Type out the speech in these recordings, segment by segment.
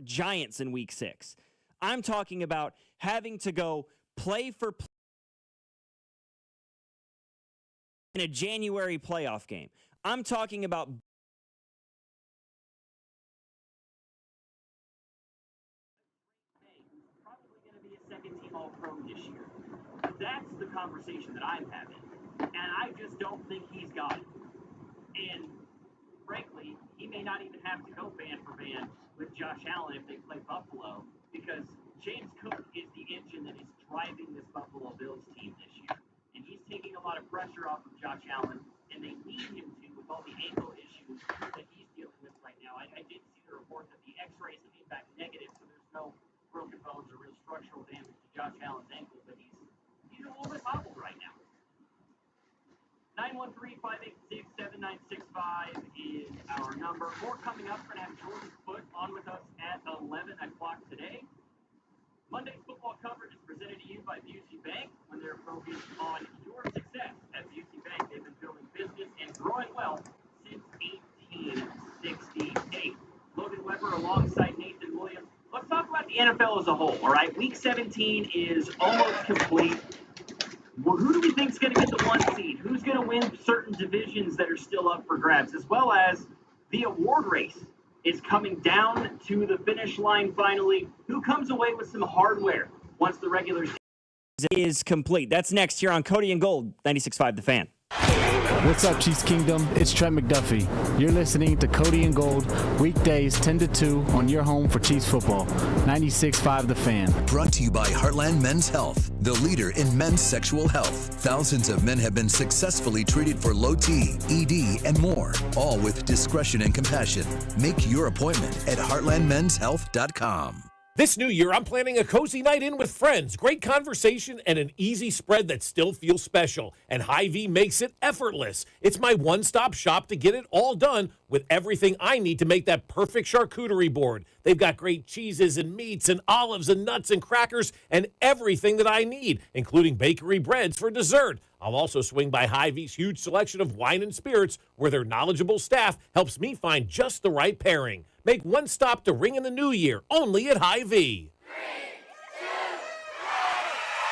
Giants in Week 6. I'm talking about having to go play for play in a January playoff game. I'm talking about probably going to be a second-team All-Pro this year. That's the conversation that I'm having, and I just don't think he's got it. And frankly, he may not even have to go band for band with Josh Allen if they play Buffalo, because James Cook is the engine that is driving this Buffalo Bills team this year. And he's taking a lot of pressure off of Josh Allen, and they need him to with all the ankle issues that he's dealing with right now. I did see the report that the x-rays came back negative, so there's no broken bones or real structural damage to Josh Allen's ankle, but he's a little bit hobbled right now. 913-586-7965 is our number. More coming up. We're going to have Jordan Foote on with us at 11 o'clock today. Monday's football coverage is presented to you by Busey Bank. When they're focused on your success at Busey Bank, they've been building business and growing wealth since 1868. Logan Weber alongside Nathan Williams. Let's talk about the NFL as a whole, all right? Week 17 is almost complete. Well, who do we think is going to get the 1 seed? Who's going to win certain divisions that are still up for grabs, as well as the award race is coming down to the finish line finally. Who comes away with some hardware once the regular season is complete? That's next here on Cody and Gold, 96.5 The Fan. What's up, Chiefs Kingdom? It's Trent McDuffie. You're listening to Cody and Gold, weekdays 10 to 2 on your home for Chiefs football, 96.5 The Fan. Brought to you by Heartland Men's Health, the leader in men's sexual health. Thousands of men have been successfully treated for low T, ED, and more, all with discretion and compassion. Make your appointment at heartlandmenshealth.com. This new year, I'm planning a cozy night in with friends, great conversation, and an easy spread that still feels special. And Hy-Vee makes it effortless. It's my one-stop shop to get it all done with everything I need to make that perfect charcuterie board. They've got great cheeses and meats and olives and nuts and crackers and everything that I need, including bakery breads for dessert. I'll also swing by Hy-Vee's huge selection of wine and spirits, where their knowledgeable staff helps me find just the right pairing. Make one stop to ring in the new year, only at Hy-Vee.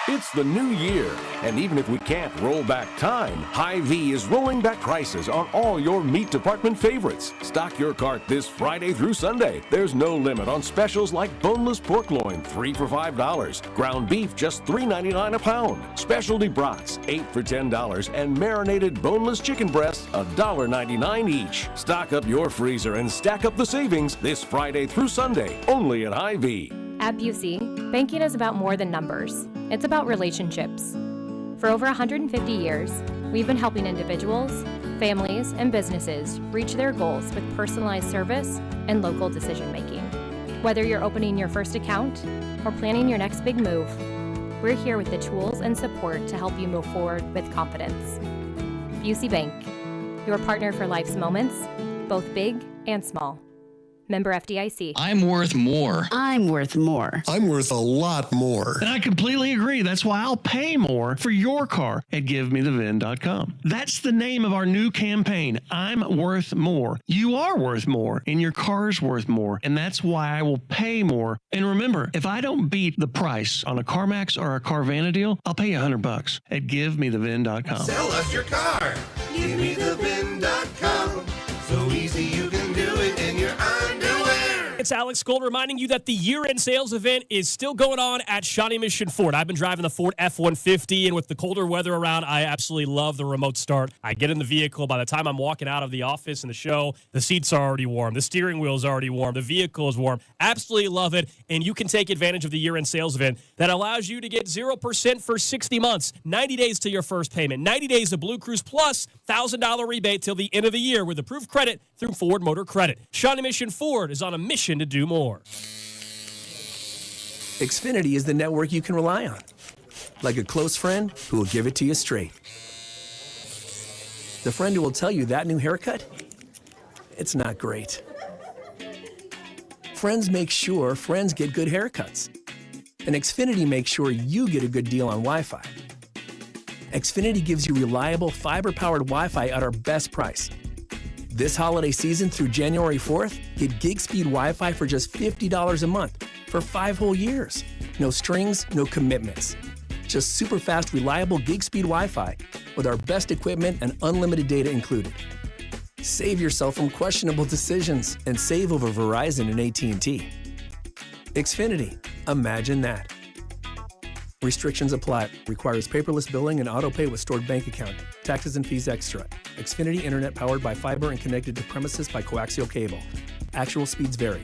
It's the new year, and even if we can't roll back time, Hy-Vee is rolling back prices on all your meat department favorites. Stock your cart this Friday through Sunday. There's no limit on specials like boneless pork loin, 3 for $5, ground beef just $3.99 a pound, specialty brats, 8 for $10, and marinated boneless chicken breasts, $1.99 each. Stock up your freezer and stack up the savings this Friday through Sunday, only at Hy-Vee. At Busey, banking is about more than numbers. It's about relationships. For over 150 years, we've been helping individuals, families, and businesses reach their goals with personalized service and local decision-making. Whether you're opening your first account or planning your next big move, we're here with the tools and support to help you move forward with confidence. Busey Bank, your partner for life's moments, both big and small. Member FDIC. I'm worth more. I'm worth more. I'm worth a lot more. And I completely agree. That's why I'll pay more for your car at GiveMeTheVin.com. That's the name of our new campaign. I'm worth more. You are worth more, and your car's worth more. And that's why I will pay more. And remember, if I don't beat the price on a CarMax or a Carvana deal, I'll pay you $100 at GiveMeTheVin.com. Sell us your car. GiveMeTheVin.com. So easy you can do it in your underwear. It's Alex Gold reminding you that the year-end sales event is still going on at Shawnee Mission Ford. I've been driving the Ford F-150, and with the colder weather around, I absolutely love the remote start. I get in the vehicle. By the time I'm walking out of the office and the show, the seats are already warm. The steering wheel is already warm. The vehicle is warm. Absolutely love it, and you can take advantage of the year-end sales event that allows you to get 0% for 60 months, 90 days to your first payment, 90 days of Blue Cruise plus $1,000 rebate till the end of the year with approved credit through Ford Motor Credit. Shawnee Mission Ford is on a mission to do more. Xfinity is the network you can rely on. Like a close friend who will give it to you straight. The friend who will tell you that new haircut, it's not great. Friends make sure friends get good haircuts. And Xfinity makes sure you get a good deal on Wi-Fi. Xfinity gives you reliable fiber-powered Wi-Fi at our best price. This holiday season through January 4th, get gig speed Wi-Fi for just $50 a month for 5 whole years. No strings, no commitments. Just super fast, reliable gig speed Wi-Fi with our best equipment and unlimited data included. Save yourself from questionable decisions and save over Verizon and AT&T. Xfinity, imagine that. Restrictions apply. Requires paperless billing and auto pay with stored bank account. Taxes and fees extra. Xfinity Internet powered by fiber and connected to premises by coaxial cable. Actual speeds vary.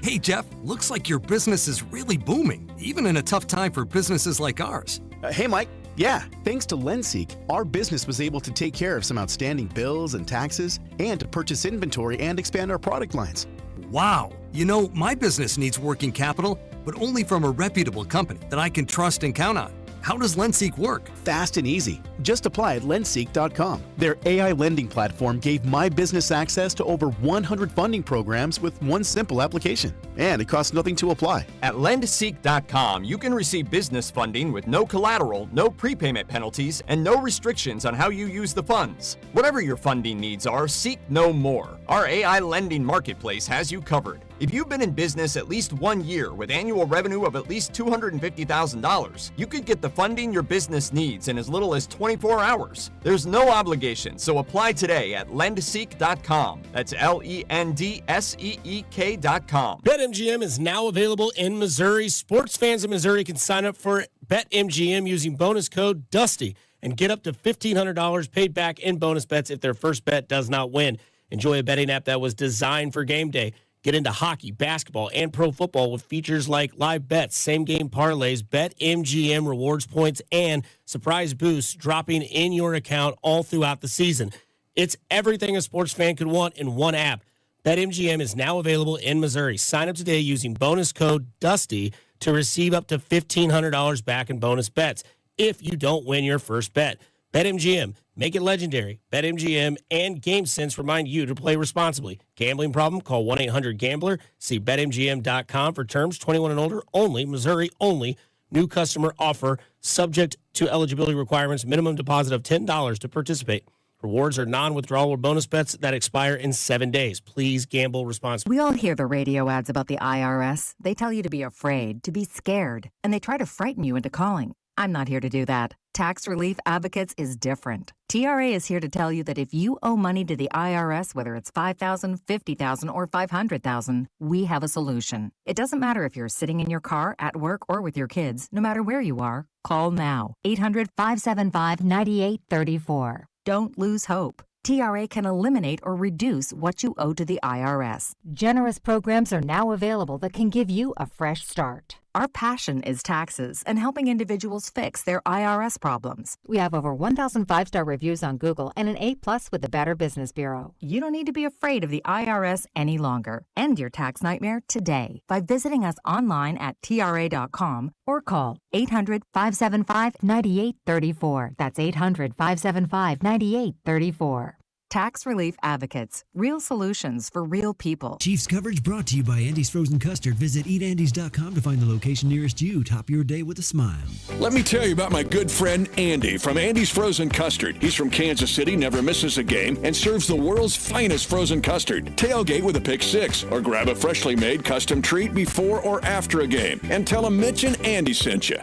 Hey, Jeff, looks like your business is really booming, even in a tough time for businesses like ours. Hey, Mike. Yeah, thanks to LendSeek, our business was able to take care of some outstanding bills and taxes and to purchase inventory and expand our product lines. Wow. You know, my business needs working capital, but only from a reputable company that I can trust and count on. How does LendSeek work? Fast and easy. Just apply at lendseek.com. Their AI lending platform gave my business access to over 100 funding programs with one simple application. And it costs nothing to apply. At lendseek.com, you can receive business funding with no collateral, no prepayment penalties, and no restrictions on how you use the funds. Whatever your funding needs are, seek no more. Our AI lending marketplace has you covered. If you've been in business at least 1 year with annual revenue of at least $250,000, you could get the funding your business needs in as little as 24 hours. There's no obligation, so apply today at lendseek.com. That's LENDSEEK.com. BetMGM is now available in Missouri. Sports fans in Missouri can sign up for BetMGM using bonus code DUSTY and get up to $1,500 paid back in bonus bets if their first bet does not win. Enjoy a betting app that was designed for game day. Get into hockey, basketball, and pro football with features like live bets, same-game parlays, BetMGM rewards points, and surprise boosts dropping in your account all throughout the season. It's everything a sports fan could want in one app. BetMGM is now available in Missouri. Sign up today using bonus code DUSTY to receive up to $1,500 back in bonus bets if you don't win your first bet. BetMGM, make it legendary. BetMGM and GameSense remind you to play responsibly. Gambling problem? Call 1-800-GAMBLER. See BetMGM.com for terms. 21 and older only. Missouri only. New customer offer. Subject to eligibility requirements. Minimum deposit of $10 to participate. Rewards are non-withdrawal or bonus bets that expire in 7 days. Please gamble responsibly. We all hear the radio ads about the IRS. They tell you to be afraid, to be scared, and they try to frighten you into calling. I'm not here to do that. Tax Relief Advocates is different. TRA is here to tell you that if you owe money to the IRS, whether it's $5,000, $50,000, or $500,000, we have a solution. It doesn't matter if you're sitting in your car, at work, or with your kids. No matter where you are, call now. 800-575-9834. Don't lose hope. TRA can eliminate or reduce what you owe to the IRS. Generous programs are now available that can give you a fresh start. Our passion is taxes and helping individuals fix their IRS problems. We have over 1,000 5-star reviews on Google and an A+ with the Better Business Bureau. You don't need to be afraid of the IRS any longer. End your tax nightmare today by visiting us online at TRA.com or call 800-575-9834. That's 800-575-9834. Tax Relief Advocates. Real solutions for real people. Chiefs coverage brought to you by Andy's Frozen Custard. Visit eatandys.com to find the location nearest you. Top your day with a smile. Let me tell you about my good friend Andy from Andy's Frozen Custard. He's from Kansas City, never misses a game, and serves the world's finest frozen custard. Tailgate with a pick six, or grab a freshly made custom treat before or after a game. And tell him Mitch and Andy sent you.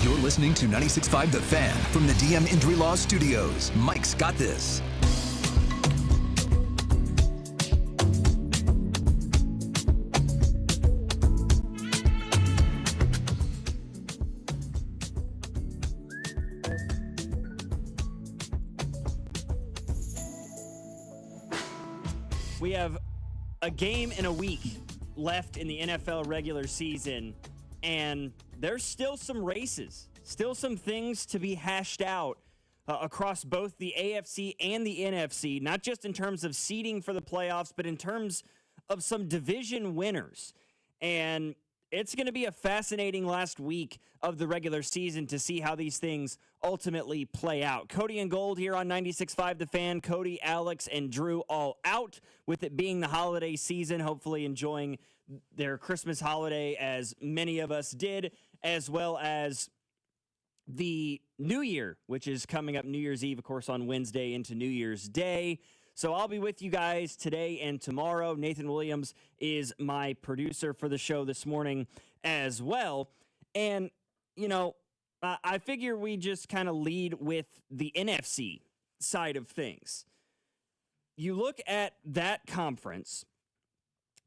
You're listening to 96.5 The Fan from the DM Injury Law Studios. Mike's got this. We have a game and a week left in the NFL regular season, and there's still some races, still some things to be hashed out across both the AFC and the NFC, not just in terms of seeding for the playoffs, but in terms of some division winners. And it's going to be a fascinating last week of the regular season to see how these things ultimately play out. Cody and Gold here on 96.5 The Fan. Cody, Alex, and Drew all out with it being the holiday season, hopefully enjoying their Christmas holiday as many of us did, as well as the New Year, which is coming up New Year's Eve, of course, on Wednesday into New Year's Day. So I'll be with you guys today and tomorrow. Nathan Williams is my producer for the show this morning as well. And, I figure we just kind of lead with the NFC side of things. You look at that conference.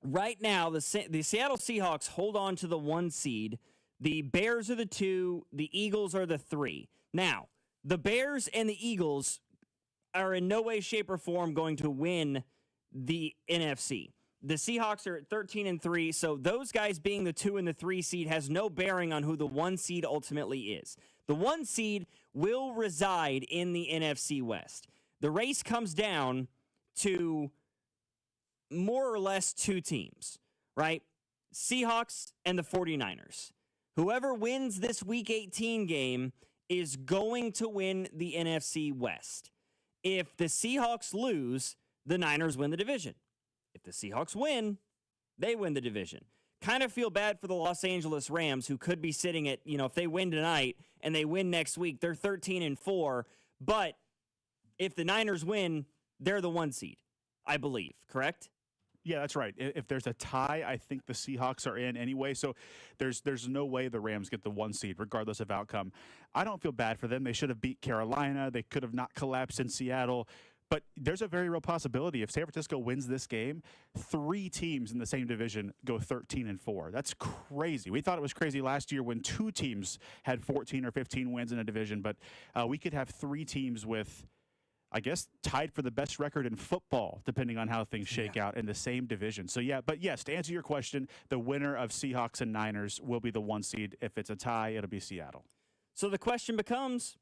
Right now, the Seattle Seahawks hold on to the 1 seed. The Bears are the 2. The Eagles are the 3. Now, the Bears and the Eagles are in no way, shape, or form going to win the NFC. The Seahawks are at 13-3, so those guys being the 2 and the 3 seed has no bearing on who the 1 seed ultimately is. The 1 seed will reside in the NFC West. The race comes down to more or less 2 teams, right? Seahawks and the 49ers. Whoever wins this Week 18 game is going to win the NFC West. If the Seahawks lose, the Niners win the division. If the Seahawks win, they win the division. Kind of feel bad for the Los Angeles Rams, who could be sitting at, if they win tonight and they win next week, they're 13-4. But if the Niners win, they're the 1 seed, I believe, correct? Yeah, that's right. If there's a tie, I think the Seahawks are in anyway. So there's no way the Rams get the 1 seed, regardless of outcome. I don't feel bad for them. They should have beat Carolina. They could have not collapsed in Seattle. But there's a very real possibility if San Francisco wins this game, 3 teams in the same division go 13-4. That's crazy. We thought it was crazy last year when 2 teams had 14 or 15 wins in a division. But we could have 3 teams with, I guess, tied for the best record in football, depending on how things shake out in the same division. So, yeah, but yes, to answer your question, the winner of Seahawks and Niners will be the 1 seed. If it's a tie, it'll be Seattle. So the question becomes,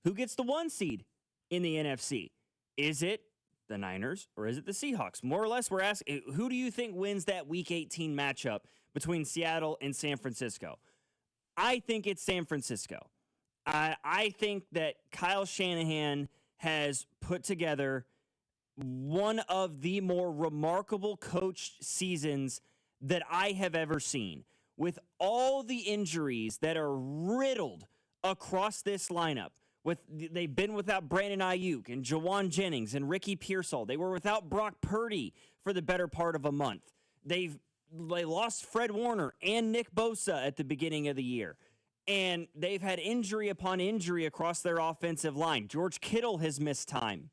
who gets the 1 seed in the NFC? Is it the Niners or is it the Seahawks? More or less, we're asking, who do you think wins that Week 18 matchup between Seattle and San Francisco? I think it's San Francisco. I think that Kyle Shanahan has put together one of the more remarkable coached seasons that I have ever seen. With all the injuries that are riddled across this lineup, they've been without Brandon Ayuk and Jawan Jennings and Ricky Pearsall. They were without Brock Purdy for the better part of a month. They lost Fred Warner and Nick Bosa at the beginning of the year. And they've had injury upon injury across their offensive line. George Kittle has missed time.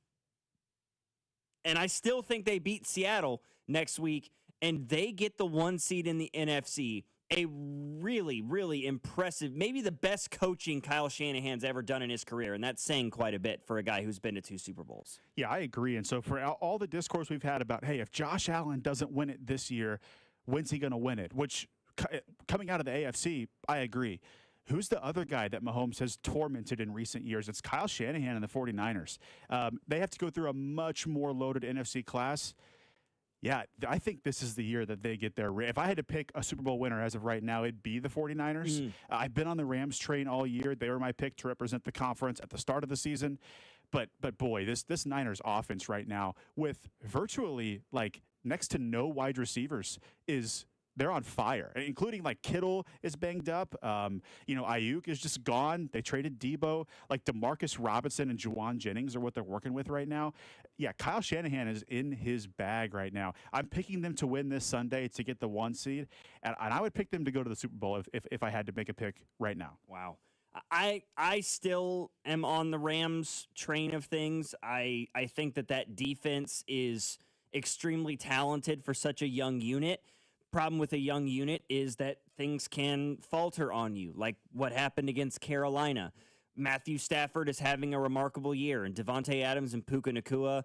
And I still think they beat Seattle next week, and they get the 1 seed in the NFC. A really, really impressive, maybe the best coaching Kyle Shanahan's ever done in his career, and that's saying quite a bit for a guy who's been to 2 Super Bowls. Yeah, I agree. And so for all the discourse we've had about, hey, if Josh Allen doesn't win it this year, when's he going to win it? Which, coming out of the AFC, I agree. Who's the other guy that Mahomes has tormented in recent years? It's Kyle Shanahan and the 49ers. They have to go through a much more loaded NFC class. Yeah, I think this is the year that they get their. If I had to pick a Super Bowl winner as of right now, it'd be the 49ers. I've been on the Rams train all year. They were my pick to represent the conference at the start of the season. But boy, this Niners offense right now with virtually like next to no wide receivers they're on fire, including like Kittle is banged up. Ayuk is just gone. They traded Debo. Like DeMarcus Robinson and Jawan Jennings are what they're working with right now. Yeah, Kyle Shanahan is in his bag right now. I'm picking them to win this Sunday to get the 1 seed, and I would pick them to go to the Super Bowl if I had to make a pick right now. Wow. I still am on the Rams train of things. I think that defense is extremely talented for such a young unit. Problem with a young unit is that things can falter on you, like what happened against Carolina. Matthew Stafford is having a remarkable year, and Devontae Adams and Puka Nacua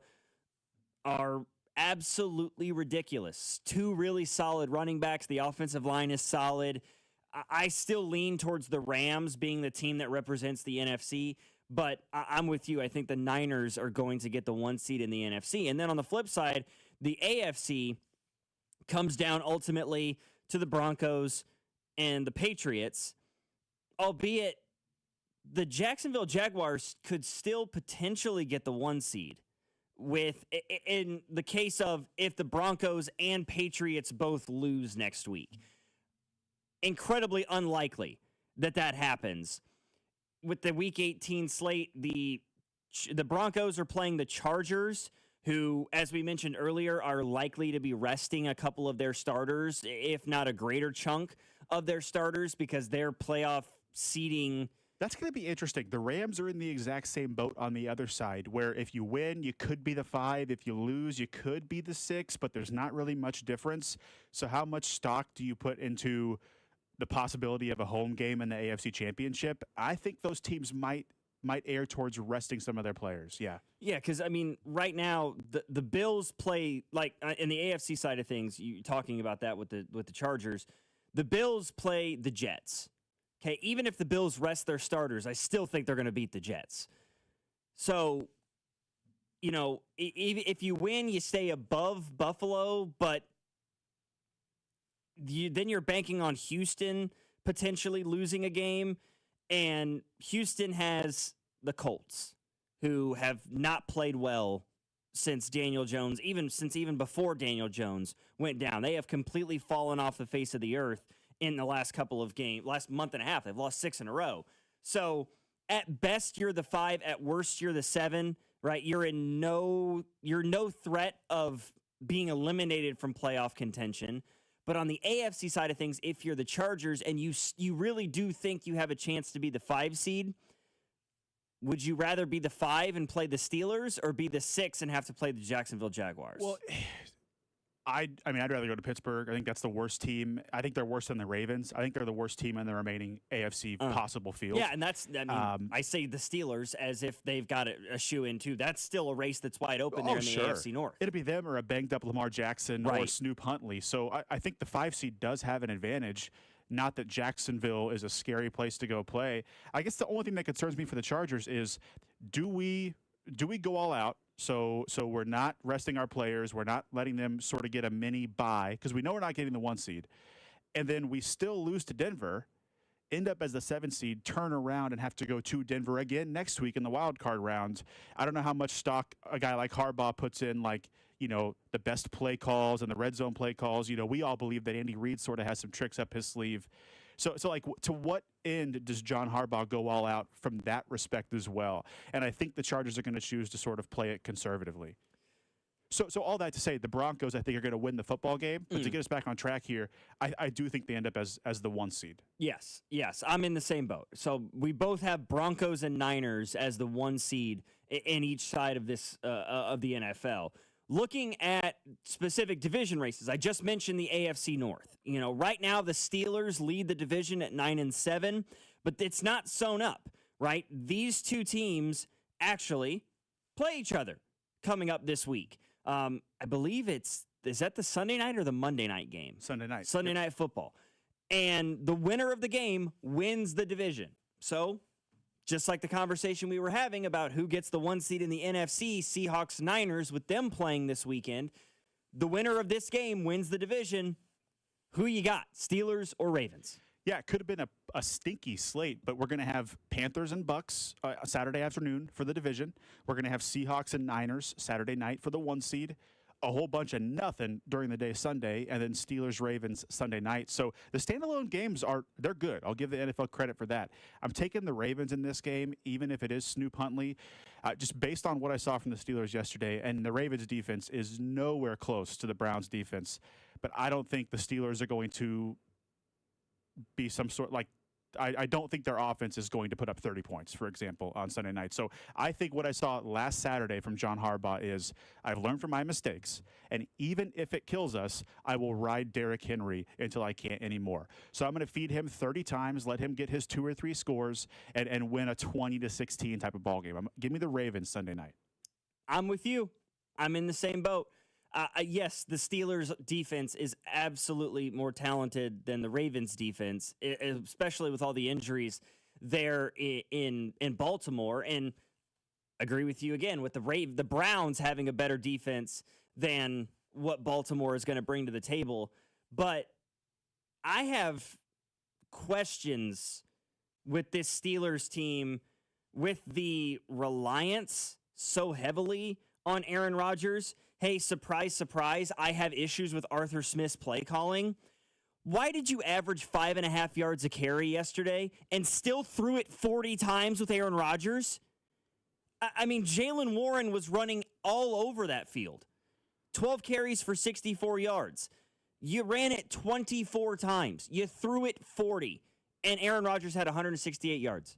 are absolutely ridiculous. 2 really solid running backs. The offensive line is solid. I still lean towards the Rams being the team that represents the NFC, but I'm with you. I think the Niners are going to get the 1 seed in the NFC. And then on the flip side, the AFC comes down ultimately to the Broncos and the Patriots, albeit the Jacksonville Jaguars could still potentially get the 1 seed in the case of if the Broncos and Patriots both lose next week. Incredibly unlikely that happens. With the Week 18 slate, the Broncos are playing the Chargers, who, as we mentioned earlier, are likely to be resting a couple of their starters, if not a greater chunk of their starters, because their playoff seeding. That's going to be interesting. The Rams are in the exact same boat on the other side, where if you win, you could be the 5. If you lose, you could be the 6, but there's not really much difference. So how much stock do you put into the possibility of a home game in the AFC Championship? I think those teams might err towards resting some of their players. Yeah. Yeah, because, I mean, right now, the Bills play, like, in the AFC side of things, you talking about that with the Chargers, the Bills play the Jets. Okay, even if the Bills rest their starters, I still think they're going to beat the Jets. So, you know, if you win, you stay above Buffalo, but then you're banking on Houston potentially losing a game, and Houston has the Colts, who have not played well since Daniel Jones, even before Daniel Jones went down. They have completely fallen off the face of the earth in the last couple of games, last month and a half. They've lost 6 in a row. So at best, you're the 5. At worst, you're the 7, right? You're no threat of being eliminated from playoff contention. But on the AFC side of things, if you're the Chargers and you really do think you have a chance to be the 5 seed, would you rather be the 5 and play the Steelers, or be the 6 and have to play the Jacksonville Jaguars? Well, I mean, I'd rather go to Pittsburgh. I think that's the worst team. I think they're worse than the Ravens. I think they're the worst team in the remaining AFC possible field. Yeah, and I say the Steelers as if they've got a shoe in too. That's still a race that's wide open there in the AFC North. It'll be them or a banged up Lamar Jackson or Snoop Huntley. So I think the 5 seed does have an advantage. Not that Jacksonville is a scary place to go play. I guess the only thing that concerns me for the Chargers is, do we go all out? So we're not resting our players. We're not letting them sort of get a mini bye, because we know we're not getting the 1 seed. And then we still lose to Denver, end up as the 7 seed, turn around and have to go to Denver again next week in the wild card round. I don't know how much stock a guy like Harbaugh puts in, like, you know, the best play calls and the red zone play calls. You know, we all believe that Andy Reid sort of has some tricks up his sleeve. So like, to what end does John Harbaugh go all out from that respect as well? And I think the Chargers are going to choose to sort of play it conservatively. So all that to say, the Broncos, I think, are going to win the football game. But to get us back on track here, I do think they end up as the 1 seed. Yes, I'm in the same boat. So we both have Broncos and Niners as the 1 seed in each side of this of the NFL. Looking at specific division races, I just mentioned the AFC North. You know, right now the Steelers lead the division at 9-7, but it's not sewn up, right? These 2 teams actually play each other coming up this week. I believe is that the Sunday night or the Monday night game? Sunday night. Sunday night football. And the winner of the game wins the division. So, just like the conversation we were having about who gets the 1 seed in the NFC, Seahawks, Niners, with them playing this weekend, the winner of this game wins the division. Who you got, Steelers or Ravens? Yeah, it could have been a stinky slate, but we're going to have Panthers and Bucks Saturday afternoon for the division. We're going to have Seahawks and Niners Saturday night for the 1 seed. A whole bunch of nothing during the day Sunday, and then Steelers Ravens Sunday night. So the standalone games they're good. I'll give the NFL credit for that. I'm taking the Ravens in this game, even if it is Snoop Huntley, just based on what I saw from the Steelers yesterday. And the Ravens defense is nowhere close to the Browns defense. But I don't think the Steelers are going to be some sort, like, I don't think their offense is going to put up 30 points, for example, on Sunday night. So I think what I saw last Saturday from John Harbaugh is, I've learned from my mistakes, and even if it kills us, I will ride Derrick Henry until I can't anymore. So I'm going to feed him 30 times, let him get his 2 or 3 scores, and win a 20-16 type of ball game. Give me the Ravens Sunday night. I'm with you. I'm in the same boat. Yes, the Steelers' defense is absolutely more talented than the Ravens' defense, especially with all the injuries there in Baltimore. And agree with you again with the Browns having a better defense than what Baltimore is going to bring to the table. But I have questions with this Steelers team, with the reliance so heavily on Aaron Rodgers. Hey, surprise, surprise, I have issues with Arthur Smith's play calling. Why did you average 5.5 yards a carry yesterday and still threw it 40 times with Aaron Rodgers? I mean, Jalen Warren was running all over that field. 12 carries for 64 yards. You ran it 24 times. You threw it 40. And Aaron Rodgers had 168 yards.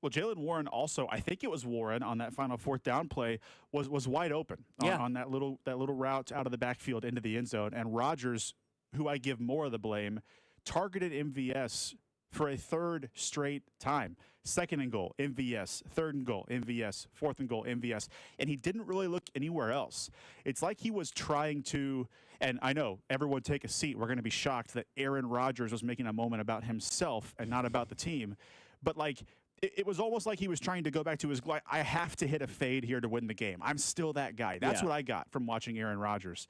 Well, Jalen Warren also, I think it was Warren on that final fourth down play, was wide open on that little route out of the backfield into the end zone. And Rodgers, who I give more of the blame, targeted MVS for a third straight time. Second and goal, MVS. Third and goal, MVS. Fourth and goal, MVS. And he didn't really look anywhere else. It's like he was trying to, and I know, everyone take a seat. We're going to be shocked that Aaron Rodgers was making a moment about himself and not about the team. But, like, it was almost like he was trying to go back to his, like, I have to hit a fade here to win the game. I'm still that guy. That's what I got from watching Aaron Rodgers.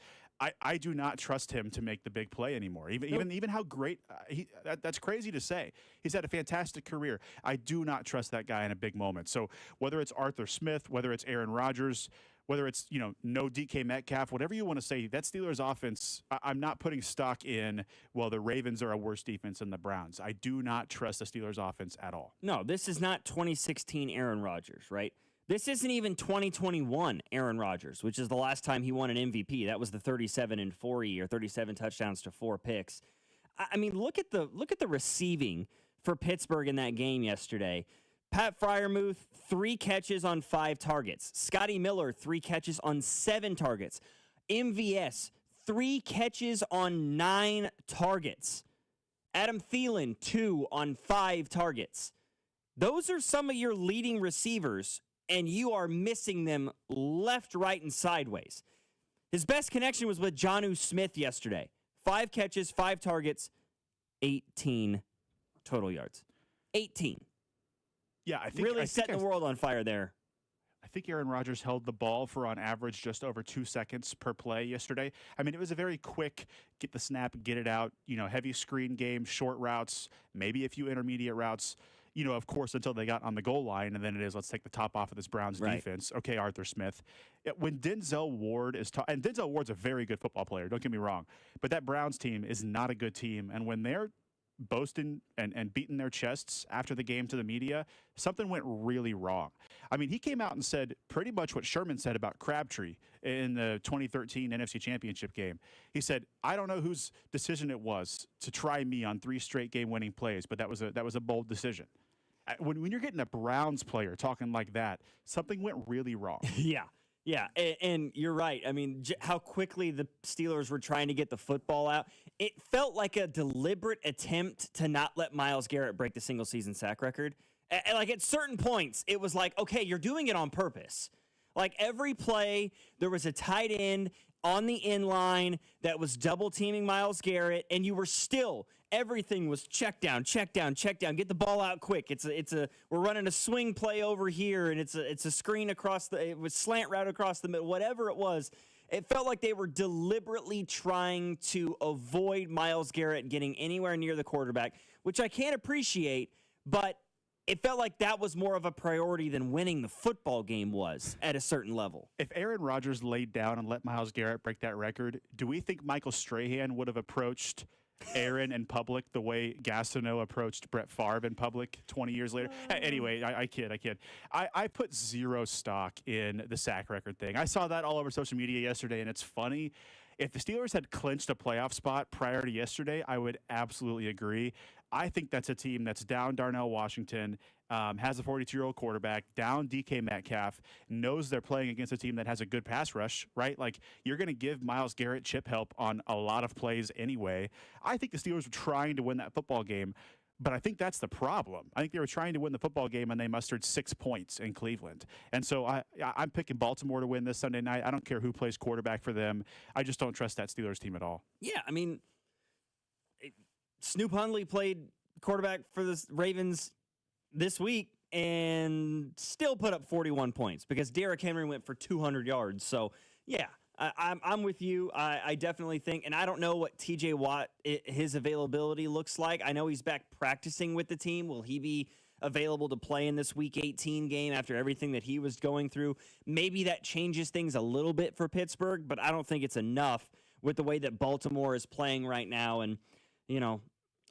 I do not trust him to make the big play anymore. Even how great that's crazy to say. He's had a fantastic career. I do not trust that guy in a big moment. So whether it's Arthur Smith, whether it's Aaron Rodgers, whether it's no DK Metcalf, whatever you want to say, that Steelers offense, I'm not putting stock in. Well, the Ravens are a worse defense than the Browns. I do not trust the Steelers offense at all. No, this is not 2016 Aaron Rodgers, right? This isn't even 2021 Aaron Rodgers, which is the last time he won an MVP. That was the 37-40 year, 37 touchdowns to 4 picks. I mean, look at the receiving for Pittsburgh in that game yesterday. Pat Freiermuth, 3 catches on 5 targets. Scotty Miller, 3 catches on 7 targets. MVS, 3 catches on 9 targets. Adam Thielen, 2 on 5 targets. Those are some of your leading receivers, and you are missing them left, right, and sideways. His best connection was with Jonnu Smith yesterday. 5 catches, 5 targets, 18 total yards. 18. Yeah, I think really setting the world on fire there. I think Aaron Rodgers held the ball for, on average, just over 2 seconds per play yesterday. I mean, it was a very quick, get the snap, get it out, heavy screen game, short routes, maybe a few intermediate routes, of course, until they got on the goal line, and then it is, let's take the top off of this Browns defense. Okay, Arthur Smith. When Denzel Ward is and Denzel Ward's a very good football player, don't get me wrong, but that Browns team is not a good team, and when they're boasting and beating their chests after the game to the media, something went really wrong. I mean, he came out and said pretty much what Sherman said about Crabtree in the 2013 NFC Championship game. He said, I don't know whose decision it was to try me on 3 straight game-winning plays, but that was a bold decision. When you're getting a Browns player talking like that, something went really wrong. Yeah, and you're right. I mean, how quickly the Steelers were trying to get the football out. It felt like a deliberate attempt to not let Myles Garrett break the single-season sack record. Like, at certain points, it was like, okay, you're doing it on purpose. Like, every play, there was a tight end on the end line that was double-teaming Myles Garrett, and you were still, everything was check down, get the ball out quick. We're running a swing play over here, and it's a screen it was slant route across the middle, whatever it was. It felt like they were deliberately trying to avoid Myles Garrett getting anywhere near the quarterback, which I can't appreciate, but it felt like that was more of a priority than winning the football game was at a certain level. If Aaron Rodgers laid down and let Myles Garrett break that record, do we think Michael Strahan would have approached Aaron in public the way Gastineau approached Brett Favre in public 20 years later? Anyway, I kid. I put zero stock in the sack record thing. I saw that all over social media yesterday, and it's funny. If the Steelers had clinched a playoff spot prior to yesterday, I would absolutely agree. I think that's a team that's down Darnell Washington, has a 42-year-old quarterback, down DK Metcalf, knows they're playing against a team that has a good pass rush, right? Like, you're going to give Myles Garrett chip help on a lot of plays anyway. I think the Steelers were trying to win that football game, but I think that's the problem. I think they were trying to win the football game, and they mustered 6 points in Cleveland. And so I'm picking Baltimore to win this Sunday night. I don't care who plays quarterback for them. I just don't trust that Steelers team at all. Yeah, I mean, Snoop Hundley played quarterback for the Ravens this week and still put up 41 points because Derrick Henry went for 200 yards. So, yeah, I'm with you. I definitely think, and I don't know what TJ Watt, his availability looks like. I know he's back practicing with the team. Will he be available to play in this Week 18 game after everything that he was going through? Maybe that changes things a little bit for Pittsburgh, but I don't think it's enough with the way that Baltimore is playing right now. And,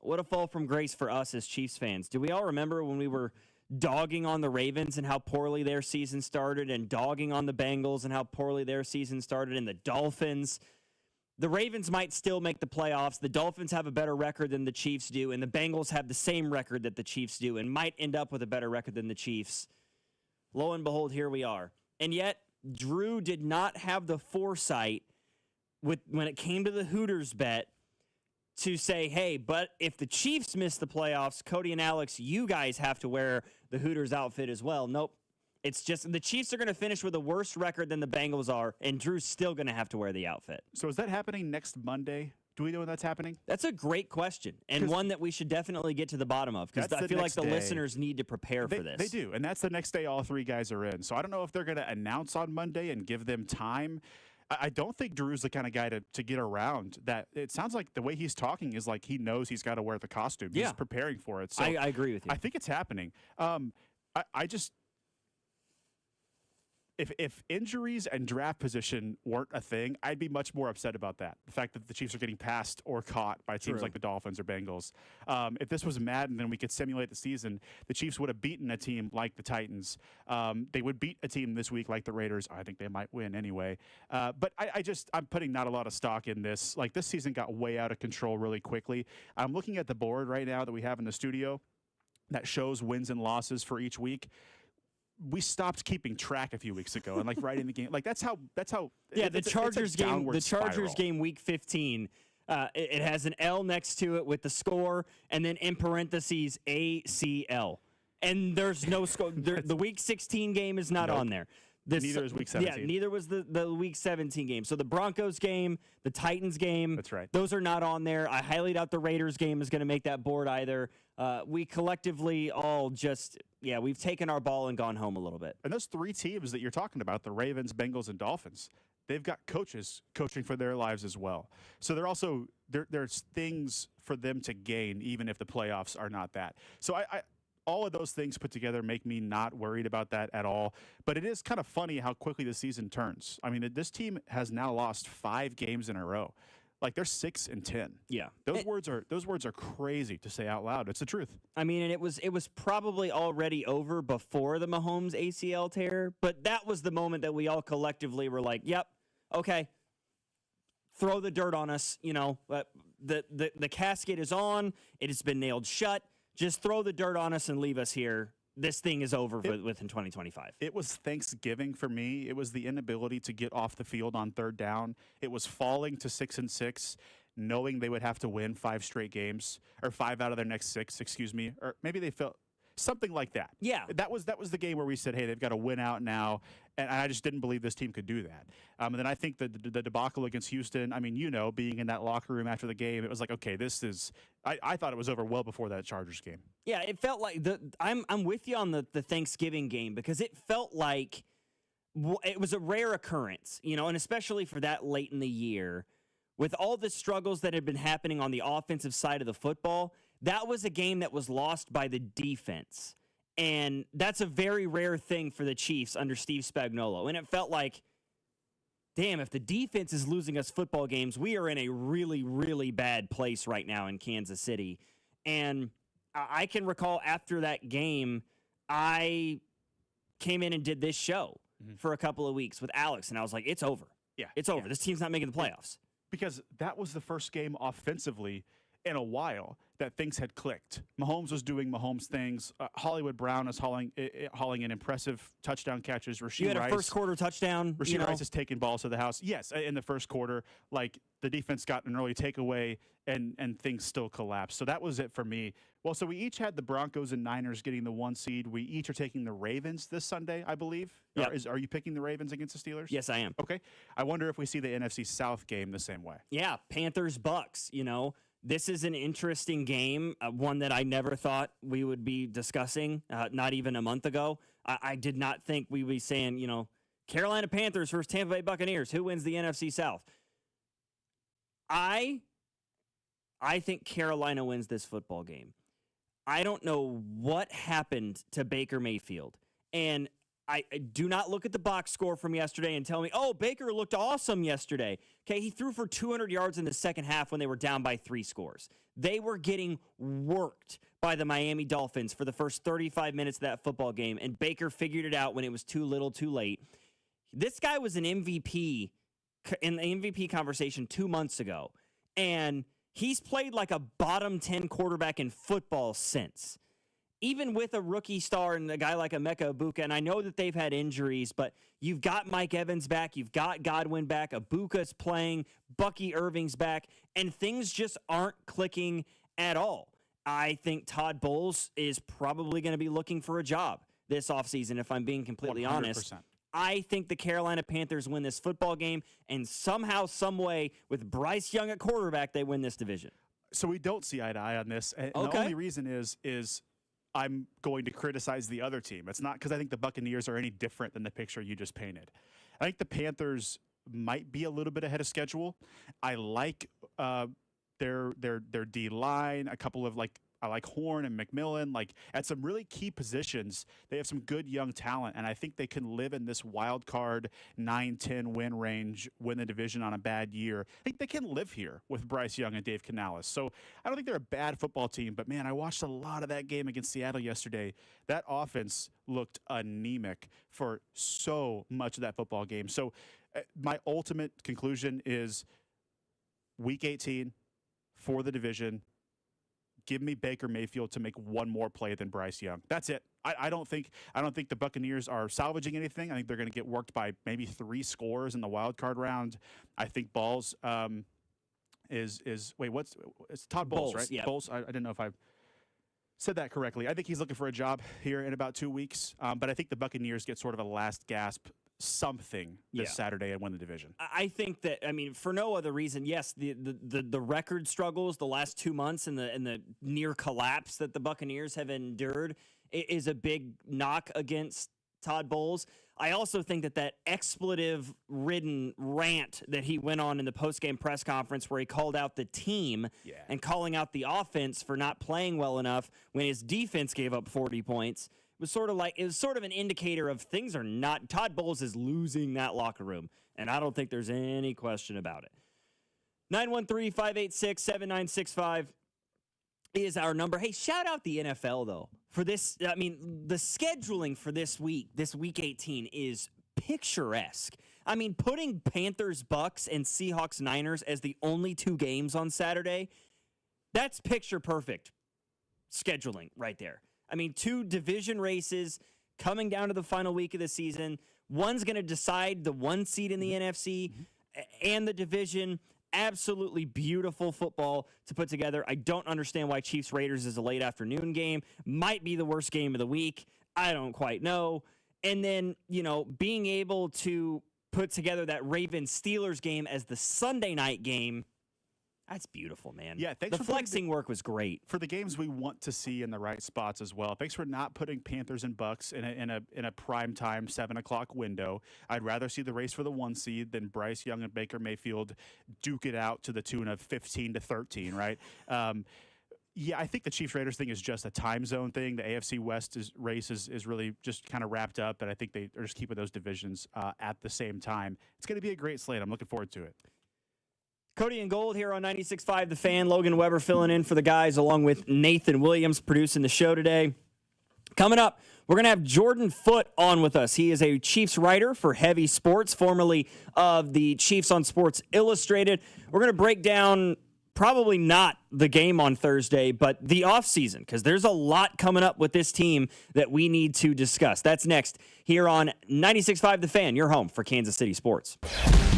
what a fall from grace for us as Chiefs fans. Do we all remember when we were dogging on the Ravens and how poorly their season started and dogging on the Bengals and how poorly their season started and the Dolphins. The Ravens might still make the playoffs. The Dolphins have a better record than the Chiefs do, and the Bengals have the same record that the Chiefs do and might end up with a better record than the Chiefs. Lo and behold, here we are. And yet, Drew did not have the foresight when it came to the Hooters bet to say, hey, but if the Chiefs miss the playoffs, Cody and Alex, you guys have to wear the Hooters outfit as well. Nope. It's just the Chiefs are going to finish with a worse record than the Bengals are, and Drew's still going to have to wear the outfit. So is that happening next Monday? Do we know when that's happening? That's a great question, and one that we should definitely get to the bottom of, because I feel like the listeners need to prepare for this. They do, and that's the next day all three guys are in. So I don't know if they're going to announce on Monday and give them time. I don't think Drew's the kind of guy to get around that. It sounds like the way he's talking is like he knows he's got to wear the costume. He's preparing for it. So I agree with you. I think it's happening. I just... If injuries and draft position weren't a thing, I'd be much more upset about that. The fact that the Chiefs are getting passed or caught by teams like the Dolphins or Bengals. If this was Madden and we could simulate the season, the Chiefs would have beaten a team like the Titans. They would beat a team this week like the Raiders. I think they might win anyway. But I'm putting not a lot of stock in this. Like, this season got way out of control really quickly. I'm looking at the board right now that we have in the studio that shows wins and losses for each week. We stopped keeping track a few weeks ago and like writing the game. Like that's how. Yeah, the Chargers game. The Chargers game, week 15. It has an L next to it with the score, and then in parentheses ACL. And there's no score. The week 16 game is not on there. Neither is week 17. Yeah, neither was the week 17 game. So the Broncos game, the Titans game. That's right. Those are not on there. I highly doubt the Raiders game is going to make that board either. We collectively all just, we've taken our ball and gone home a little bit. And those three teams that you're talking about, the Ravens, Bengals, and Dolphins, they've got coaches coaching for their lives as well. So they're also there's things for them to gain, even if the playoffs are not that. So I all of those things put together make me not worried about that at all. But it is kind of funny how quickly the season turns. I mean, this team has now lost 5 games in a row. Like, they're 6-10. Yeah. Those words are crazy to say out loud. It's the truth. I mean, and it was probably already over before the Mahomes ACL tear, but that was the moment that we all collectively were like, yep, okay, throw the dirt on us. You know, the casket is on. It has been nailed shut. Just throw the dirt on us and leave us here. This thing is over within 2025. It was Thanksgiving for me. It was the inability to get off the field on third down. It was falling to 6-6, knowing they would have to win 5 straight games, or 5 out of their next 6, excuse me. Or maybe they felt something like that. Yeah. That was the game where we said, hey, they've got to win out now. And I just didn't believe this team could do that. And then I think the debacle against Houston, I mean, being in that locker room after the game, it was like, okay, this is – I thought it was over well before that Chargers game. Yeah, it felt like I'm with you on the Thanksgiving game, because it felt like it was a rare occurrence, and especially for that late in the year, with all the struggles that had been happening on the offensive side of the football, that was a game that was lost by the defense. And that's a very rare thing for the Chiefs under Steve Spagnuolo. And it felt like, damn, if the defense is losing us football games, we are in a really, really bad place right now in Kansas City. And I can recall after that game, I came in and did this show for a couple of weeks with Alex, and I was like, it's over. Yeah. It's over. This team's not making the playoffs. Because that was the first game offensively in a while that things had clicked. Mahomes was doing Mahomes things. Hollywood Brown is hauling in impressive touchdown catches. You had a first quarter touchdown. Rasheed Rice is taking balls to the house. Yes, in the first quarter, like the defense got an early takeaway and things still collapsed. So that was it for me. Well, so we each had the Broncos and Niners getting the 1 seed. We each are taking the Ravens this Sunday, I believe. Yep. Are you picking the Ravens against the Steelers? Yes, I am. Okay. I wonder if we see the NFC South game the same way. Yeah, Panthers-Bucks, This is an interesting game, one that I never thought we would be discussing, not even a month ago. I did not think we would be saying, Carolina Panthers versus Tampa Bay Buccaneers. Who wins the NFC South? I think Carolina wins this football game. I don't know what happened to Baker Mayfield. And I do not look at the box score from yesterday and tell me, oh, Baker looked awesome yesterday. Okay, he threw for 200 yards in the second half when they were down by 3 scores. They were getting worked by the Miami Dolphins for the first 35 minutes of that football game, and Baker figured it out when it was too little too late. This guy was an MVP in the MVP conversation 2 months ago, and he's played like a bottom 10 quarterback in football since. Even with a rookie star and a guy like Emeka Ibuka, and I know that they've had injuries, but you've got Mike Evans back, you've got Godwin back, Ibuka's playing, Bucky Irving's back, and things just aren't clicking at all. I think Todd Bowles is probably going to be looking for a job this offseason, if I'm being completely 100%. honest. I think the Carolina Panthers win this football game, and somehow, some way, with Bryce Young at quarterback, they win this division. So we don't see eye to eye on this. And Okay. the only reason is I'm going to criticize the other team. It's not because I think the Buccaneers are any different than the picture you just painted. I think the Panthers might be a little bit ahead of schedule. I like their D line, a couple of I like Horn and McMillan. At some really key positions, they have some good young talent, and I think they can live in this wild card 9-10 win range, win the division on a bad year. I think they can live here with Bryce Young and Dave Canales. So I don't think they're a bad football team, but man, I watched a lot of that game against Seattle yesterday. That offense looked anemic for so much of that football game. So my ultimate conclusion is Week 18 for the division. Give me Baker Mayfield to make one more play than Bryce Young. That's it. I don't think the Buccaneers are salvaging anything. I think they're going to get worked by maybe 3 scores in the wild card round. I think Balls it's Todd Bowles, right? Yeah. Bowles. I didn't know if I said that correctly. I think he's looking for a job here in about 2 weeks. But I think the Buccaneers get sort of a last gasp something this Saturday and win the division. I think that, for no other reason, yes, the record struggles the last 2 months and the near collapse that the Buccaneers have endured is a big knock against Todd Bowles. I also think that expletive-ridden rant that he went on in the post-game press conference where he called out the team and calling out the offense for not playing well enough when his defense gave up 40 points was sort of an indicator of things are not. Todd Bowles is losing that locker room, and I don't think there's any question about it. 913-586-7965 is our number. Hey, shout out the NFL though for this. The scheduling for this week, Week 18, is picturesque. Putting Panthers, Bucks, and Seahawks, Niners as the only 2 games on Saturday, that's picture perfect scheduling right there. 2 division races coming down to the final week of the season. One's going to decide the 1 seed in the NFC and the division. Absolutely beautiful football to put together. I don't understand why Chiefs-Raiders is a late afternoon game. Might be the worst game of the week. I don't quite know. And then, being able to put together that Ravens-Steelers game as the Sunday night game, that's beautiful, man. Yeah, thanks the for flexing work was great. For the games we want to see in the right spots as well. Thanks for not putting Panthers and Bucks in a prime time 7 o'clock window. I'd rather see the race for the 1 seed than Bryce Young and Baker Mayfield duke it out to the tune of 15-13, right? I think the Chiefs-Raiders thing is just a time zone thing. The AFC West race is really just kind of wrapped up, and I think they are just keeping those divisions at the same time. It's going to be a great slate. I'm looking forward to it. Cody and Gold here on 96.5 The Fan. Logan Weber filling in for the guys along with Nathan Williams producing the show today. Coming up, we're going to have Jordan Foote on with us. He is a Chiefs writer for Heavy Sports, formerly of the Chiefs on Sports Illustrated. We're going to break down probably not the game on Thursday, but the offseason, because there's a lot coming up with this team that we need to discuss. That's next here on 96.5 The Fan, your home for Kansas City sports.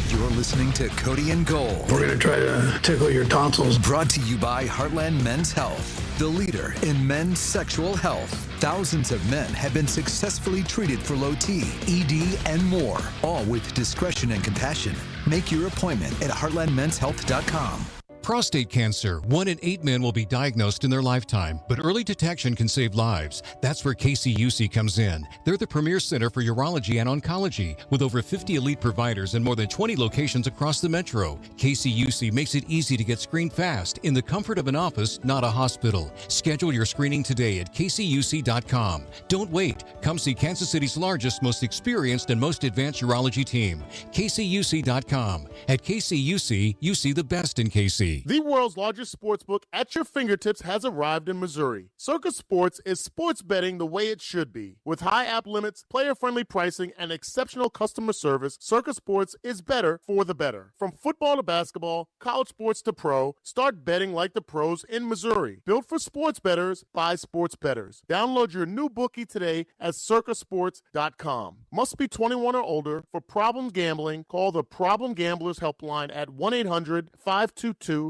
You're listening to Cody and Gold. We're going to try to tickle your tonsils. Brought to you by Heartland Men's Health, the leader in men's sexual health. Thousands of men have been successfully treated for low T, ED, and more, all with discretion and compassion. Make your appointment at heartlandmenshealth.com. Prostate cancer. 1 in 8 men will be diagnosed in their lifetime, but early detection can save lives. That's where KCUC comes in. They're the premier center for urology and oncology, with over 50 elite providers and more than 20 locations across the metro. KCUC makes it easy to get screened fast in the comfort of an office, not a hospital. Schedule your screening today at kcuc.com. Don't wait. Come see Kansas City's largest, most experienced, and most advanced urology team. kcuc.com. At KCUC, you see the best in KC. The world's largest sportsbook at your fingertips has arrived in Missouri. Circa Sports is sports betting the way it should be. With high app limits, player-friendly pricing, and exceptional customer service, Circa Sports is better for the better. From football to basketball, college sports to pro, start betting like the pros in Missouri. Built for sports bettors by sports bettors. Download your new bookie today at circasports.com. Must be 21 or older. For problem gambling, call the Problem Gamblers Helpline at 1-800-522-4700.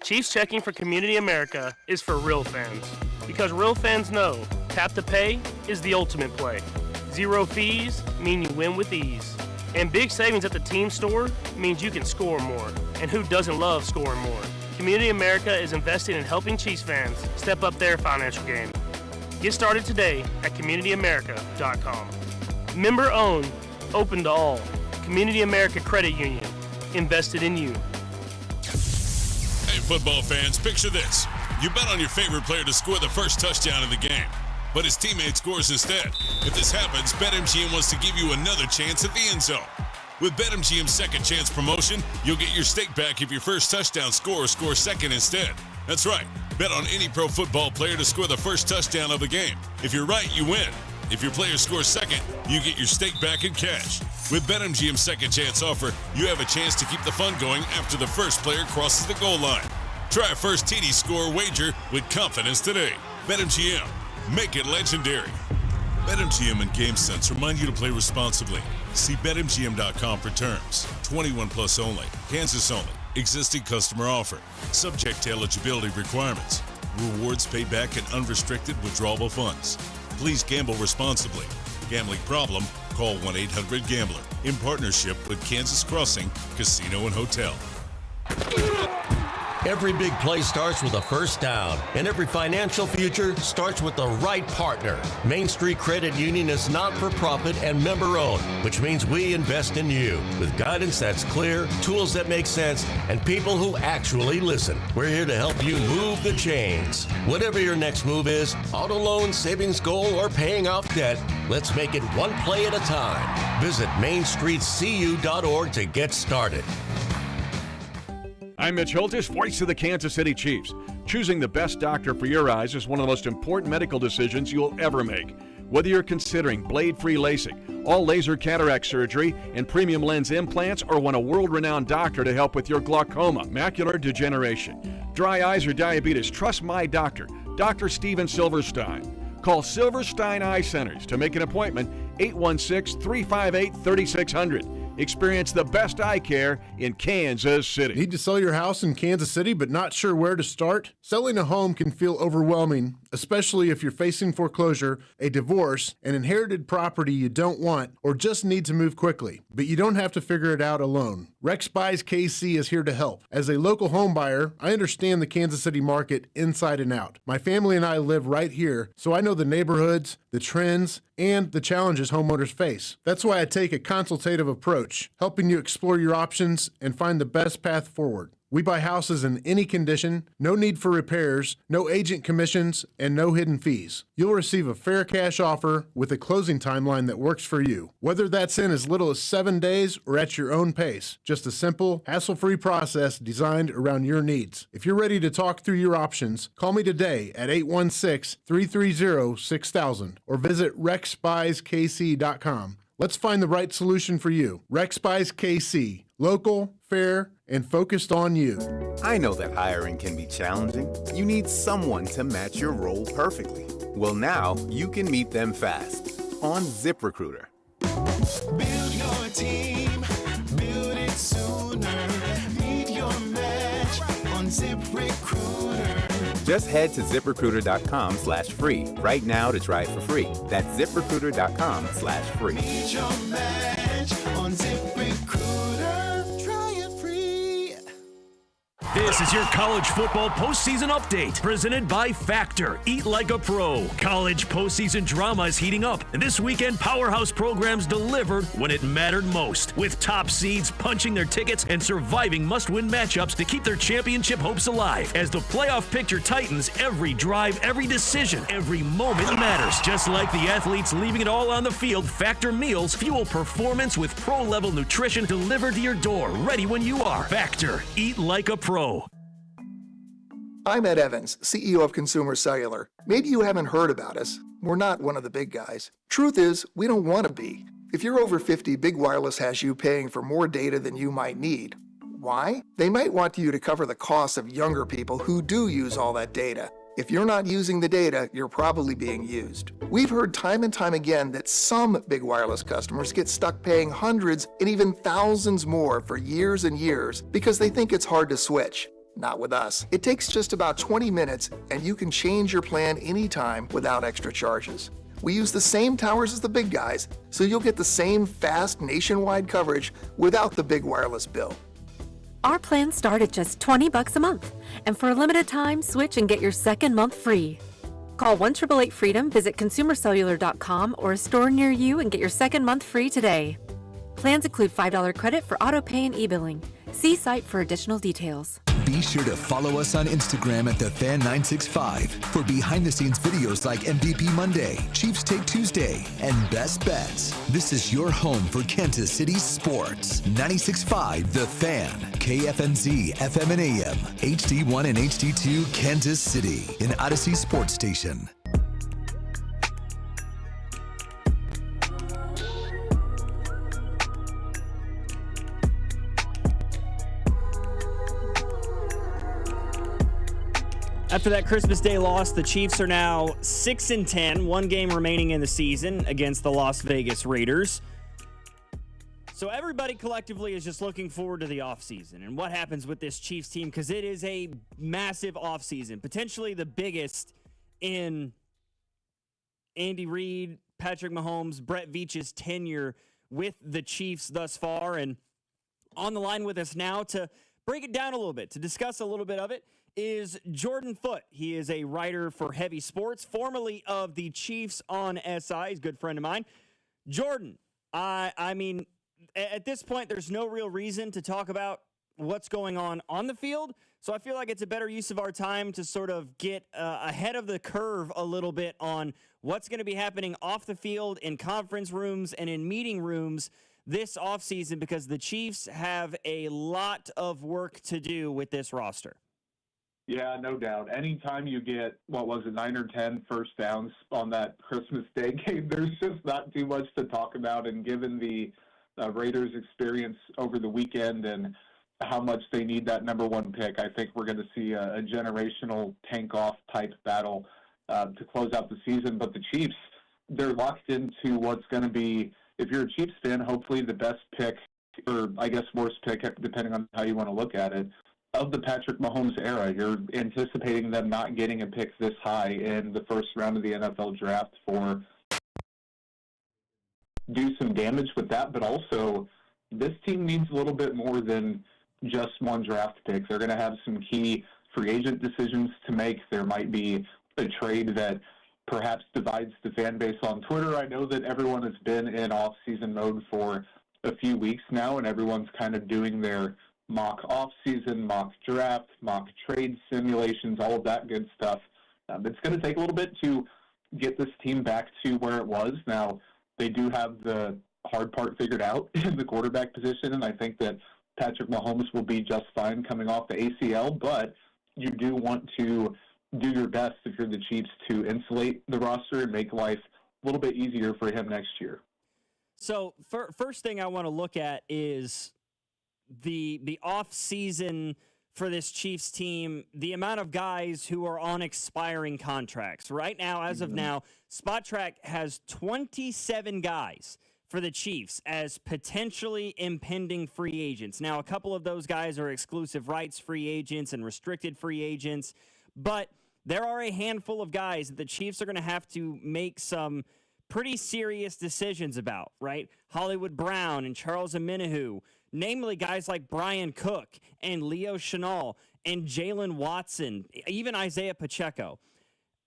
Chiefs Checking for Community America is for real fans. Because real fans know tap to pay is the ultimate play. Zero fees mean you win with ease. And big savings at the team store means you can score more. And who doesn't love scoring more? Community America is investing in helping Chiefs fans step up their financial game. Get started today at communityamerica.com. Member owned, open to all. Community America Credit Union, invested in you. Hey, football fans, picture this. You bet on your favorite player to score the first touchdown in the game, but his teammate scores instead. If this happens, BetMGM wants to give you another chance at the end zone. With BetMGM's second chance promotion, you'll get your stake back if your first touchdown scorer scores second instead. That's right. Bet on any pro football player to score the first touchdown of the game. If you're right, you win. If your player scores second, you get your stake back in cash. With BetMGM's second chance offer, you have a chance to keep the fun going after the first player crosses the goal line. Try a first TD score wager with confidence today. BetMGM. Make it legendary. BetMGM and GameSense remind you to play responsibly. See BetMGM.com for terms. 21 plus only. Kansas only. Existing customer offer. Subject to eligibility requirements. Rewards paid back in unrestricted withdrawable funds. Please gamble responsibly. Gambling problem? Call 1-800-GAMBLER. In partnership with Kansas Crossing Casino and Hotel. Every big play starts with a first down, and every financial future starts with the right partner. Main Street Credit Union is not-for-profit and member-owned, which means we invest in you with guidance that's clear, tools that make sense, and people who actually listen. We're here to help you move the chains. Whatever your next move is, auto loan, savings goal, or paying off debt, let's make it one play at a time. Visit mainstreetcu.org to get started. I'm Mitch Holtis, voice of the Kansas City Chiefs. Choosing the best doctor for your eyes is one of the most important medical decisions you'll ever make. Whether you're considering blade-free LASIK, all laser cataract surgery, and premium lens implants, or want a world-renowned doctor to help with your glaucoma, macular degeneration, dry eyes, or diabetes, trust my doctor, Dr. Steven Silverstein. Call Silverstein Eye Centers to make an appointment, 816-358-3600. Experience the best eye care in Kansas City. Need to sell your house in Kansas City but not sure where to start? Selling a home can feel overwhelming, especially if you're facing foreclosure, a divorce, an inherited property you don't want, or just need to move quickly. But you don't have to figure it out alone. Rex Buys KC is here to help. As a local home buyer, I understand the Kansas City market inside and out. My family and I live right here, so I know the neighborhoods, the trends, and the challenges homeowners face. That's why I take a consultative approach, helping you explore your options and find the best path forward. We buy houses in any condition, no need for repairs, no agent commissions, and no hidden fees. You'll receive a fair cash offer with a closing timeline that works for you. Whether that's in as little as 7 days or at your own pace, just a simple, hassle-free process designed around your needs. If you're ready to talk through your options, call me today at 816-330-6000 or visit rexbuyskc.com. Let's find the right solution for you. Rex Buys KC. Local, fair, and focused on you. I know that hiring can be challenging. You need someone to match your role perfectly. Well, now you can meet them fast on ZipRecruiter. Build your team, build it sooner. Meet your match on ZipRecruiter. Just head to ZipRecruiter.com/free right now to try it for free. That's ZipRecruiter.com/free. Meet your match on ZipRecruiter. Try it free. This is your college football postseason update, presented by Factor. Eat like a pro. College postseason drama is heating up, and this weekend, powerhouse programs delivered when it mattered most, with top seeds punching their tickets and surviving must-win matchups to keep their championship hopes alive. As the playoff picture tightens, every drive, every decision, every moment matters. Just like the athletes leaving it all on the field, Factor meals fuel performance with pro-level nutrition delivered to your door, ready when you are. Factor. Eat like a pro. I'm Ed Evans, CEO of Consumer Cellular. Maybe you haven't heard about us. We're not one of the big guys. Truth is, we don't want to be. If you're over 50, Big Wireless has you paying for more data than you might need. Why? They might want you to cover the costs of younger people who do use all that data. If you're not using the data, you're probably being used. We've heard time and time again that some Big Wireless customers get stuck paying hundreds and even thousands more for years and years because they think it's hard to switch. Not with us. It takes just about 20 minutes and you can change your plan anytime without extra charges. We use the same towers as the big guys, so you'll get the same fast nationwide coverage without the Big Wireless bill. Our plans start at just $20 a month, and for a limited time, switch and get your second month free. Call 1-888-FREEDOM, visit consumercellular.com or a store near you and get your second month free today. Plans include $5 credit for auto pay and e-billing. See site for additional details. Be sure to follow us on Instagram at TheFan965 for behind-the-scenes videos like MVP Monday, Chiefs Take Tuesday, and Best Bets. This is your home for Kansas City sports. 96.5 The Fan, KFNZ, FM and AM, HD1 and HD2, Kansas City, an Odyssey Sports Station. After that Christmas Day loss, the Chiefs are now 6-10, one game remaining in the season against the Las Vegas Raiders. So everybody collectively is just looking forward to the offseason and what happens with this Chiefs team, because it is a massive offseason, potentially the biggest in Andy Reid, Patrick Mahomes, Brett Veach's tenure with the Chiefs thus far. And on the line with us now to break it down a little bit, to discuss a little bit of it, is Jordan Foote. He is a writer for Heavy Sports, formerly of the Chiefs on SI. He's a good friend of mine. Jordan, I mean, at this point, there's no real reason to talk about what's going on the field. So I feel like it's a better use of our time to sort of get ahead of the curve a little bit on what's going to be happening off the field in conference rooms and in meeting rooms this offseason, because the Chiefs have a lot of work to do with this roster. Yeah, no doubt. Anytime you get, 9 or 10 first downs on that Christmas Day game, there's just not too much to talk about. And given the Raiders' experience over the weekend and how much they need that number one pick, I think we're going to see a generational tank-off type battle to close out the season. But the Chiefs, they're locked into what's going to be, if you're a Chiefs fan, hopefully the best pick, or I guess worst pick, depending on how you want to look at it, of the Patrick Mahomes era. You're anticipating them not getting a pick this high in the first round of the NFL draft for do some damage with that, but also this team needs a little bit more than just one draft pick. They're going to have some key free agent decisions to make. There might be a trade that perhaps divides the fan base on Twitter. I know that everyone has been in off-season mode for a few weeks now, and everyone's kind of doing their mock off-season, mock draft, mock trade simulations, all of that good stuff. It's going to take a little bit to get this team back to where it was. Now, they do have the hard part figured out in the quarterback position, and I think that Patrick Mahomes will be just fine coming off the ACL, but you do want to do your best if you're the Chiefs to insulate the roster and make life a little bit easier for him next year. So first thing I want to look at is the off-season for this Chiefs team, the amount of guys who are on expiring contracts. Right now, as of now, Spot Track has 27 guys for the Chiefs as potentially impending free agents. Now, a couple of those guys are exclusive rights free agents and restricted free agents, but there are a handful of guys that the Chiefs are going to have to make some pretty serious decisions about, right? Hollywood Brown and Charles Omenihu, namely guys like Brian Cook and Leo Chenal and Jalen Watson, even Isaiah Pacheco.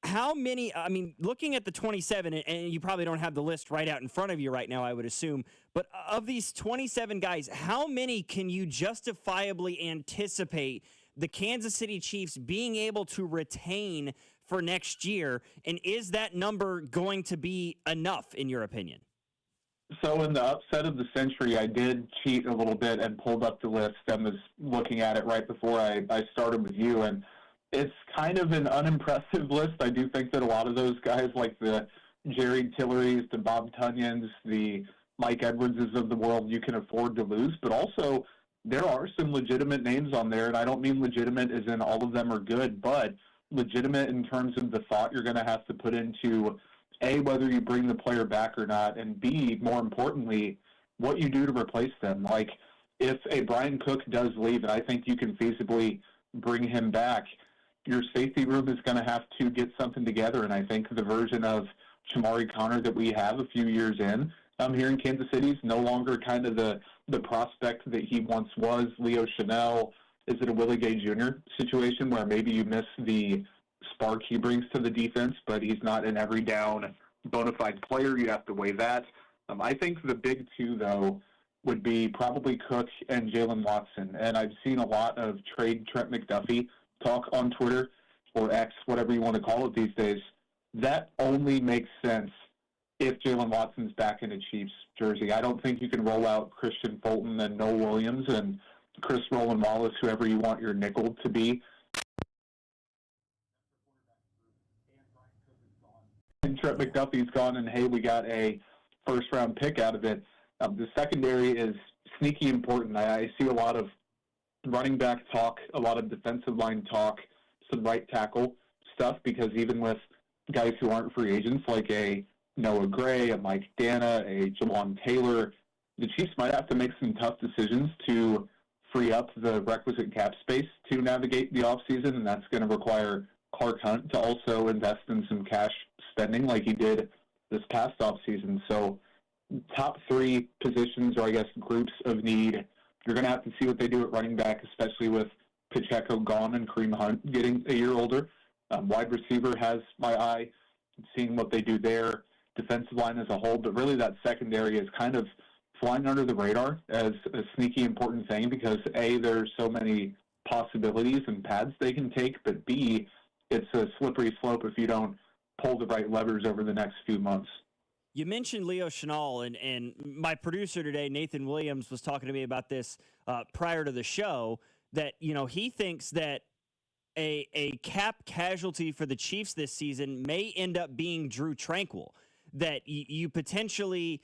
How many, I mean, looking at the 27, and you probably don't have the list right out in front of you right now, I would assume, but of these 27 guys, how many can you justifiably anticipate the Kansas City Chiefs being able to retain for next year? And is that number going to be enough, in your opinion? So in the upset of the century, I did cheat a little bit and pulled up the list and was looking at it right before I started with you. And it's kind of an unimpressive list. I do think that a lot of those guys, like the Jerry Tillerys, the Bob Tunyons, the Mike Edwardses of the world, you can afford to lose. But also, there are some legitimate names on there, and I don't mean legitimate as in all of them are good, but legitimate in terms of the thought you're going to have to put into, A, whether you bring the player back or not, and B, more importantly, what you do to replace them. Like, if a Brian Cook does leave, and I think you can feasibly bring him back, your safety room is going to have to get something together, and I think the version of Shamari Connor that we have a few years in here in Kansas City is no longer kind of the prospect that he once was. Leo Chanel, is it a Willie Gay Jr. situation where maybe you miss the spark he brings to the defense, but he's not an every down bona fide player? You have to weigh that. I think the big two, though, would be probably Cook and Jalen Watson, and I've seen a lot of trade Trent McDuffie talk on Twitter, or X, whatever you want to call it these days. That only makes sense if Jalen Watson's back in a Chiefs jersey. I don't think you can roll out Christian Fulton and Noel Williams and Chris Roland Wallace, whoever you want your nickel to be. And Trent McDuffie's gone, and hey, we got a first-round pick out of it. The secondary is sneaky important. I see a lot of running back talk, a lot of defensive line talk, some right tackle stuff, because even with guys who aren't free agents like a Noah Gray, a Mike Dana, a Jawan Taylor, the Chiefs might have to make some tough decisions to free up the requisite cap space to navigate the offseason, and that's going to require Clark Hunt to also invest in some cash spending like he did this past offseason. So top three positions, or I guess groups of need, you're going to have to see what they do at running back, especially with Pacheco gone and Kareem Hunt getting a year older. Wide receiver has my eye, seeing what they do there. Defensive line as a whole, but really that secondary is kind of flying under the radar as a sneaky important thing because, A, there's so many possibilities and paths they can take, but B, it's a slippery slope if you don't pull the right levers over the next few months. You mentioned Leo Chenal, and my producer today, Nathan Williams, was talking to me about this prior to the show, that, you know, he thinks that a cap casualty for the Chiefs this season may end up being Drew Tranquill, that you potentially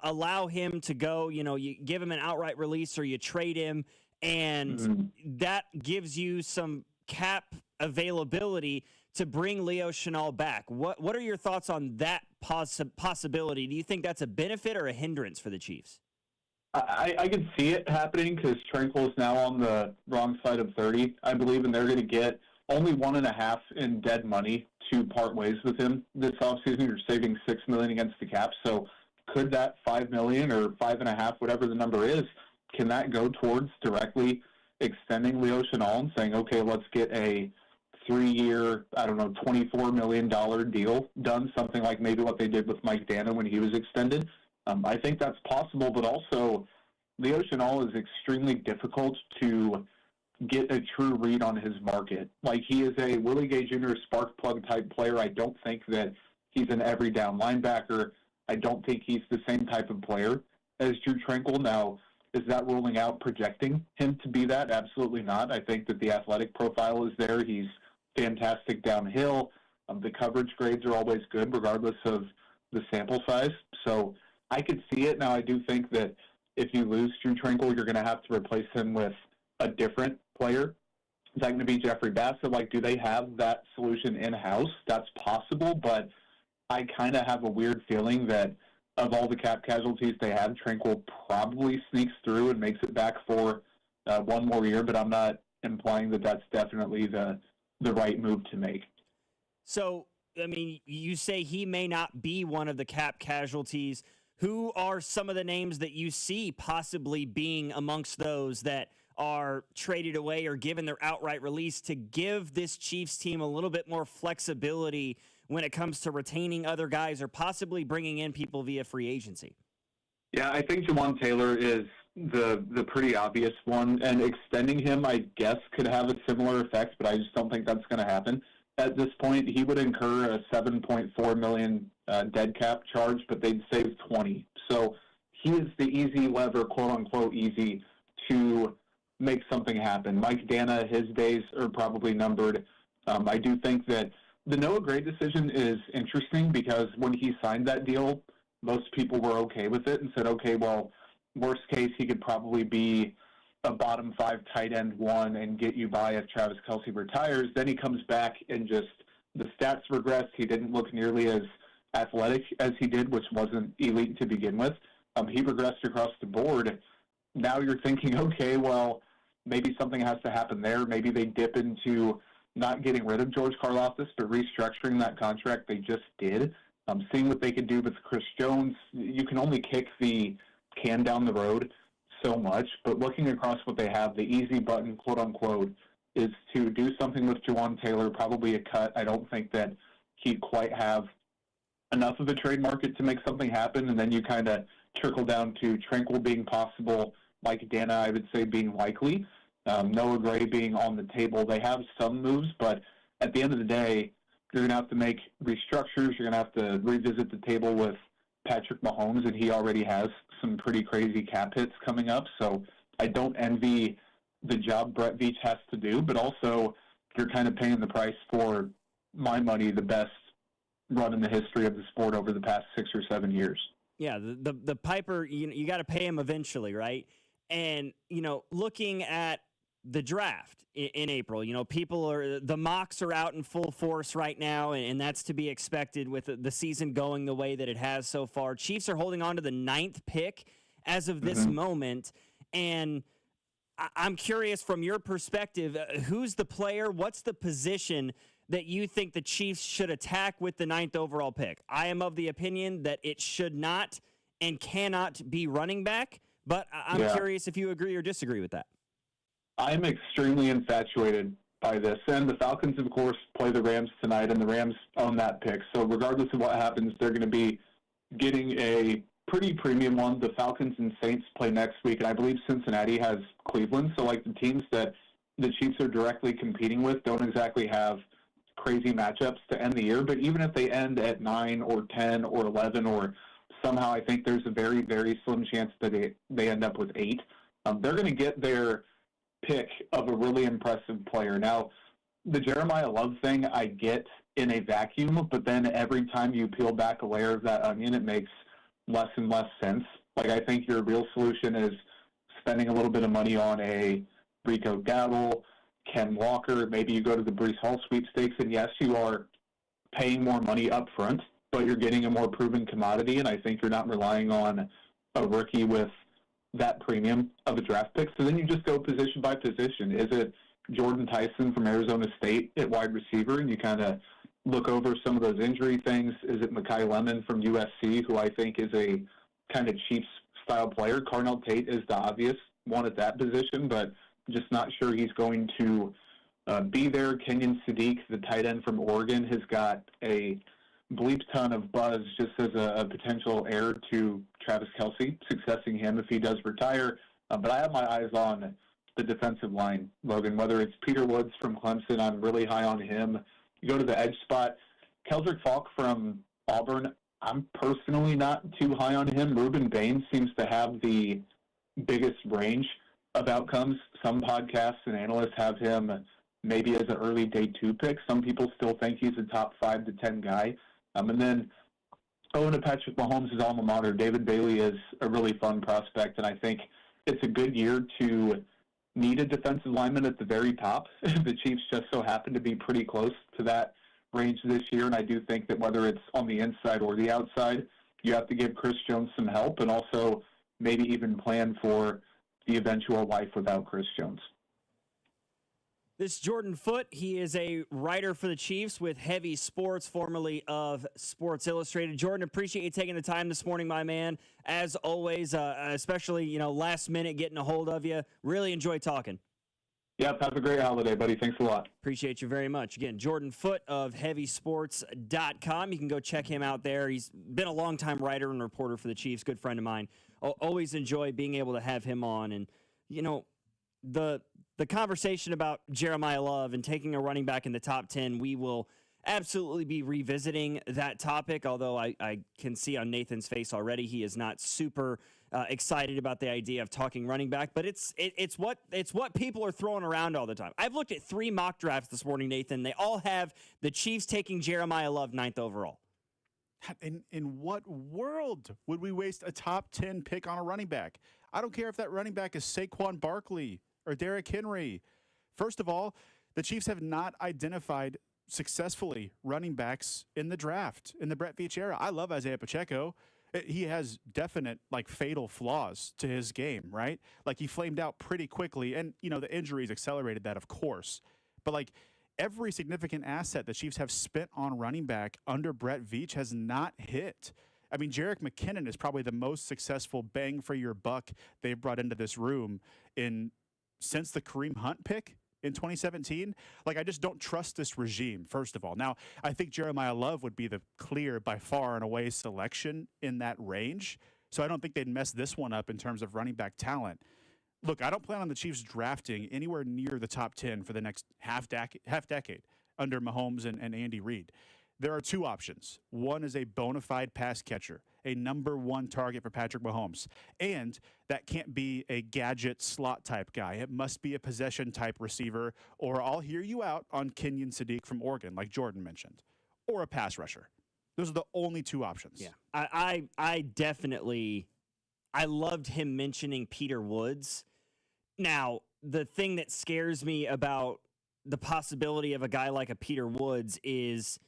allow him to go, you know, you give him an outright release or you trade him, and that gives you some cap availability to bring Leo Chenal back. What are your thoughts on that possibility? Do you think that's a benefit or a hindrance for the Chiefs? I can see it happening because Tranquill is now on the wrong side of 30, I believe, and they're going to get only $1.5 in dead money to part ways with him this offseason. You're saving $6 million against the cap. So could that $5 million or $5.5, whatever the number is, can that go towards directly extending Leo Chenal and saying, okay, let's get a 3-year, I don't know, $24 million deal done, something like maybe what they did with Mike Dana when he was extended? I think that's possible, but also Leo Chenal is extremely difficult to get a true read on his market. Like, he is a Willie Gay Jr. spark plug type player. I don't think that he's an every down linebacker. I don't think he's the same type of player as Drew Tranquill. Now, is that ruling out projecting him to be that? Absolutely not. I think that the athletic profile is there. He's fantastic downhill. The coverage grades are always good regardless of the sample size. So I could see it. Now, I do think that if you lose Drew Tranquill, you're going to have to replace him with a different player. Is that going to be Jeffrey Bassett? Like, do they have that solution in-house? That's possible, but I kind of have a weird feeling that of all the cap casualties they have, Tranquill probably sneaks through and makes it back for one more year, but I'm not implying that that's definitely the right move to make. So, I mean, you say he may not be one of the cap casualties. Who are some of the names that you see possibly being amongst those that are traded away or given their outright release to give this Chiefs team a little bit more flexibility when it comes to retaining other guys or possibly bringing in people via free agency? Yeah, I think Jawan Taylor is the pretty obvious one, and extending him, I guess, could have a similar effect, but I just don't think that's going to happen. At this point, he would incur a $7.4 million dead cap charge, but they'd save 20. So he is the easy lever, quote-unquote easy, to make something happen. Mike Dana, his days are probably numbered. I do think that the Noah Gray decision is interesting because when he signed that deal, most people were okay with it and said, okay, well, worst case, he could probably be a bottom 5 tight end 1 and get you by if Travis Kelce retires. Then he comes back and just the stats regressed. He didn't look nearly as athletic as he did, which wasn't elite to begin with. He regressed across the board. Now you're thinking, okay, well, maybe something has to happen there. Maybe they dip into not getting rid of George Karlaftis, but restructuring that contract they just did. Seeing what they could do with Chris Jones. You can only kick the can down the road so much, but looking across what they have, the easy button, quote unquote, is to do something with Jawan Taylor, probably a cut. I don't think that he'd quite have enough of a trade market to make something happen, and then you kind of trickle down to Tranquil being possible, Mike Dana, I would say, being likely, Noah Gray being on the table. They have some moves, but at the end of the day, you're going to have to make restructures. You're going to have to revisit the table with Patrick Mahomes, and he already has some pretty crazy cap hits coming up. So I don't envy the job Brett Veach has to do, but also you're kind of paying the price for, my money, the best run in the history of the sport over the past 6 or 7 years. Yeah, the Piper, you got to pay him eventually, right? And, looking at the draft in April, the mocks are out in full force right now, and that's to be expected with the season going the way that it has so far. Chiefs are holding on to the 9th pick as of this moment, and I'm curious from your perspective, who's the player, what's the position that you think the Chiefs should attack with the 9th overall pick? I am of the opinion that it should not and cannot be running back, but I'm curious if you agree or disagree with that. I'm extremely infatuated by this. And the Falcons, of course, play the Rams tonight, and the Rams own that pick. So regardless of what happens, they're going to be getting a pretty premium one. The Falcons and Saints play next week, and I believe Cincinnati has Cleveland. So, the teams that the Chiefs are directly competing with don't exactly have crazy matchups to end the year. But even if they end at 9 or 10 or 11, or somehow I think there's a very, very slim chance that they end up with 8, they're going to get their pick of a really impressive player. Now, the Jeremiah Love thing I get in a vacuum, but then every time you peel back a layer of that onion, it makes less and less sense. I think your real solution is spending a little bit of money on a Rico Dowdle, Ken Walker. Maybe you go to the Breece Hall sweepstakes, and yes, you are paying more money up front, but you're getting a more proven commodity, and I think you're not relying on a rookie with that premium of a draft pick. So then you just go position by position. Is it Jordan Tyson from Arizona State at wide receiver, and you kind of look over some of those injury things? Is it Mekhi Lemon from USC, who I think is a kind of Chiefs-style player? Carnell Tate is the obvious one at that position, but just not sure he's going to be there. Kenyon Sadiq, the tight end from Oregon, has got a bleep ton of buzz just as a potential heir to Travis Kelce, successing him if he does retire. But I have my eyes on the defensive line, Logan, whether it's Peter Woods from Clemson. I'm really high on him. You go to the edge spot, Keldrick Falk from Auburn, I'm personally not too high on him. Reuben Baines seems to have the biggest range of outcomes. Some podcasts and analysts have him maybe as an early day 2 pick. Some people still think he's a top 5 to 10 guy. And then owing to Patrick Mahomes' alma mater, David Bailey is a really fun prospect, and I think it's a good year to need a defensive lineman at the very top. The Chiefs just so happen to be pretty close to that range this year, and I do think that whether it's on the inside or the outside, you have to give Chris Jones some help and also maybe even plan for the eventual life without Chris Jones. This is Jordan Foote. He is a writer for the Chiefs with Heavy Sports, formerly of Sports Illustrated. Jordan, appreciate you taking the time this morning, my man. As always, especially, last minute getting a hold of you. Really enjoy talking. Yep, have a great holiday, buddy. Thanks a lot. Appreciate you very much. Again, Jordan Foote of HeavySports.com. You can go check him out there. He's been a longtime writer and reporter for the Chiefs, good friend of mine. Always enjoy being able to have him on. And, the conversation about Jeremiah Love and taking a running back in the top 10, we will absolutely be revisiting that topic, although I can see on Nathan's face already he is not super excited about the idea of talking running back, but it's what people are throwing around all the time. I've looked at 3 mock drafts this morning, Nathan. They all have the Chiefs taking Jeremiah Love 9th overall. In what world would we waste a top 10 pick on a running back? I don't care if that running back is Saquon Barkley or Derrick Henry. First of all, the Chiefs have not identified successfully running backs in the draft, in the Brett Veach era. I love Isaiah Pacheco. He has definite, fatal flaws to his game, right? He flamed out pretty quickly, and, the injuries accelerated that, of course. But, every significant asset the Chiefs have spent on running back under Brett Veach has not hit. I mean, Jerick McKinnon is probably the most successful bang for your buck they've brought into this room since the Kareem Hunt pick in 2017. I just don't trust this regime, first of all. Now, I think Jeremiah Love would be the clear, by far and away, selection in that range. So I don't think they'd mess this one up in terms of running back talent. Look, I don't plan on the Chiefs drafting anywhere near the top 10 for the next half decade under Mahomes and Andy Reid. There are 2 options. One is a bona fide pass catcher, a number 1 target for Patrick Mahomes. And that can't be a gadget slot type guy. It must be a possession type receiver, or I'll hear you out on Kenyon Sadiq from Oregon, like Jordan mentioned, or a pass rusher. Those are the only 2 options. Yeah, I definitely, I loved him mentioning Peter Woods. Now, the thing that scares me about the possibility of a guy like a Peter Woods is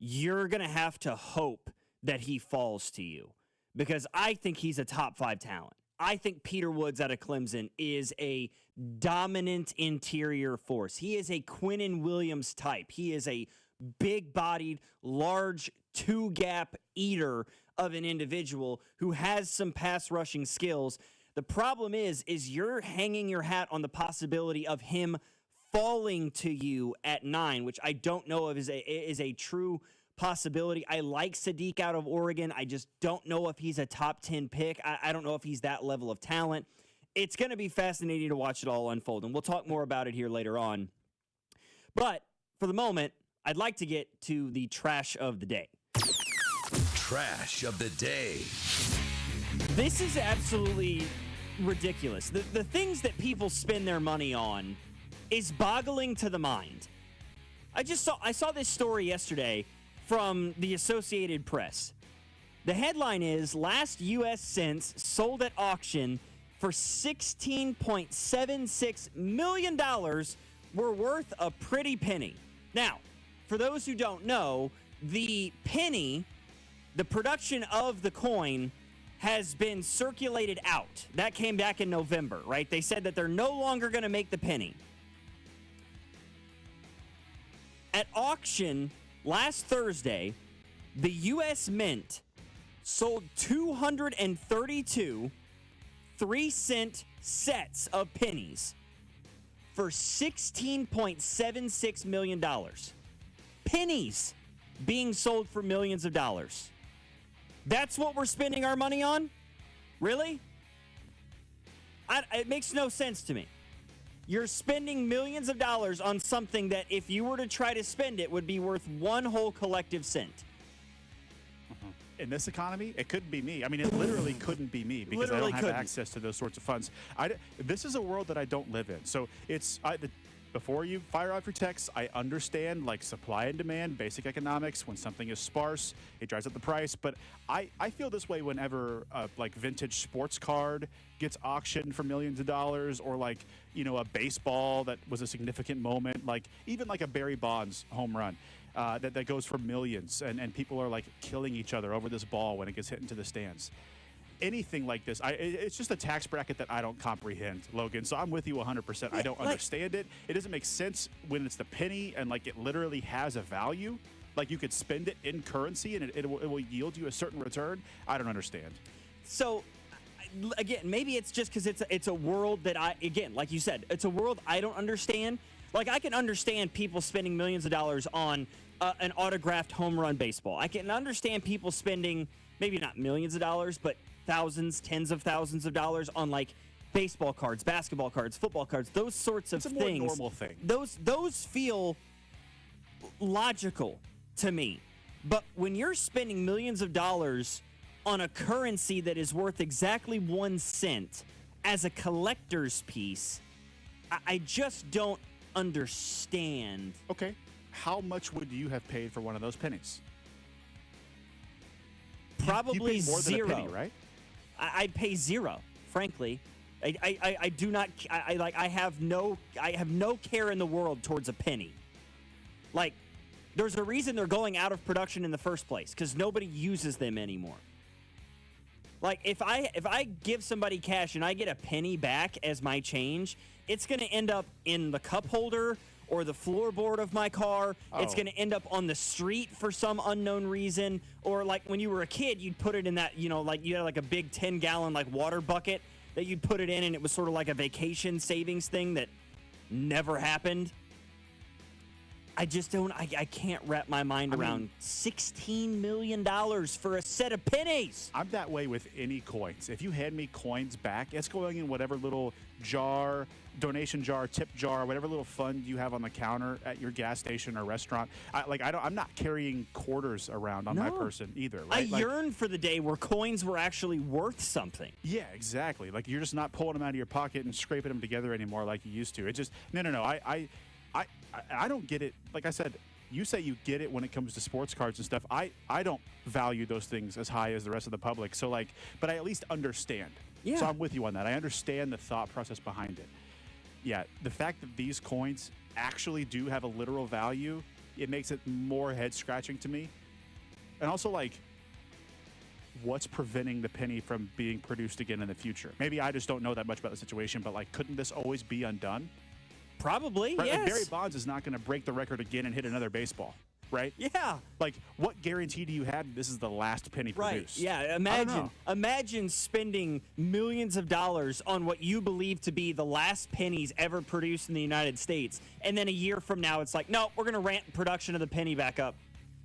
you're going to have to hope that he falls to you, because I think he's a top 5 talent. I think Peter Woods out of Clemson is a dominant interior force. He is a Quinnen Williams type. He is a big-bodied, large 2-gap eater of an individual who has some pass rushing skills. The problem is you're hanging your hat on the possibility of him falling to you at 9, which I don't know if is a true possibility. I like Sadiq out of Oregon. I just don't know if he's a top 10 pick. I don't know if he's that level of talent. It's going to be fascinating to watch it all unfold, and we'll talk more about it here later on. But for the moment, I'd like to get to the trash of the day. Trash of the day. This is absolutely ridiculous. The things that people spend their money on is boggling to the mind. I saw this story yesterday from the Associated Press. The headline is, last U.S. cents sold at auction for $16.76 million were worth a pretty penny. Now, for those who don't know, the penny, the production of the coin, has been circulated out. That came back in November, right? They said that they're no longer going to make the penny. At auction last Thursday, the U.S. Mint sold 232 3-cent sets of pennies for $16.76 million. Pennies being sold for millions of dollars. That's what we're spending our money on? Really? It makes no sense to me. You're spending millions of dollars on something that if you were to try to spend it would be worth one whole collective cent. In this economy, it couldn't be me. I mean, it literally couldn't be me because I don't have access to those sorts of funds. This is a world that I don't live in. So before you fire off your texts, I understand supply and demand, basic economics. When something is sparse, it drives up the price. But I feel this way whenever a vintage sports card gets auctioned for millions of dollars, or a baseball that was a significant moment, even a Barry Bonds home run that goes for millions, and people are killing each other over this ball when it gets hit into the stands. anything like this, it's just a tax bracket that I don't comprehend, Logan. So I'm with you 100%. I don't understand it. It doesn't make sense when it's the penny and like it literally has a value. Like you could spend it in currency and it will yield you a certain return. I don't understand. So again, maybe it's just because it's a world that like you said, it's a world I don't understand. Like I can understand people spending millions of dollars on an autographed home run baseball. I can understand people spending maybe not millions of dollars, but thousands, tens of thousands of dollars on like baseball cards, basketball cards, football cards, those sorts of things. It's a more normal thing. Those feel logical to me. But when you're spending millions of dollars on a currency that is worth exactly 1 cent as a collector's piece, I just don't understand. Okay. How much would you have paid for one of those pennies? Probably you paid more zero. Than a penny, right? I'd pay zero, frankly. I do not. I have no care in the world towards a penny. Like, there's a reason they're going out of production in the first place because nobody uses them anymore. Like, if I give somebody cash and I get a penny back as my change, it's going to end up in the cup holder or the floorboard of my car. Oh. It's going to end up on the street for some unknown reason. Or like when you were a kid, you'd put it in that, like you had like a big 10-gallon like water bucket that you'd put it in, and it was sort of like a vacation savings thing that never happened. I just don't, I can't wrap my mind around $16 million for a set of pennies. I'm that way with any coins. If you hand me coins back, it's going in whatever little jar, donation jar, tip jar, whatever little fund you have on the counter at your gas station or restaurant. I'm not carrying quarters around on my person either. Right? I yearn for the day where coins were actually worth something. Yeah, exactly. Like you're just not pulling them out of your pocket and scraping them together anymore like you used to. It just, no. I don't get it. Like I said, you say you get it when it comes to sports cards and stuff. I don't value those things as high as the rest of the public. So but I at least understand. Yeah. So I'm with you on that. I understand the thought process behind it. Yeah, the fact that these coins actually do have a literal value, it makes it more head-scratching to me. And also, what's preventing the penny from being produced again in the future? Maybe I just don't know that much about the situation, but, couldn't this always be undone? Probably, right? Yes. Like Barry Bonds is not going to break the record again and hit another baseball, right? Yeah. What guarantee do you have this is the last penny produced? Right, yeah. Imagine spending millions of dollars on what you believe to be the last pennies ever produced in the United States, and then a year from now it's like, no, we're going to ramp production of the penny back up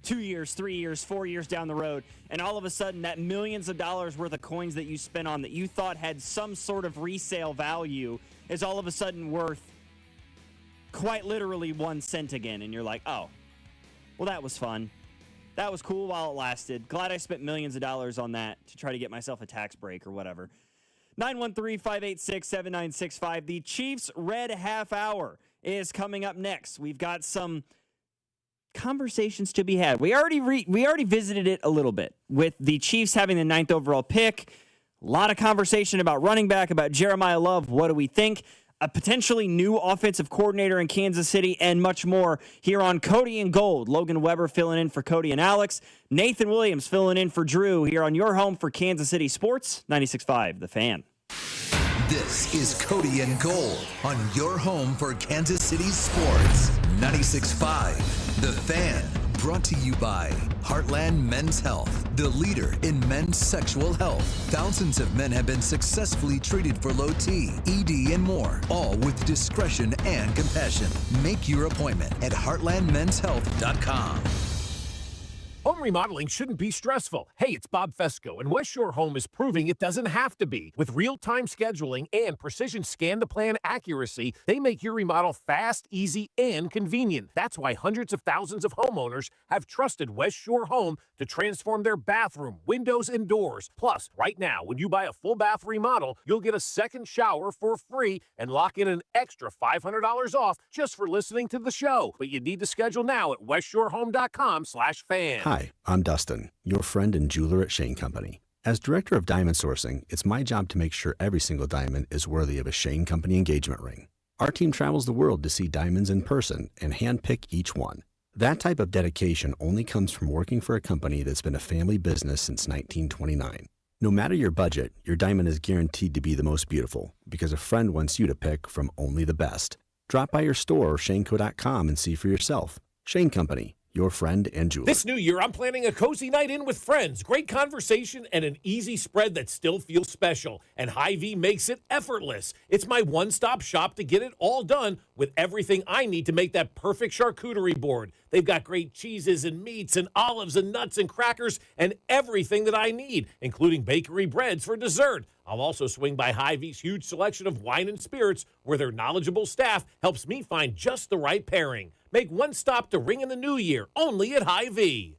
2 years, 3 years, 4 years down the road, and all of a sudden that millions of dollars worth of coins that you spent on that you thought had some sort of resale value is all of a sudden worth quite literally 1 cent again, and you're like, oh, well, that was fun. That was cool while it lasted. Glad I spent millions of dollars on that to try to get myself a tax break or whatever. 913-586-7965. The Chiefs Red Half Hour is coming up next. We've got some conversations to be had. We already visited it a little bit with the Chiefs having the 9th overall pick. A lot of conversation about running back, about Jeremiah Love. What do we think? A potentially new offensive coordinator in Kansas City, and much more here on Cody and Gold. Logan Weber filling in for Cody and Alex. Nathan Williams filling in for Drew here on your home for Kansas City Sports, 96.5 The Fan. This is Cody and Gold on your home for Kansas City Sports, 96.5 The Fan. Brought to you by Heartland Men's Health, the leader in men's sexual health. Thousands of men have been successfully treated for low T, ED, and more, all with discretion and compassion. Make your appointment at heartlandmenshealth.com. Home remodeling shouldn't be stressful. Hey, it's Bob Fesco, and West Shore Home is proving it doesn't have to be. With real-time scheduling and precision scan-the-plan accuracy, they make your remodel fast, easy, and convenient. That's why hundreds of thousands of homeowners have trusted West Shore Home to transform their bathroom, windows, and doors. Plus, right now, when you buy a full bath remodel, you'll get a second shower for free and lock in an extra $500 off just for listening to the show. But you need to schedule now at westshorehome.com/fan. Hi, I'm Dustin, your friend and jeweler at Shane Company. As director of diamond sourcing, it's my job to make sure every single diamond is worthy of a Shane Company engagement ring. Our team travels the world to see diamonds in person and handpick each one. That type of dedication only comes from working for a company that's been a family business since 1929. No matter your budget, your diamond is guaranteed to be the most beautiful because a friend wants you to pick from only the best. Drop by your store or shaneco.com and see for yourself. Shane Company, your friend and jeweler. This new year, I'm planning a cozy night in with friends, great conversation, and an easy spread that still feels special. And Hy-Vee makes it effortless. It's my one-stop shop to get it all done with everything I need to make that perfect charcuterie board. They've got great cheeses and meats and olives and nuts and crackers and everything that I need, including bakery breads for dessert. I'll also swing by Hy-Vee's huge selection of wine and spirits where their knowledgeable staff helps me find just the right pairing. Make one stop to ring in the new year, only at Hy-Vee.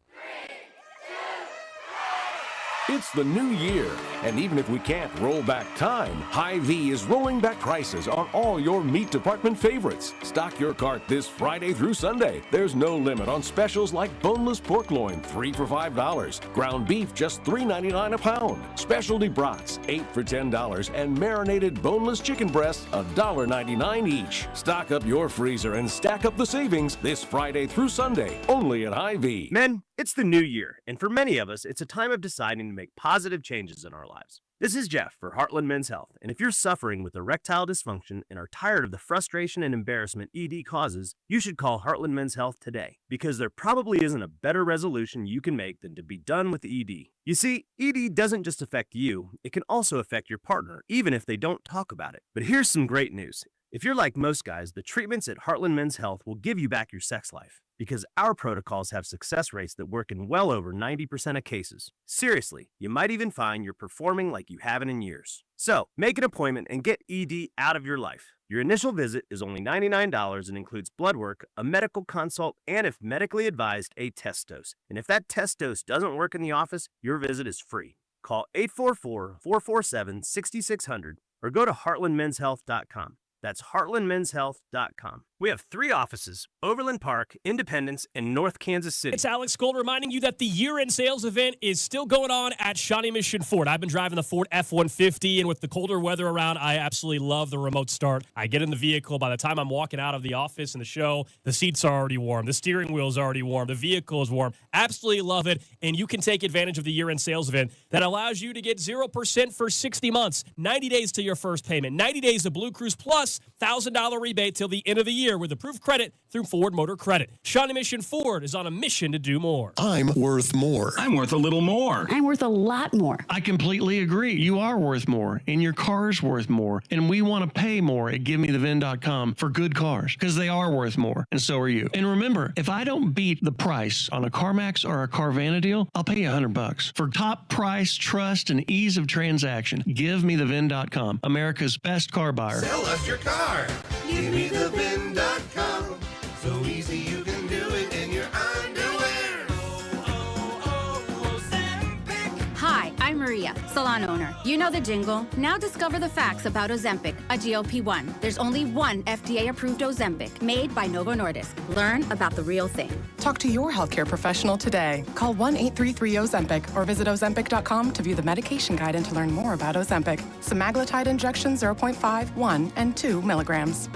It's the new year, and even if we can't roll back time, Hy-Vee is rolling back prices on all your meat department favorites. Stock your cart this Friday through Sunday. There's no limit on specials like boneless pork loin, 3 for $5, ground beef just $3.99 a pound, specialty brats, 8 for $10, and marinated boneless chicken breasts, $1.99 each. Stock up your freezer and stack up the savings this Friday through Sunday, only at Hy-Vee. Men, it's the new year, and for many of us, it's a time of deciding to make positive changes in our lives. This is Jeff for Heartland Men's Health, and if you're suffering with erectile dysfunction and are tired of the frustration and embarrassment ED causes, you should call Heartland Men's Health today, because there probably isn't a better resolution you can make than to be done with ED. You see, ED doesn't just affect you, it can also affect your partner, even if they don't talk about it. But here's some great news. If you're like most guys, the treatments at Heartland Men's Health will give you back your sex life, because our protocols have success rates that work in well over 90% of cases. Seriously, you might even find you're performing like you haven't in years. So, make an appointment and get ED out of your life. Your initial visit is only $99 and includes blood work, a medical consult, and if medically advised, a test dose. And if that test dose doesn't work in the office, your visit is free. Call 844-447-6600 or go to heartlandmenshealth.com. That's heartlandmenshealth.com. We have 3 offices, Overland Park, Independence, and North Kansas City. It's Alex Gold reminding you that the year-end sales event is still going on at Shawnee Mission Ford. I've been driving the Ford F-150, and with the colder weather around, I absolutely love the remote start. I get in the vehicle. By the time I'm walking out of the office and the show, the seats are already warm. The steering wheel is already warm. The vehicle is warm. Absolutely love it, and you can take advantage of the year-end sales event that allows you to get 0% for 60 months, 90 days to your first payment, 90 days of Blue Cruise Plus, $1,000 rebate till the end of the year with approved credit through Ford Motor Credit. Shawnee Mission Ford is on a mission to do more. I'm worth more. I'm worth a little more. I'm worth a lot more. I completely agree. You are worth more, and your car's worth more, and we want to pay more at GiveMeTheVin.com for good cars, because they are worth more, and so are you. And remember, if I don't beat the price on a CarMax or a Carvana deal, I'll pay you $100. For top price, trust, and ease of transaction, GiveMeTheVin.com, America's best car buyer. Sell us your car. GiveMeTheVin.com. So easy you can do it in your underwear. Hi, I'm Maria, salon owner. You know the jingle. Now discover the facts about Ozempic, a GLP-1. There's only one FDA-approved Ozempic, made by Novo Nordisk. Learn about the real thing. Talk to your healthcare professional today. Call 1-833-OZEMPIC or visit Ozempic.com to view the medication guide and to learn more about Ozempic. Semaglutide injection 0.5, 1, and 2 milligrams.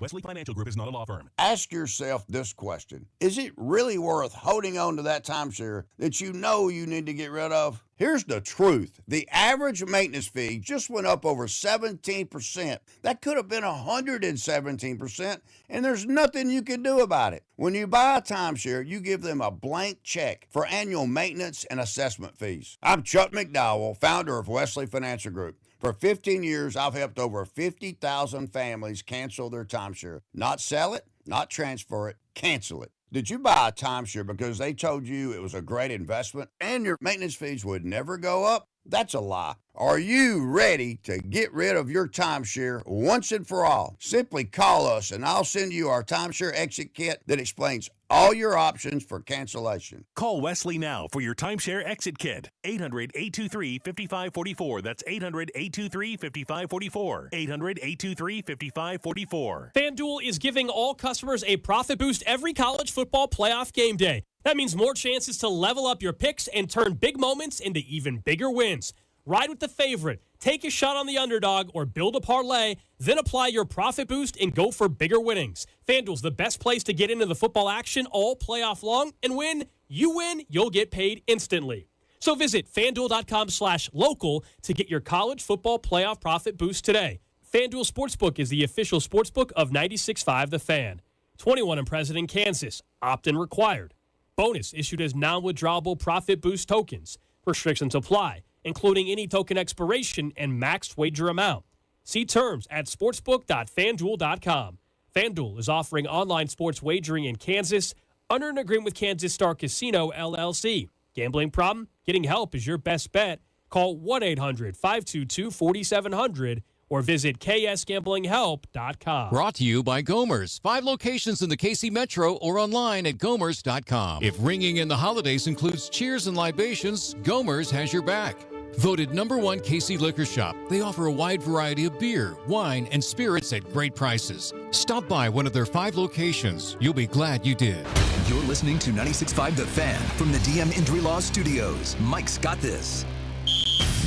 Wesley Financial Group is not a law firm. Ask yourself this question. Is it really worth holding on to that timeshare that you know you need to get rid of? Here's the truth. The average maintenance fee just went up over 17%. That could have been 117%, and there's nothing you can do about it. When you buy a timeshare, you give them a blank check for annual maintenance and assessment fees. I'm Chuck McDowell, founder of Wesley Financial Group. For 15 years, I've helped over 50,000 families cancel their timeshare. Not sell it, not transfer it, cancel it. Did you buy a timeshare because they told you it was a great investment and your maintenance fees would never go up? That's a lie. Are you ready to get rid of your timeshare once and for all? Simply call us and I'll send you our timeshare exit kit that explains all your options for cancellation. Call Wesley now for your timeshare exit kit. 800-823-5544. That's 800-823-5544. 800-823-5544. FanDuel is giving all customers a profit boost every college football playoff game day. That means more chances to level up your picks and turn big moments into even bigger wins. Ride with the favorite. Take a shot on the underdog or build a parlay, then apply your profit boost and go for bigger winnings. FanDuel's the best place to get into the football action all playoff long, and when you win, you'll get paid instantly. So visit FanDuel.com/local to get your college football playoff profit boost today. FanDuel Sportsbook is the official sportsbook of 96.5 The Fan. 21 and present in Kansas. Opt-in required. Bonus issued as non-withdrawable profit boost tokens. Restrictions apply, including any token expiration and maxed wager amount. See terms at sportsbook.fanduel.com. FanDuel is offering online sports wagering in Kansas under an agreement with Kansas Star Casino, LLC. Gambling problem? Getting help is your best bet. Call 1-800-522-4700 or visit ksgamblinghelp.com. Brought to you by Gomer's. 5 locations in the KC Metro or online at gomers.com. If ringing in the holidays includes cheers and libations, Gomer's has your back. Voted #1 KC Liquor Shop, they offer a wide variety of beer, wine, and spirits at great prices. Stop by one of their 5 locations. You'll be glad you did. You're listening to 96.5 The Fan from the DM Injury Law Studios. Mike's got this.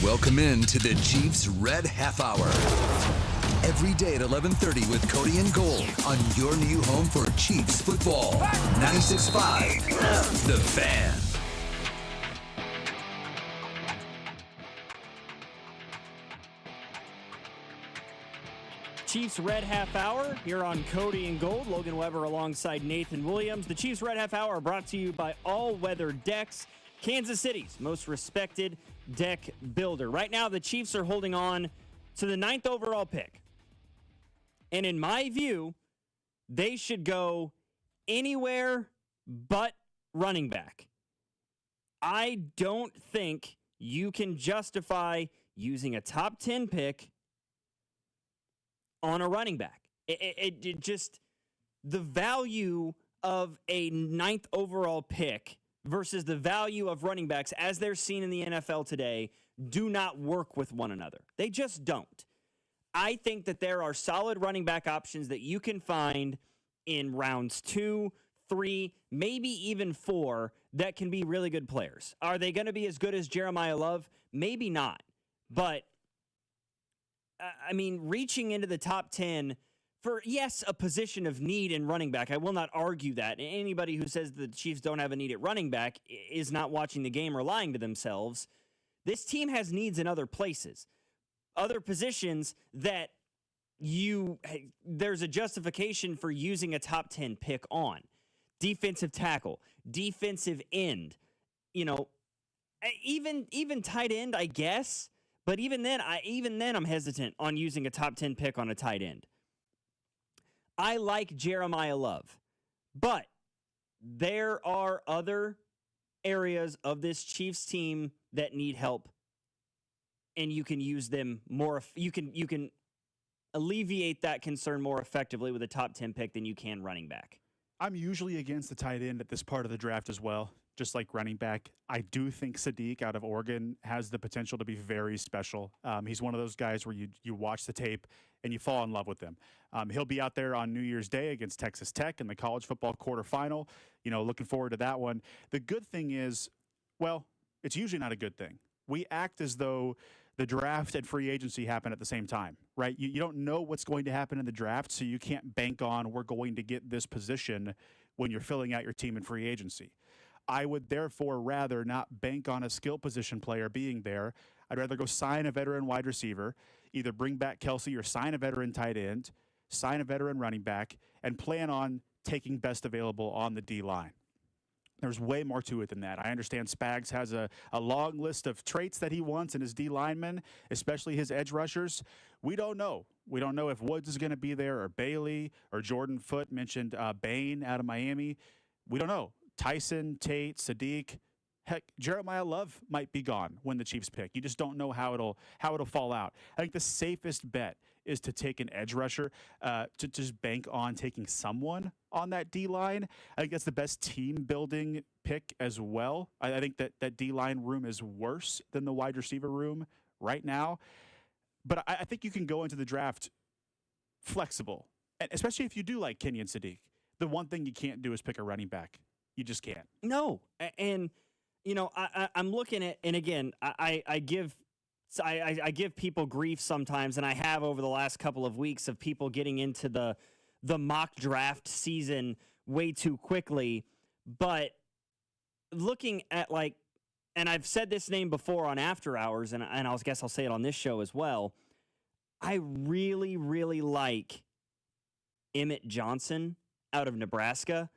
Welcome in to the Chiefs Red Half Hour. Every day at 11:30 with Cody and Gold on your new home for Chiefs football. 96.5 The Fan. Chiefs Red Half Hour here on Cody and Gold. Logan Weber alongside Nathan Williams. The Chiefs Red Half Hour brought to you by All Weather Decks, Kansas City's most respected deck builder. Right now, the Chiefs are holding on to the 9th overall pick. And in my view, they should go anywhere but running back. I don't think you can justify using a top 10 pick on a running back. It just, the value of a 9th overall pick versus the value of running backs as they're seen in the NFL today do not work with one another. They just don't. I think that there are solid running back options that you can find in rounds 2, 3, maybe even 4 that can be really good players. Are they going to be as good as Jeremiah Love? Maybe not. But I mean, reaching into the top 10 for, yes, a position of need in running back. I will not argue that. Anybody who says the Chiefs don't have a need at running back is not watching the game or lying to themselves. This team has needs in other places, other positions that there's a justification for using a top 10 pick on. Defensive tackle, defensive end, even tight end, I guess. But even then, I'm hesitant on using a top 10 pick on a tight end. I like Jeremiah Love, but there are other areas of this Chiefs team that need help, and you can use them more. You can alleviate that concern more effectively with a top 10 pick than you can running back. I'm usually against the tight end at this part of the draft as well. Just like running back, I do think Sadiq out of Oregon has the potential to be very special. He's one of those guys where you watch the tape and you fall in love with him. He'll be out there on New Year's Day against Texas Tech in the college football quarterfinal. Looking forward to that one. The good thing is, well, it's usually not a good thing. We act as though the draft and free agency happen at the same time, right? You don't know what's going to happen in the draft, so you can't bank on we're going to get this position when you're filling out your team in free agency. I would therefore rather not bank on a skill position player being there. I'd rather go sign a veteran wide receiver, either bring back Kelsey or sign a veteran tight end, sign a veteran running back, and plan on taking best available on the D-line. There's way more to it than that. I understand Spags has a long list of traits that he wants in his D linemen, especially his edge rushers. We don't know. We don't know if Woods is going to be there or Bailey or Jordan Foote mentioned Bain out of Miami. We don't know. Tyson, Tate, Sadiq, heck, Jeremiah Love might be gone when the Chiefs pick. You just don't know how it'll fall out. I think the safest bet is to take an edge rusher, to just bank on taking someone on that D-line. I think that's the best team-building pick as well. I think that D-line room is worse than the wide receiver room right now. But I think you can go into the draft flexible, especially if you do like Kenyon Sadiq. The one thing you can't do is pick a running back. You just can't. No. And, I'm looking at, and again, I give So I give people grief sometimes, and I have over the last couple of weeks of people getting into the mock draft season way too quickly. But looking at and I've said this name before on After Hours, and I guess I'll say it on this show as well. I really, really like Emmett Johnson out of Nebraska.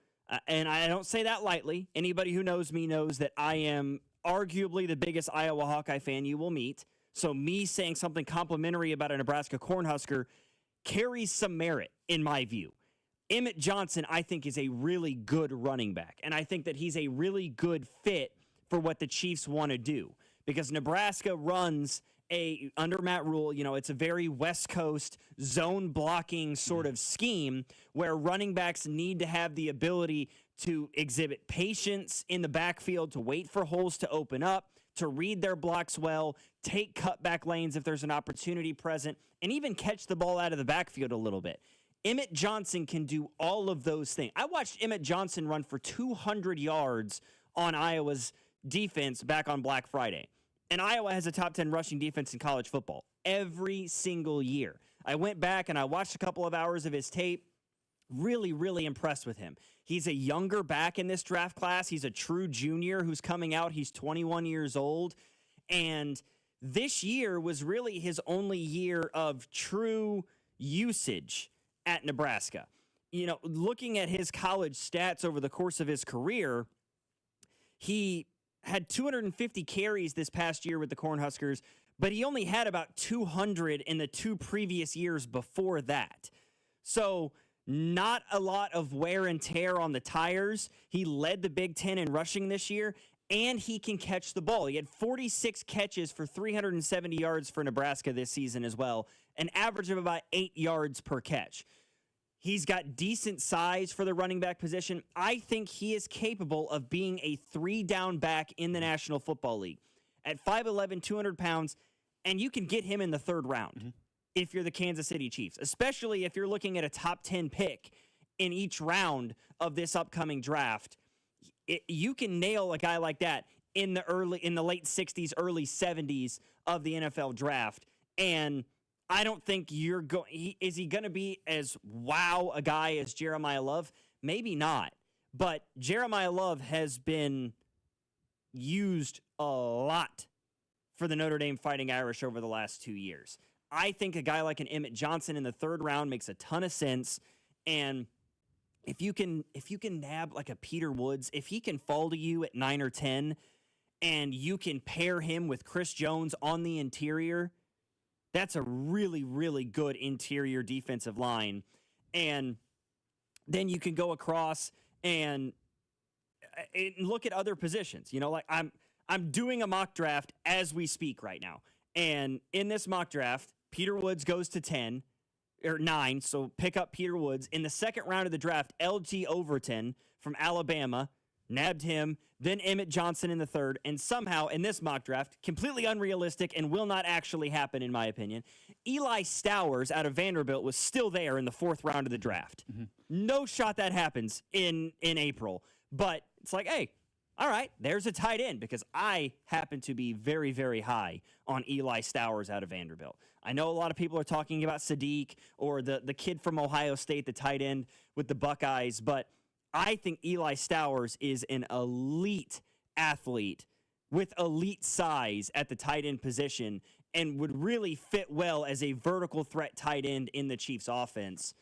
And I don't say that lightly. Anybody who knows me knows that I am arguably the biggest Iowa Hawkeye fan you will meet. So me saying something complimentary about a Nebraska Cornhusker carries some merit in my view. Emmett Johnson, I think, is a really good running back. And I think that he's a really good fit for what the Chiefs want to do. Because Nebraska runs under Matt Rule, it's a very West Coast zone blocking sort of scheme where running backs need to have the ability to exhibit patience in the backfield, to wait for holes to open up, to read their blocks well, take cutback lanes if there's an opportunity present, and even catch the ball out of the backfield a little bit. Emmett Johnson can do all of those things. I watched Emmett Johnson run for 200 yards on Iowa's defense back on Black Friday. And Iowa has a top 10 rushing defense in college football every single year. I went back and I watched a couple of hours of his tape. Really, really impressed with him. He's a younger back in this draft class. He's a true junior who's coming out. He's 21 years old. And this year was really his only year of true usage at Nebraska. Looking at his college stats over the course of his career, he had 250 carries this past year with the Cornhuskers, but he only had about 200 in the 2 previous years before that. So not a lot of wear and tear on the tires. He led the Big Ten in rushing this year, and he can catch the ball. He had 46 catches for 370 yards for Nebraska this season as well, an average of about 8 yards per catch. He's got decent size for the running back position. I think he is capable of being a 3-down back in the National Football League. At 5'11", 200 pounds, and you can get him in the 3rd round if you're the Kansas City Chiefs, especially if you're looking at a top 10 pick in each round of this upcoming draft. You can nail a guy like that in the late 60s, early 70s of the NFL draft, and I don't think is he going to be as wow a guy as Jeremiah Love? Maybe not. But Jeremiah Love has been used a lot for the Notre Dame Fighting Irish over the last 2 years. I think a guy like an Emmett Johnson in the 3rd round makes a ton of sense. And if you can nab like a Peter Woods, if he can fall to you at 9 or 10, and you can pair him with Chris Jones on the interior, that's a really, really good interior defensive line. And then you can go across and look at other positions. I'm doing a mock draft as we speak right now. And in this mock draft, Peter Woods goes to 10 or 9. So pick up Peter Woods. In the 2nd round of the draft, LG Overton from Alabama nabbed him, then Emmett Johnson in the 3rd, and somehow in this mock draft, completely unrealistic and will not actually happen in my opinion, Eli Stowers out of Vanderbilt was still there in the 4th round of the draft. No shot that happens in April, but it's like, hey, all right, there's a tight end, because I happen to be very, very high on Eli Stowers out of Vanderbilt. I know a lot of people are talking about Sadiq or the kid from Ohio State, the tight end with the Buckeyes, but I think Eli Stowers is an elite athlete with elite size at the tight end position and would really fit well as a vertical threat tight end in the Chiefs offense.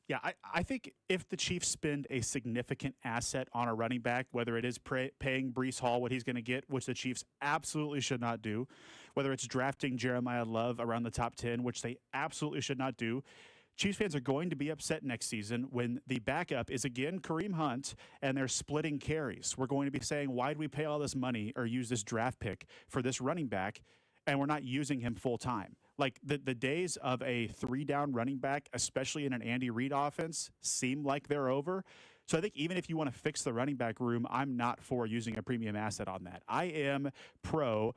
Yeah, I think if the Chiefs spend a significant asset on a running back, whether it is paying Breece Hall what he's going to get, which the Chiefs absolutely should not do, whether it's drafting Jeremiah Love around the top 10, which they absolutely should not do, Chiefs fans are going to be upset next season when the backup is again Kareem Hunt and they're splitting carries. We're going to be saying, why do we pay all this money or use this draft pick for this running back, and we're not using him full time? Like the days of a 3-down running back, especially in an Andy Reid offense, seem like they're over. So I think even if you want to fix the running back room, I'm not for using a premium asset on that. I am pro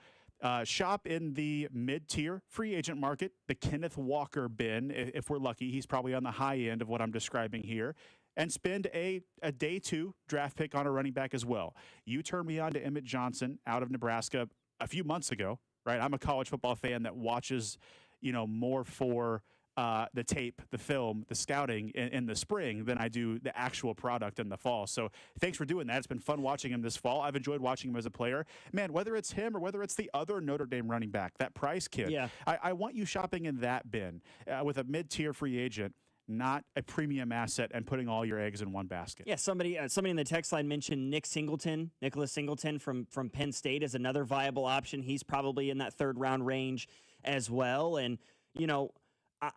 shop in the mid-tier free agent market, the Kenneth Walker bin. If we're lucky, he's probably on the high end of what I'm describing here, and spend a day 2 draft pick on a running back as well. You turned me on to Emmett Johnson out of Nebraska a few months ago. right? I'm a college football fan that watches, more for the tape, the film, the scouting in the spring than I do the actual product in the fall. So thanks for doing that. It's been fun watching him this fall. I've enjoyed watching him as a player. Man, whether it's him or whether it's the other Notre Dame running back, that Price kid, yeah. I want you shopping in that bin with a mid-tier free agent, not a premium asset, and putting all your eggs in one basket. Yeah, somebody in the text line mentioned Nicholas Singleton from Penn State as another viable option. He's probably in that third round range as well. And,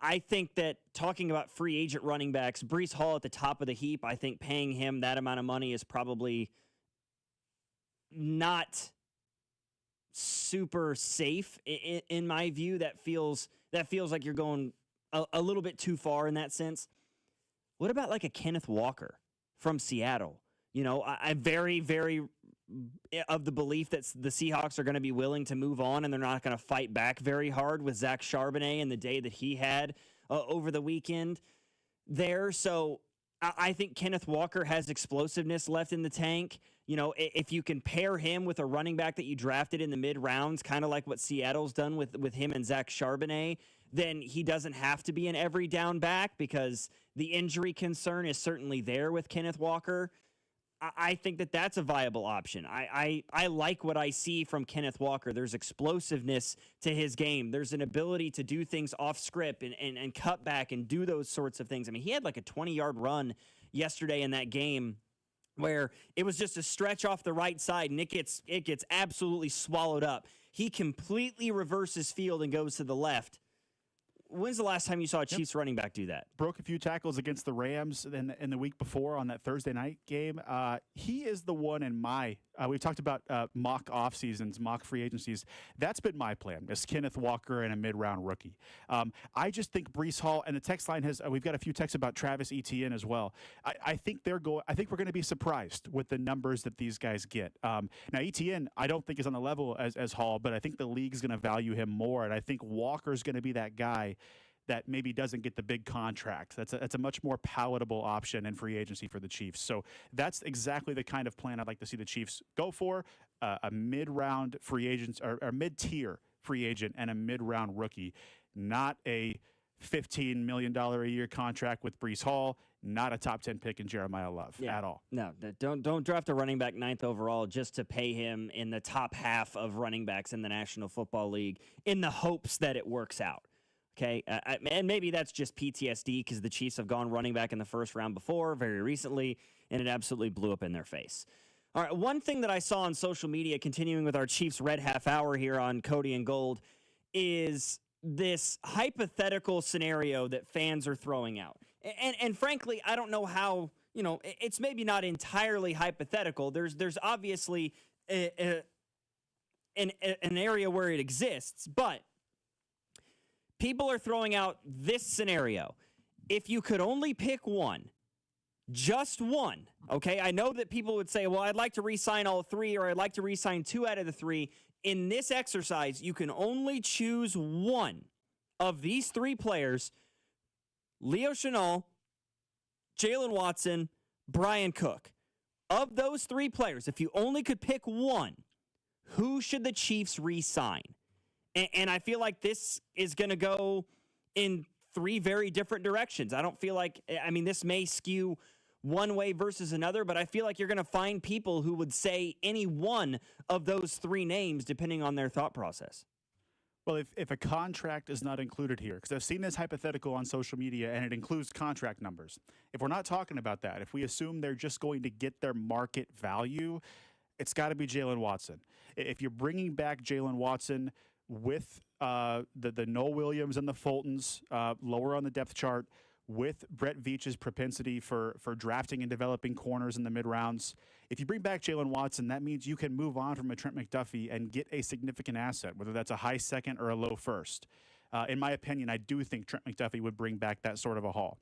I think that talking about free agent running backs, Breece Hall at the top of the heap, I think paying him that amount of money is probably not super safe in my view. That feels like you're going a little bit too far in that sense. What about like a Kenneth Walker from Seattle? I'm very, very of the belief that the Seahawks are going to be willing to move on and they're not going to fight back very hard with Zach Charbonnet and the day that he had over the weekend there. So I think Kenneth Walker has explosiveness left in the tank. If you can pair him with a running back that you drafted in the mid rounds, kind of like what Seattle's done with him and Zach Charbonnet, then he doesn't have to be an every down back because the injury concern is certainly there with Kenneth Walker. I think that that's a viable option. I like what I see from Kenneth Walker. There's explosiveness to his game. There's an ability to do things off script and cut back and do those sorts of things. I mean, he had like a 20-yard run yesterday in that game where it was just a stretch off the right side, and it gets absolutely swallowed up. He completely reverses field and goes to the left. When's the last time you saw a Chiefs running back do that? Broke a few tackles against the Rams in the week before on that Thursday night game. He is the one in my we've talked about mock off seasons, mock free agencies. That's been my plan, is Kenneth Walker and a mid-round rookie. I just think Breece Hall, and the text line has, we've got a few texts about Travis Etienne as well. I think we're going to be surprised with the numbers that these guys get. Now, Etienne, I don't think is on the level as Hall, but I think the league's going to value him more, and I think Walker's going to be that guy that maybe doesn't get the big contract. That's a much more palatable option in free agency for the Chiefs. So that's exactly the kind of plan I'd like to see the Chiefs go for, a mid-round free agent or mid-tier free agent and a mid-round rookie, not a $15 million a year contract with Breece Hall, not a top 10 pick in Jeremiah Love at all. No, don't draft a running back 9th overall just to pay him in the top half of running backs in the National Football League in the hopes that it works out. Okay, and maybe that's just PTSD because the Chiefs have gone running back in the first round before, very recently, and it absolutely blew up in their face. All right, one thing that I saw on social media, continuing with our Chiefs Red Half Hour here on Cody and Gold, is this hypothetical scenario that fans are throwing out. And frankly, I don't know how, it's maybe not entirely hypothetical. There's obviously an area where it exists, but people are throwing out this scenario. If you could only pick one, just one, okay? I know that people would say, well, I'd like to re-sign all three, or I'd like to re-sign 2 out of the 3. In this exercise, you can only choose one of these 3 players: Leo Chenal, Jalen Watson, Brian Cook. Of those 3 players, if you only could pick one, who should the Chiefs re-sign? And I feel like this is going to go in 3 very different directions. I don't feel like, this may skew one way versus another, but I feel like you're going to find people who would say any one of those 3 names depending on their thought process. Well, if a contract is not included here, because I've seen this hypothetical on social media and it includes contract numbers. If we're not talking about that, if we assume they're just going to get their market value, it's got to be Jalen Watson. If you're bringing back Jalen Watson with the Noel Williams and the Fultons lower on the depth chart, with Brett Veach's propensity for drafting and developing corners in the mid-rounds, if you bring back Jalen Watson, that means you can move on from a Trent McDuffie and get a significant asset, whether that's a high second or a low first. In my opinion, I do think Trent McDuffie would bring back that sort of a haul.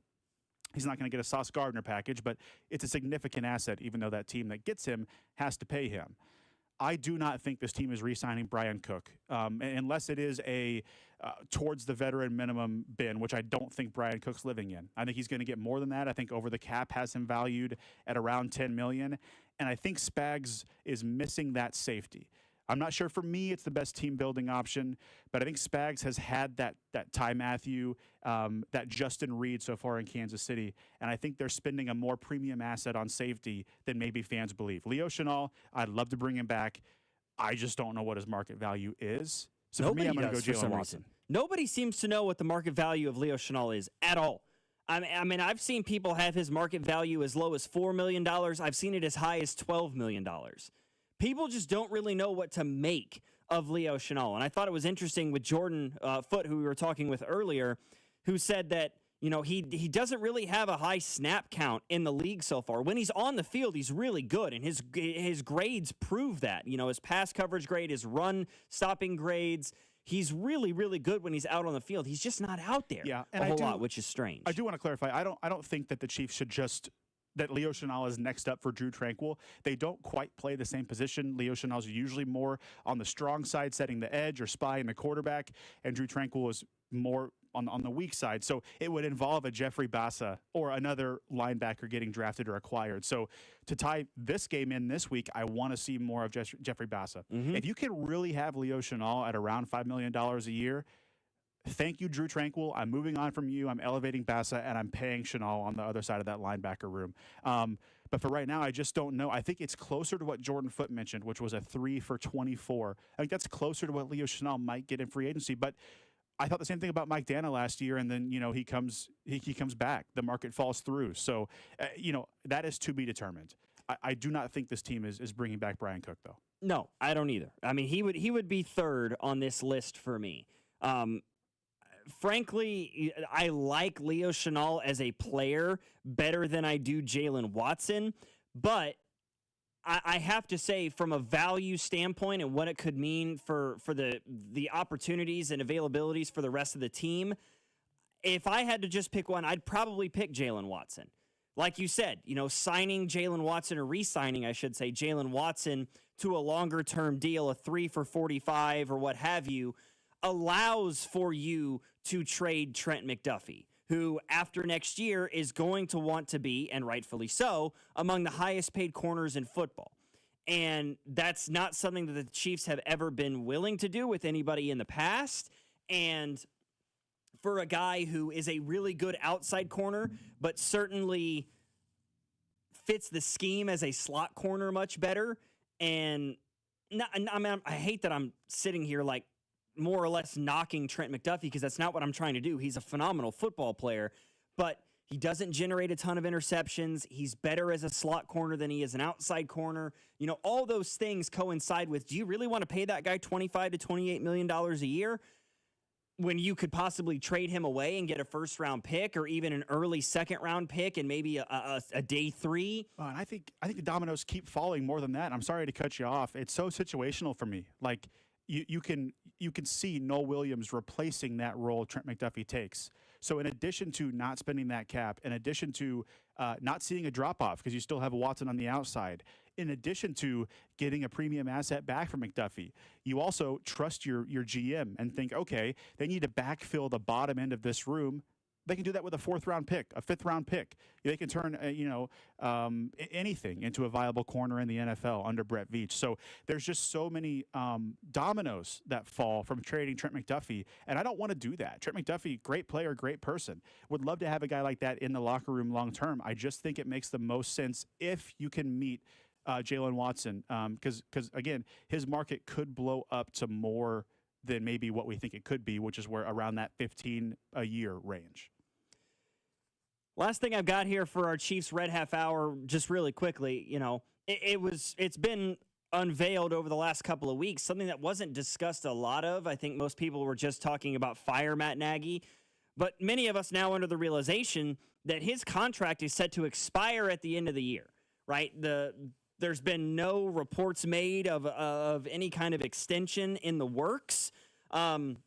He's not going to get a Sauce Gardner package, but it's a significant asset, even though that team that gets him has to pay him. I do not think this team is re-signing Brian Cook, unless it is a towards the veteran minimum bin, which I don't think Brian Cook's living in. I think he's going to get more than that. I think over the cap has him valued at around $10 million, and I think Spags is missing that safety. I'm not sure for me it's the best team building option, but I think Spags has had that Ty Matthew, that Justin Reed so far in Kansas City, and I think they're spending a more premium asset on safety than maybe fans believe. Leo Chenal, I'd love to bring him back. I just don't know what his market value is. So Nobody for me, I'm going to go does for Jalen some Watson. reason. Nobody seems to know what the market value of Leo Chenal is at all. I mean, I've seen people have his market value as low as $4 million. I've seen it as high as $12 million. People just don't really know what to make of Leo Chenal. And I thought it was interesting with Jordan Foote, who we were talking with earlier, who said that, he doesn't really have a high snap count in the league so far. When he's on the field, he's really good, and his grades prove that. His pass coverage grade, his run stopping grades. He's really, really good when he's out on the field. He's just not out there a whole lot, which is strange. I do want to clarify. I don't think that the Chiefs should just that Leo Chenal is next up for Drew Tranquill. They don't quite play the same position. Leo Chenal is usually more on the strong side, setting the edge or spying the quarterback, and Drew Tranquill is more on the weak side. So it would involve a Jeffrey Bassa or another linebacker getting drafted or acquired. So to tie this game in this week, I want to see more of Jeffrey Bassa. If you can really have Leo Chenal at around $5 million a year, thank you, Drew Tranquill. I'm moving on from you. I'm elevating Bassa, and I'm paying Chenal on the other side of that linebacker room. But for right now, I just don't know. I think it's closer to what Jordan Foote mentioned, which was a 3 for 24. I think that's closer to what Leo Chenal might get in free agency. But I thought the same thing about Mike Dana last year, and then he comes back. The market falls through. So that is to be determined. I do not think this team is bringing back Brian Cook, though. No, I don't either. I mean, he would be third on this list for me. Frankly, I like Leo Chenal as a player better than I do Jalen Watson, but I have to say, from a value standpoint and what it could mean for the opportunities and availabilities for the rest of the team, if I had to just pick one, I'd probably pick Jalen Watson. Like you said, signing Jalen Watson, or re-signing, I should say, Jalen Watson to a longer-term deal, a 3 for 45 or what have you, allows for you to trade Trent McDuffie, who after next year is going to want to be, and rightfully so, among the highest paid corners in football. And that's not something that the Chiefs have ever been willing to do with anybody in the past. And for a guy who is a really good outside corner, but certainly fits the scheme as a slot corner much better. And I hate that I'm sitting here like more or less knocking Trent McDuffie, because that's not what I'm trying to do. He's a phenomenal football player, but he doesn't generate a ton of interceptions. He's better as a slot corner than he is an outside corner. All those things coincide with, do you really want to pay that guy $25 to $28 million a year when you could possibly trade him away and get a first-round pick or even an early second-round pick and maybe a day 3? And I think the dominoes keep falling more than that. I'm sorry to cut you off. It's so situational for me. Like, you can see Noel Williams replacing that role Trent McDuffie takes. So in addition to not spending that cap, in addition to not seeing a drop-off because you still have Watson on the outside, in addition to getting a premium asset back from McDuffie, you also trust your GM and think, okay, they need to backfill the bottom end of this room. They can do that with a 4th-round pick, a 5th-round pick. They can turn, anything into a viable corner in the NFL under Brett Veach. So there's just so many dominoes that fall from trading Trent McDuffie, and I don't want to do that. Trent McDuffie, great player, great person. Would love to have a guy like that in the locker room long term. I just think it makes the most sense if you can meet Jalen Watson, because again, his market could blow up to more than maybe what we think it could be, which is where around that 15 a year range. Last thing I've got here for our Chiefs Red Half Hour, just really quickly, it's been unveiled over the last couple of weeks, something that wasn't discussed a lot of. I think most people were just talking about fire Matt Nagy, but many of us now under the realization that his contract is set to expire at the end of the year, right? There's been no reports made of any kind of extension in the works. And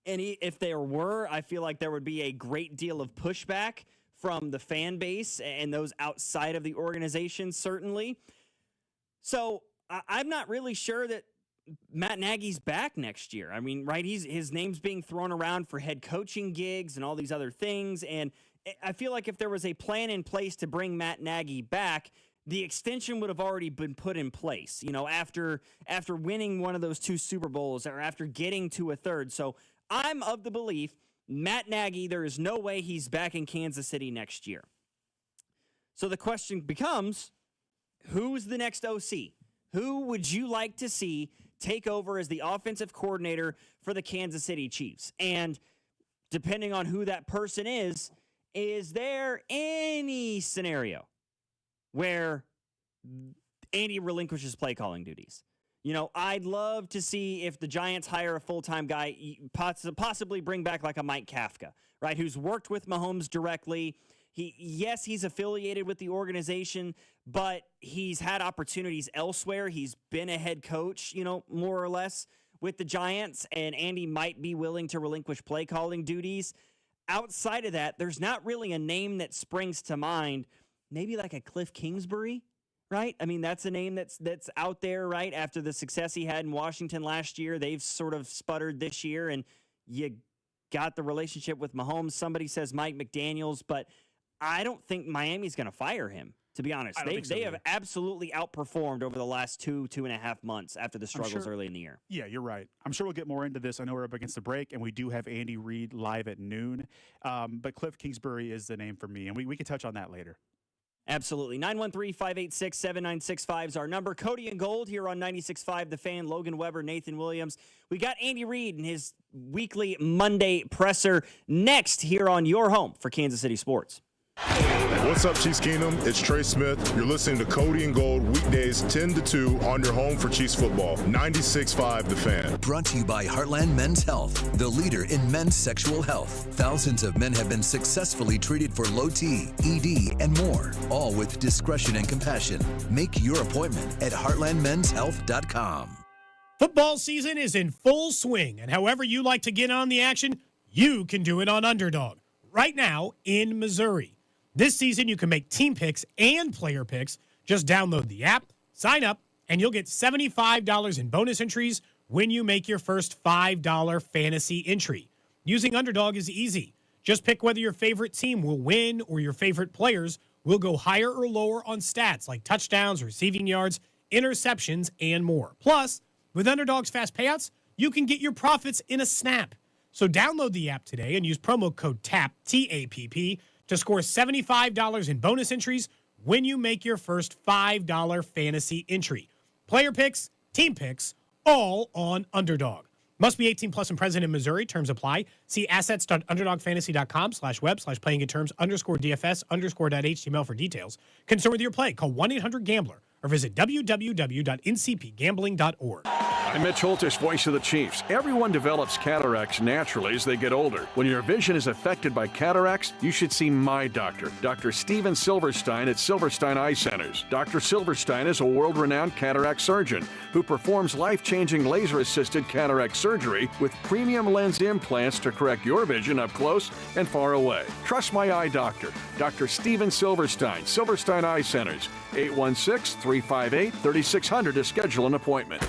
if there were, I feel like there would be a great deal of pushback from the fan base and those outside of the organization, certainly. So I'm not really sure that Matt Nagy's back next year. I mean, right, his name's being thrown around for head coaching gigs and all these other things. And I feel like if there was a plan in place to bring Matt Nagy back, the extension would have already been put in place, after winning one of those 2 Super Bowls or after getting to a third. So I'm of the belief Matt Nagy, there is no way he's back in Kansas City next year. So the question becomes, who's the next OC? Who would you like to see take over as the offensive coordinator for the Kansas City Chiefs? And depending on who that person is there any scenario where Andy relinquishes play calling duties? I'd love to see if the Giants hire a full-time guy, possibly bring back like a Mike Kafka, right, who's worked with Mahomes directly. He's affiliated with the organization, but he's had opportunities elsewhere. He's been a head coach, more or less with the Giants, and Andy might be willing to relinquish play calling duties. Outside of that, there's not really a name that springs to mind. Maybe like a Cliff Kingsbury, right? I mean, that's a name that's out there, right? After the success he had in Washington last year, they've sort of sputtered this year, and you got the relationship with Mahomes. Somebody says Mike McDaniels, but I don't think Miami's going to fire him, to be honest. They have absolutely outperformed over the last 2.5 months after the struggles early in the year. Yeah, you're right. I'm sure we'll get more into this. I know we're up against the break, and we do have Andy Reid live at noon. But Cliff Kingsbury is the name for me, and we can touch on that later. Absolutely. 913-586-7965 is our number. Cody and Gold here on 96.5 The Fan. Logan Weber, Nathan Williams. We got Andy Reid and his weekly Monday presser next here on your home for Kansas City Sports. What's up, Chiefs Kingdom? It's Trey Smith. You're listening to Cody and Gold weekdays 10 to 2 on your home for Chiefs football. 96.5 The Fan. Brought to you by Heartland Men's Health, the leader in men's sexual health. Thousands of men have been successfully treated for low T, ED, and more, all with discretion and compassion. Make your appointment at heartlandmenshealth.com. Football season is in full swing, and however you like to get on the action, you can do it on Underdog. Right now in Missouri. This season, you can make team picks and player picks. Just download the app, sign up, and you'll get $75 in bonus entries when you make your first $5 fantasy entry. Using Underdog is easy. Just pick whether your favorite team will win or your favorite players will go higher or lower on stats like touchdowns, receiving yards, interceptions, and more. Plus, with Underdog's fast payouts, you can get your profits in a snap. So download the app today and use promo code TAPP, T-A-P-P, to score $75 in bonus entries when you make your first $5 fantasy entry. Player picks, team picks, all on Underdog. Must be 18 plus and present in Missouri. Terms apply. See assets.underdogfantasy.com/web/playing-terms_DFS_.html for details. Concerned with your play, call 1-800-GAMBLER or visit www.ncpgambling.org. I'm Mitch Holtish, voice of the Chiefs. Everyone develops cataracts naturally as they get older. When your vision is affected by cataracts, you should see my doctor, Dr. Steven Silverstein at Silverstein Eye Centers. Dr. Silverstein is a world-renowned cataract surgeon who performs life-changing laser-assisted cataract surgery with premium lens implants to correct your vision up close and far away. Trust my eye doctor, Dr. Steven Silverstein, Silverstein Eye Centers, 816-358-3600 to schedule an appointment.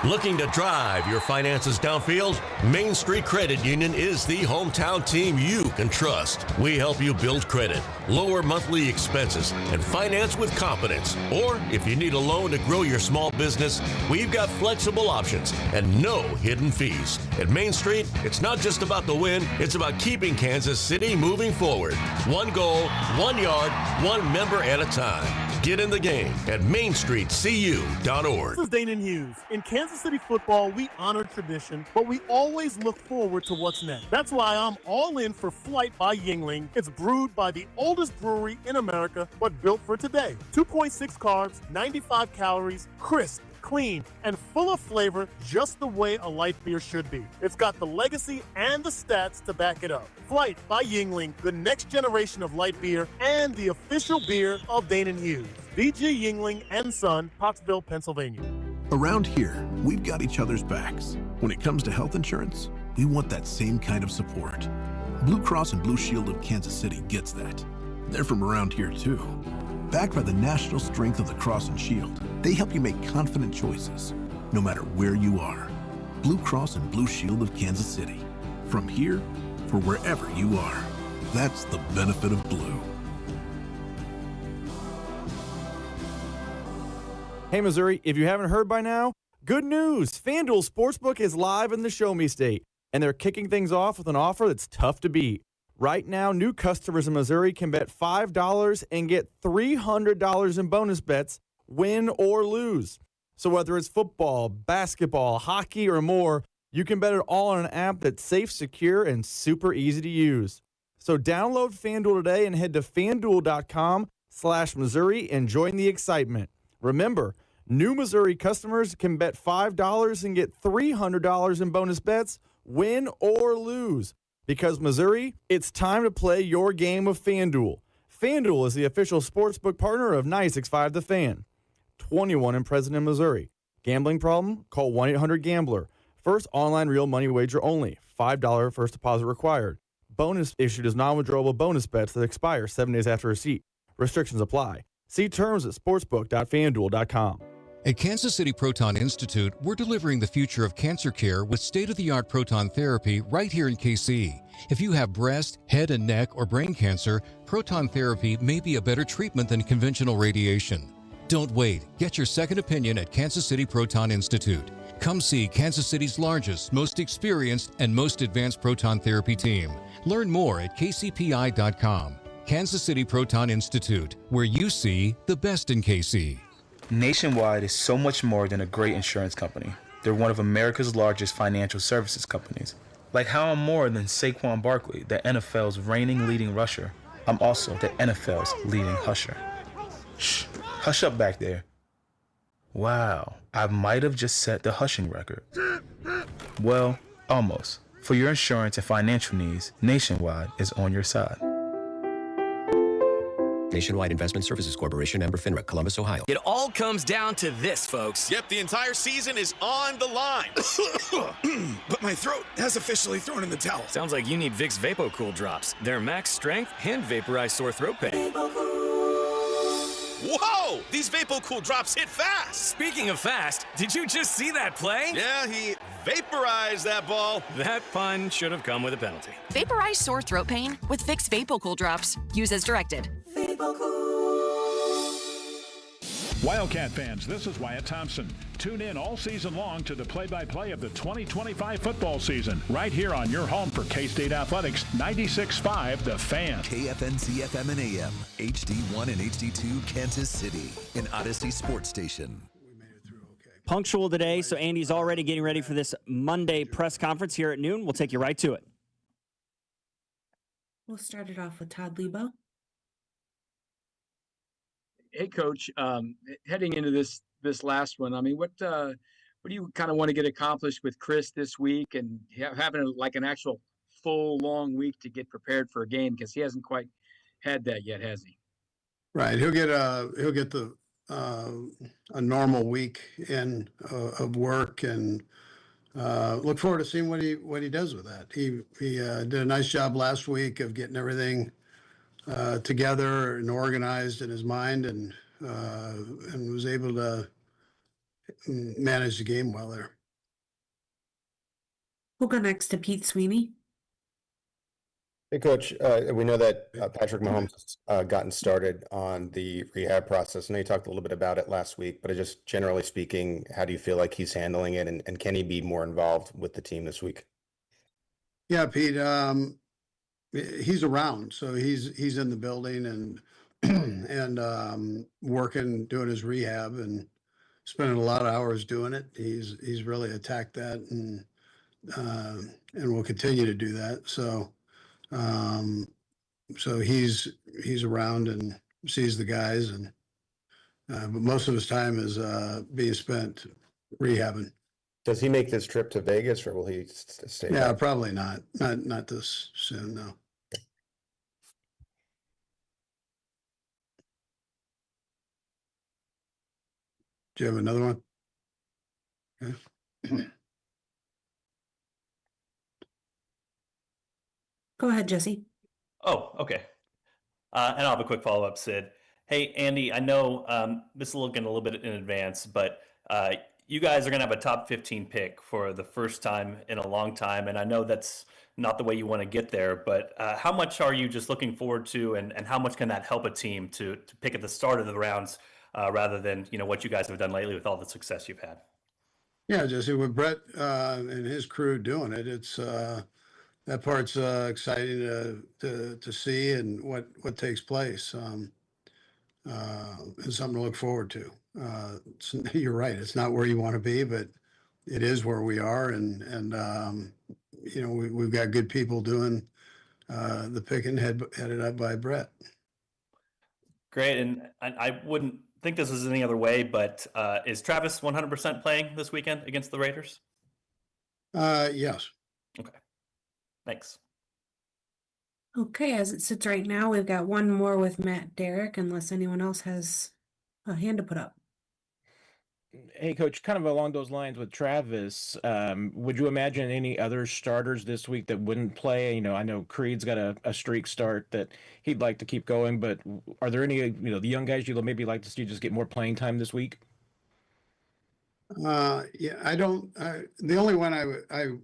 Looking to drive your finances downfield? Main Street Credit Union is the hometown team you can trust. We help you build credit, lower monthly expenses, and finance with confidence. Or if you need a loan to grow your small business, we've got flexible options and no hidden fees. At Main Street, it's not just about the win, it's about keeping Kansas City moving forward. One goal, 1 yard, one member at a time. Get in the game at mainstreetcu.org. This is Dana Hughes. In Kansas City football, we honor tradition, but we always look forward to what's next. That's why I'm all in for Flight by Yingling. It's brewed by the oldest brewery in America, but built for today. 2.6 carbs, 95 calories, crisp, clean, and full of flavor, just the way a light beer should be. It's got the legacy and the stats to back it up. Flight by Yingling, the next generation of light beer and the official beer of Dana Hughes. D.G. Yingling and Son, Pottsville, Pennsylvania. Around here, we've got each other's backs. When it comes to health insurance, we want that same kind of support. Blue Cross and Blue Shield of Kansas City gets that. They're from around here too. Backed by the national strength of the Cross and Shield, they help you make confident choices, no matter where you are. Blue Cross and Blue Shield of Kansas City. From here, for wherever you are. That's the benefit of blue. Hey, Missouri, if you haven't heard by now, good news. FanDuel Sportsbook is live in the Show Me State, and they're kicking things off with an offer that's tough to beat. Right now, new customers in Missouri can bet $5 and get $300 in bonus bets, win or lose. So whether it's football, basketball, hockey, or more, you can bet it all on an app that's safe, secure, and super easy to use. So download FanDuel today and head to FanDuel.com/Missouri and join the excitement. Remember, new Missouri customers can bet $5 and get $300 in bonus bets, win or lose. Because Missouri, it's time to play your game of FanDuel. FanDuel is the official sportsbook partner of 96.5 The Fan. 21 and present in Missouri. Gambling problem? Call 1-800-GAMBLER. First online real money wager only. $5 first deposit required. Bonus issued as non-withdrawable bonus bets that expire 7 days after receipt. Restrictions apply. See terms at sportsbook.fanduel.com. At Kansas City Proton Institute, we're delivering the future of cancer care with state-of-the-art proton therapy right here in KC. If you have breast, head and neck, or brain cancer, proton therapy may be a better treatment than conventional radiation. Don't wait. Get your second opinion at Kansas City Proton Institute. Come see Kansas City's largest, most experienced, and most advanced proton therapy team. Learn more at kcpi.com. Kansas City Proton Institute, where you see the best in KC. Nationwide is so much more than a great insurance company. They're one of America's largest financial services companies. Like how I'm more than Saquon Barkley, the NFL's reigning leading rusher. I'm also the NFL's leading husher. Shh, hush up back there. Wow, I might have just set the hushing record. Well, almost. For your insurance and financial needs, Nationwide is on your side. Nationwide Investment Services Corporation, member FINRA, Columbus, Ohio. It all comes down to this, folks. Yep, the entire season is on the line. But my throat has officially thrown in the towel. Sounds like you need Vicks VapoCool drops. They're max strength and vaporize sore throat pain. Whoa! These VapoCool drops hit fast. Speaking of fast, did you just see that play? Yeah, he vaporized that ball. That pun should have come with a penalty. Vaporize sore throat pain with Vicks VapoCool drops. Use as directed. Wildcat fans, this is Wyatt Thompson. Tune in all season long to the play-by-play of the 2025 football season, right here on your home for K-State Athletics, 96.5 The Fan. KFNC FM and AM, HD1 and HD2, Kansas City, an Odyssey sports station. Punctual today, so Andy's already getting ready for this Monday press conference here at noon. We'll take you right to it. We'll start it off with Todd Lebo. Hey, Coach, heading into this last one, I mean, what do you kind of want to get accomplished with Chris this week and having like an actual full long week to get prepared for a game, because he hasn't quite had that yet, has he? Right, he'll get the a normal week in of work, and look forward to seeing what he does with that. He did a nice job last week of getting everything together and organized in his mind, and was able to manage the game well there. We'll go next to Pete Sweeney. Hey, Coach. We know that Patrick Mahomes has gotten started on the rehab process. I know you talked a little bit about it last week, but just generally speaking, how do you feel like he's handling it, and can he be more involved with the team this week? Yeah, Pete. He's around, so he's in the building and working, doing his rehab, and spending a lot of hours doing it. He's really attacked that, and will continue to do that. So he's around and sees the guys, and but most of his time is being spent rehabbing. Does he make this trip to Vegas, or will he stay? Yeah, back? probably not. Not this soon, no. Do you have another one? Okay. Go ahead, Jesse. Oh, okay. And I'll have a quick follow-up, Sid. Hey, Andy, I know this is looking a little bit in advance, but you guys are going to have a top 15 pick for the first time in a long time, and I know that's not the way you want to get there, but how much are you just looking forward to, and how much can that help a team to pick at the start of the rounds rather than what you guys have done lately with all the success you've had. Yeah, Jesse, with Brett and his crew doing it, it's that part's exciting to see and what takes place. And something to look forward to. You're right; it's not where you want to be, but it is where we are, and we've got good people doing the picking headed up by Brett. Great, and I wouldn't think this is any other way, but is Travis 100% playing this weekend against the Raiders? Yes. Okay. Thanks. Okay, as it sits right now, we've got one more with Matt Derrick, unless anyone else has a hand to put up. Hey, Coach, kind of along those lines with Travis, would you imagine any other starters this week that wouldn't play? I know Creed's got a streak start that he'd like to keep going, but are there any, the young guys you'd maybe like to see just get more playing time this week? Yeah, I don't. The only one I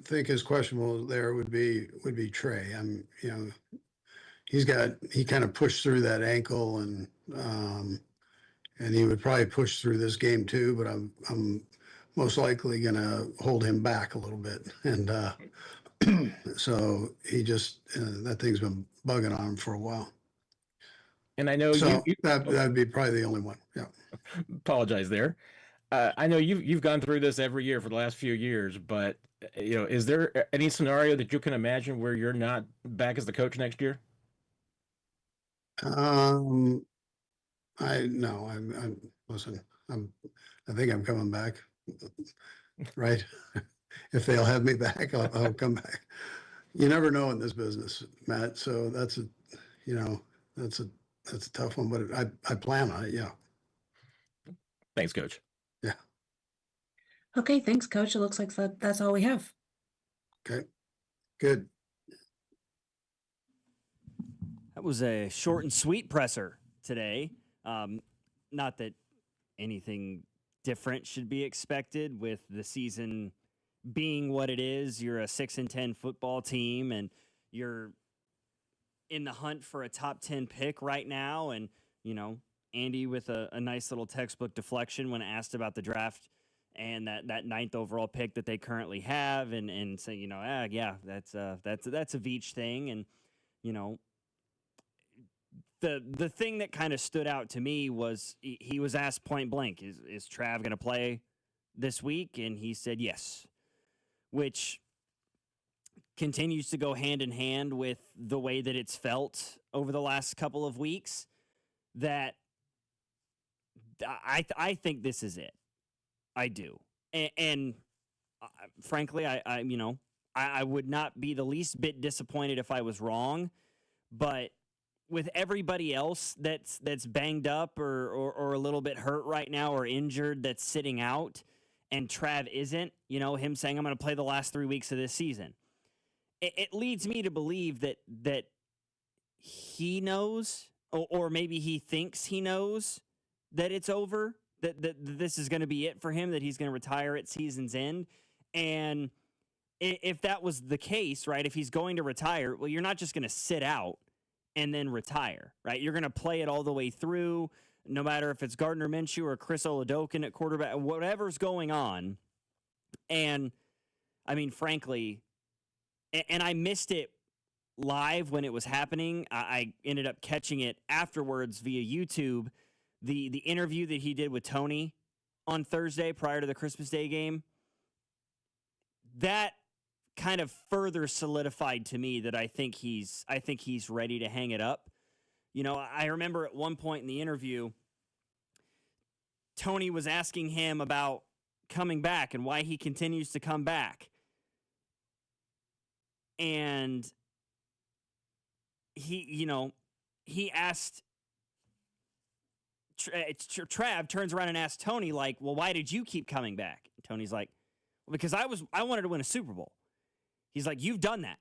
think is questionable there would be Trey. He kind of pushed through that ankle and he would probably push through this game too, but I'm most likely going to hold him back a little bit. And so he just, that thing's been bugging on him for a while. And I know that'd be probably the only one. Yeah. Apologize there. I know you've gone through this every year for the last few years, but is there any scenario that you can imagine where you're not back as the coach next year? Listen, I think I'm coming back, right? If they'll have me back, I'll come back. You never know in this business, Matt. So that's a tough one, but I plan on it. Yeah. Thanks, Coach. Yeah. Okay, thanks, Coach. It looks like that's all we have. Okay, good. That was a short and sweet presser today. Not that anything different should be expected with the season being what it is. You're a 6-10 football team, and you're in the hunt for a top 10 pick right now. And, Andy with a nice little textbook deflection when asked about the draft and that 9th overall pick that they currently have, and saying, that's a Veach thing. And, the thing that kind of stood out to me was he was asked point blank, is Trav going to play this week? And he said yes, which continues to go hand in hand with the way that it's felt over the last couple of weeks, that I think this is it. I do. And frankly, I would not be the least bit disappointed if I was wrong, but with everybody else that's banged up or a little bit hurt right now or injured that's sitting out, and Trav isn't, him saying, I'm going to play the last 3 weeks of this season. It leads me to believe that he knows, or maybe he thinks he knows that it's over, that this is going to be it for him, that he's going to retire at season's end. And if that was the case, right, if he's going to retire, well, you're not just going to sit out and then retire, right? You're going to play it all the way through, no matter if it's Gardner Minshew or Chris Oladokun at quarterback, whatever's going on. And, frankly, and I missed it live when it was happening. I ended up catching it afterwards via YouTube, the interview that he did with Tony on Thursday prior to the Christmas Day game. That kind of further solidified to me that I think he's ready to hang it up. I remember at one point in the interview, Tony was asking him about coming back and why he continues to come back. And he asked, Trav turns around and asks Tony, like, well, why did you keep coming back? And Tony's like, well, because I wanted to win a Super Bowl. He's like, you've done that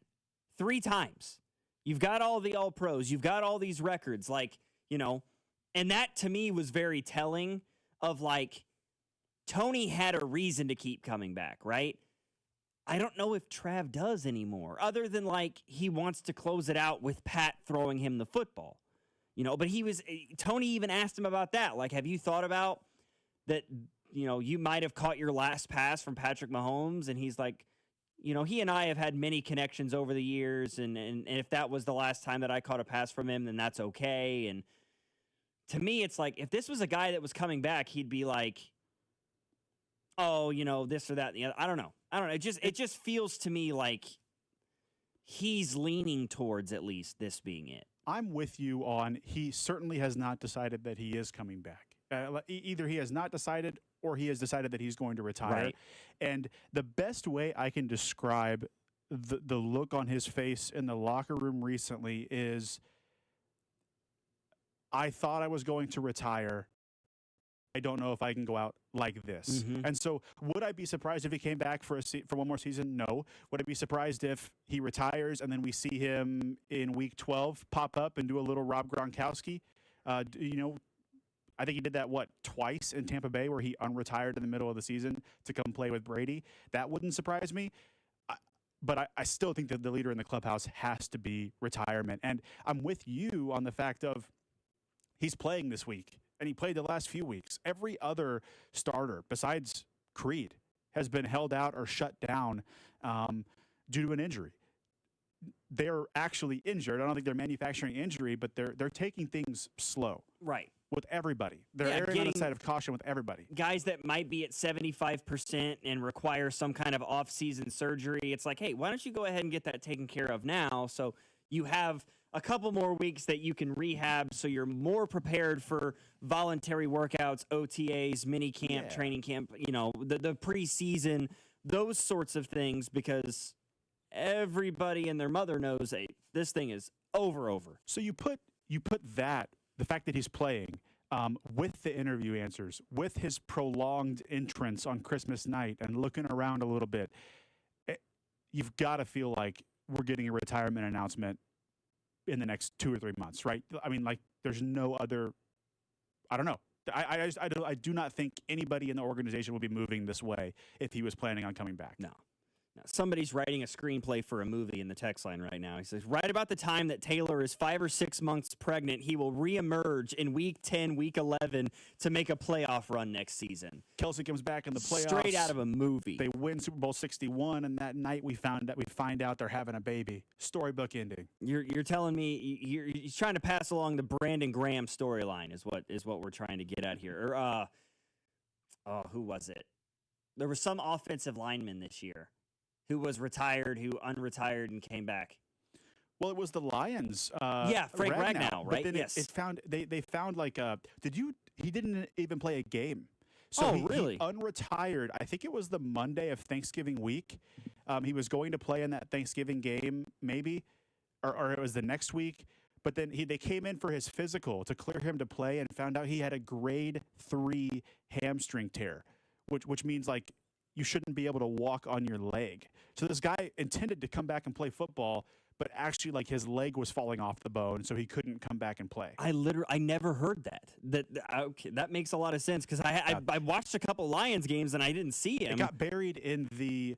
3 times. You've got all the All-Pros. You've got all these records, and that to me was very telling of, Tony had a reason to keep coming back, right? I don't know if Trav does anymore, other than, he wants to close it out with Pat throwing him the football. But Tony even asked him about that. Like, have you thought about that, you might have caught your last pass from Patrick Mahomes? And he's like, he and I have had many connections over the years. And if that was the last time that I caught a pass from him, then that's okay. And to me, it's like, if this was a guy that was coming back, he'd be like, oh, this or that. I don't know. It just feels to me like he's leaning towards at least this being it. I'm with you on he certainly has not decided that he is coming back. Either he has not decided or he has decided that he's going to retire. Right. And the best way I can describe the look on his face in the locker room recently is, I thought I was going to retire. I don't know if I can go out like this. Mm-hmm. And so would I be surprised if he came back for one more season? No. Would I be surprised if he retires and then we see him in week 12 pop up and do a little Rob Gronkowski? I think he did that, twice in Tampa Bay, where he unretired in the middle of the season to come play with Brady. That wouldn't surprise me. But I still think that the leader in the clubhouse has to be retirement. And I'm with you on the fact of he's playing this week, and he played the last few weeks. Every other starter besides Creed has been held out or shut down due to an injury. They're actually injured. I don't think they're manufacturing injury, but they're taking things slow. Right. With everybody. They're erring on the side of caution with everybody. Guys that might be at 75% and require some kind of off-season surgery, it's like, hey, why don't you go ahead and get that taken care of now, so you have a couple more weeks that you can rehab, so you're more prepared for voluntary workouts, OTAs, mini camp, training camp, the preseason, those sorts of things, because everybody and their mother knows this thing is over. So you put that, the fact that he's playing, with the interview answers, with his prolonged entrance on Christmas night and looking around a little bit, you've got to feel like we're getting a retirement announcement in the next 2 or 3 months, right? I mean, like, there's no other, I don't know. I do not think anybody in the organization would be moving this way if he was planning on coming back. No. Somebody's writing a screenplay for a movie in the text line right now. He says, right about the time that Taylor is 5 or 6 months pregnant, he will reemerge in week 10, week 11 to make a playoff run next season. Kelsey comes back in the playoffs. Straight out of a movie. They win Super Bowl 61, and that night we find out they're having a baby. Storybook ending. You're telling me he's trying to pass along the Brandon Graham storyline is what we're trying to get at here. Or who was it? There was some offensive lineman this year who was retired, who unretired and came back. Well, it was the Lions. Frank Ragnow, right? But then yes. They found like he didn't even play a game. So really? He unretired. I think it was the Monday of Thanksgiving week. He was going to play in that Thanksgiving game, maybe, or it was the next week. But then they came in for his physical to clear him to play and found out he had a grade 3 hamstring tear, which means like you shouldn't be able to walk on your leg. So this guy intended to come back and play football, but actually like his leg was falling off the bone, so he couldn't come back and play. I never heard that. That makes a lot of sense, because I watched a couple Lions games and I didn't see him. It got buried in the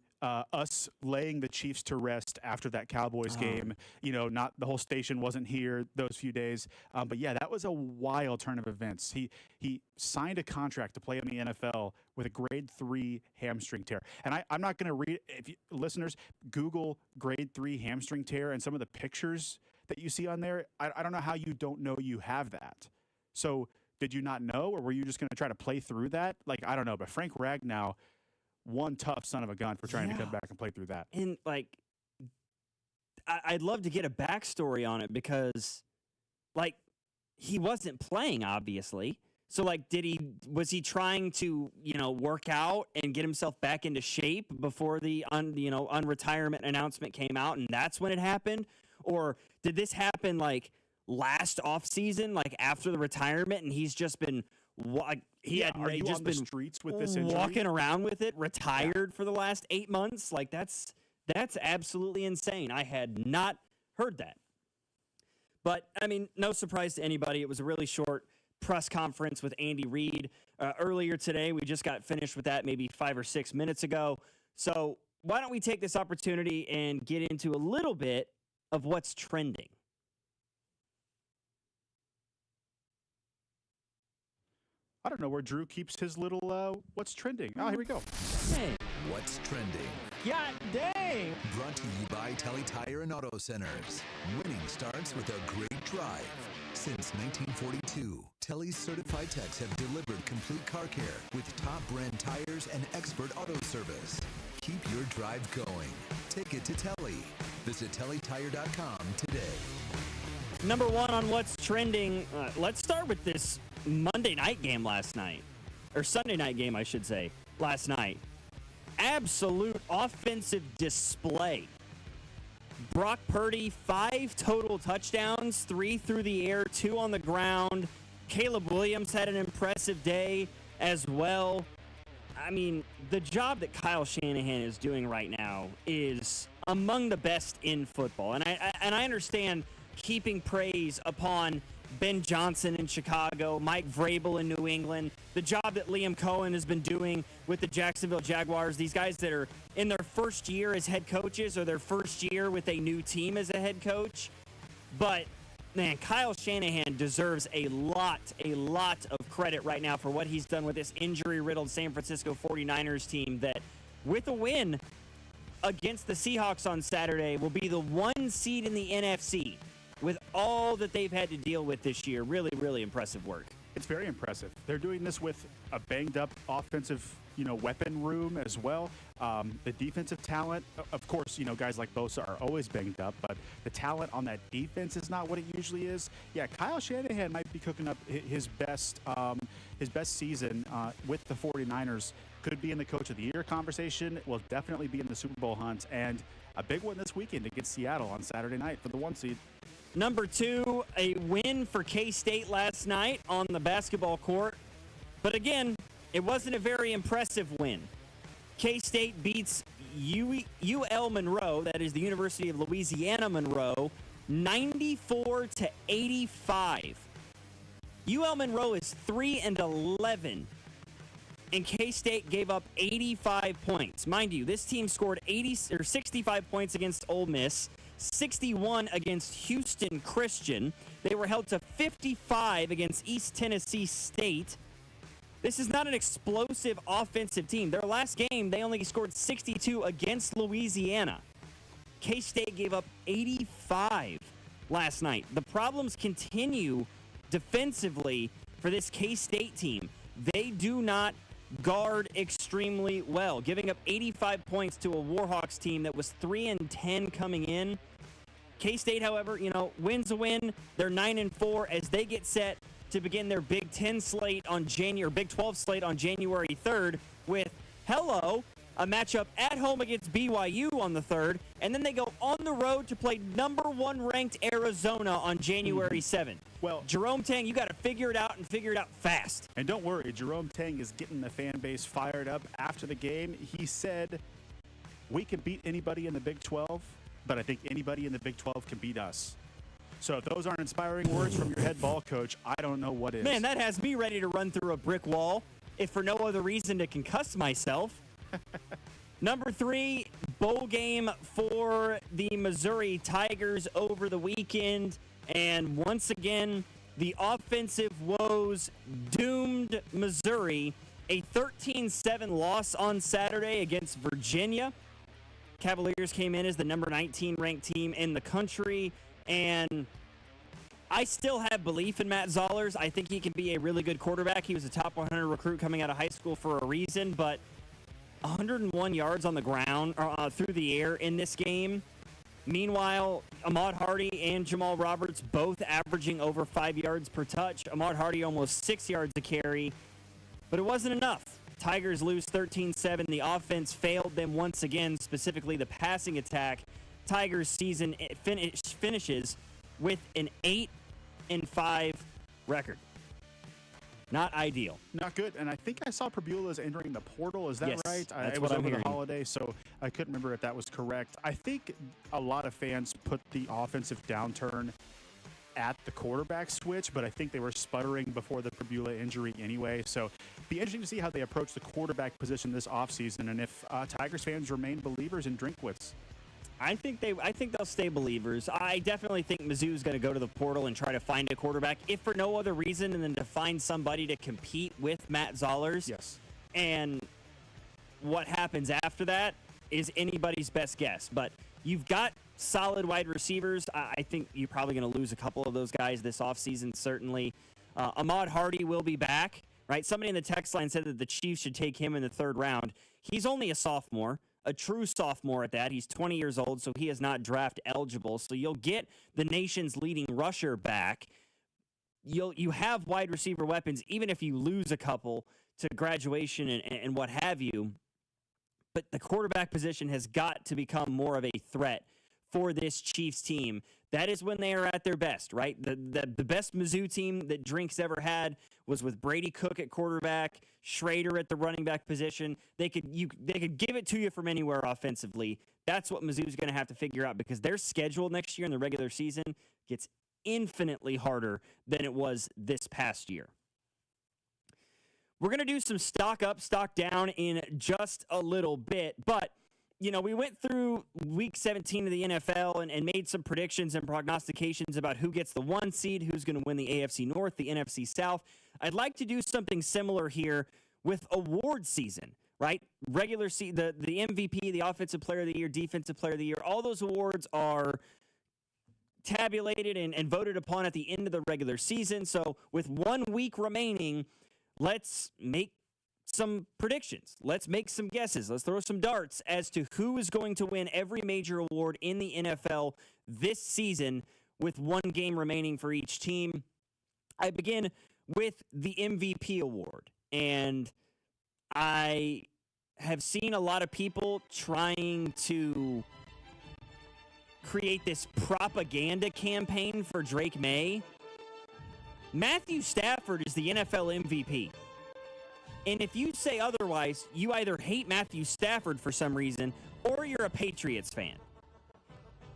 us laying the Chiefs to rest after that Cowboys game. Not the whole station wasn't here those few days. But yeah, that was a wild turn of events. He signed a contract to play in the NFL with a grade 3 hamstring tear. And I'm not going to read, listeners, Google grade 3 hamstring tear and some of the pictures that you see on there. I don't know how you don't know you have that. So did you not know, or were you just going to try to play through that? Like, I don't know, but Frank Ragnow, one tough son of a gun for trying to come back and play through that. And like, I'd love to get a backstory on it, because like he wasn't playing, obviously. So like, was he trying to, work out and get himself back into shape before the unretirement announcement came out, and that's when it happened? Or did this happen like last offseason, like after the retirement, and he's just been on the streets with this injury? Walking around with it, retired for the last 8 months? Like that's absolutely insane. I had not heard that. But I mean, no surprise to anybody. It was a really short press conference with Andy Reid earlier today. We just got finished with that maybe 5 or 6 minutes ago. So why don't we take this opportunity and get into a little bit of what's trending? I don't know where Drew keeps his little what's trending. Oh, here we go. Hey. What's trending? God dang! Brought to you by Telly Tire and Auto Centers. Winning starts with a great drive. Since 1942, Telly's certified techs have delivered complete car care with top brand tires and expert auto service. Keep your drive going. Take it to Telly. Visit TellyTire.com today. Number one on what's trending. Let's start with this Monday night game last night. Or Sunday night game, I should say, last night. Absolute offensive display. Brock Purdy, 5 total touchdowns, 3 through the air, 2 on the ground. Caleb Williams had an impressive day as well. I mean, the job that Kyle Shanahan is doing right now is among the best in football. And I understand heaping praise upon Ben Johnson in Chicago, Mike Vrabel in New England, the job that Liam Cohen has been doing with the Jacksonville Jaguars, these guys that are in their first year as head coaches or their first year with a new team as a head coach. But, man, Kyle Shanahan deserves a lot of credit right now for what he's done with this injury-riddled San Francisco 49ers team that, with a win against the Seahawks on Saturday, will be the 1 seed in the NFC. With all that they've had to deal with this year, really, really impressive work. It's very impressive. They're doing this with a banged-up offensive, weapon room as well. The defensive talent, of course, guys like Bosa are always banged up, but the talent on that defense is not what it usually is. Yeah, Kyle Shanahan might be cooking up his best season with the 49ers. Could be in the Coach of the Year conversation. Will definitely be in the Super Bowl hunt, and a big one this weekend against Seattle on Saturday night for the 1 seed. Number 2, a win for K-State last night on the basketball court. But again, it wasn't a very impressive win. K-State beats UL Monroe, that is the University of Louisiana Monroe, 94-85. UL Monroe is 3-11, and K-State gave up 85 points. Mind you, this team scored 65 points against Ole Miss, 61 against Houston Christian. They were held to 55 against East Tennessee State. This is not an explosive offensive team. Their last game, they only scored 62 against Louisiana. K-State gave up 85 last night. The problems continue defensively for this K-State team. They do not guard extremely well, giving up 85 points to a Warhawks team that was 3-10 coming in. K-State, however, wins a win. They're 9-4 as they get set to begin their Big 10 slate on Big 12 slate on January 3rd with a matchup at home against BYU on the 3rd, and then they go on the road to play number 1 ranked Arizona on January 7th. Well, Jerome Tang, you got to figure it out and figure it out fast. And don't worry, Jerome Tang is getting the fan base fired up after the game. He said, we can beat anybody in the Big 12, but I think anybody in the Big 12 can beat us. So if those aren't inspiring words from your head ball coach, I don't know what is. Man, that has me ready to run through a brick wall, if for no other reason to concuss myself. Number 3, bowl game for the Missouri Tigers over the weekend. And once again, the offensive woes doomed Missouri. A 13-7 loss on Saturday against Virginia. Cavaliers came in as the number 19 ranked team in the country. And I still have belief in Matt Zollers. I think he can be a really good quarterback. He was a top 100 recruit coming out of high school for a reason. But 101 yards on the ground, through the air in this game. Meanwhile, Ahmad Hardy and Jamal Roberts both averaging over 5 yards per touch. Ahmad Hardy almost 6 yards a carry, but it wasn't enough. Tigers lose 13-7. The offense failed them once again, specifically the passing attack. Tigers season finishes with an 8-5 record. Not ideal. Not good. And I think I saw Prbula's entering the portal. Is that yes, right? That's it what was I'm over hearing. the holiday, so I couldn't remember if that was correct. I think a lot of fans put the offensive downturn at the quarterback switch, but I think they were sputtering before the Prbula injury anyway. So be interesting to see how they approach the quarterback position this offseason and if Tigers fans remain believers in Drinkwitz. I think they'll stay believers. I definitely think Mizzou's going to go to the portal and try to find a quarterback, if for no other reason than to find somebody to compete with Matt Zollers. Yes. And what happens after that is anybody's best guess. But you've got solid wide receivers. I think you're probably going to lose a couple of those guys this offseason, certainly. Ahmad Hardy will be back, right? Somebody in the text line said that the Chiefs should take him in the 3rd round. He's only a sophomore. A true sophomore at that. He's 20 years old, so he is not draft eligible. So you'll get the nation's leading rusher back. You have wide receiver weapons, even if you lose a couple to graduation and what have you. But the quarterback position has got to become more of a threat for this Chiefs team. That is when they are at their best, right? The best Mizzou team that Drink's ever had was with Brady Cook at quarterback, Schrader at the running back position. They could give it to you from anywhere offensively. That's what Mizzou's going to have to figure out, because their schedule next year in the regular season gets infinitely harder than it was this past year. We're going to do some stock up, stock down in just a little bit, but we went through week 17 of the NFL and made some predictions and prognostications about who gets the 1 seed, who's going to win the AFC North, the NFC South. I'd like to do something similar here with award season, right? Regular season, the MVP, the Offensive Player of the Year, Defensive Player of the Year, all those awards are tabulated and voted upon at the end of the regular season. So with 1 week remaining, let's make some predictions. Let's make some guesses. Let's throw some darts as to who is going to win every major award in the NFL this season with 1 game remaining for each team. I begin with the MVP award, and I have seen a lot of people trying to create this propaganda campaign for Drake May. Matthew Stafford is the NFL MVP. And if you say otherwise, you either hate Matthew Stafford for some reason, or you're a Patriots fan.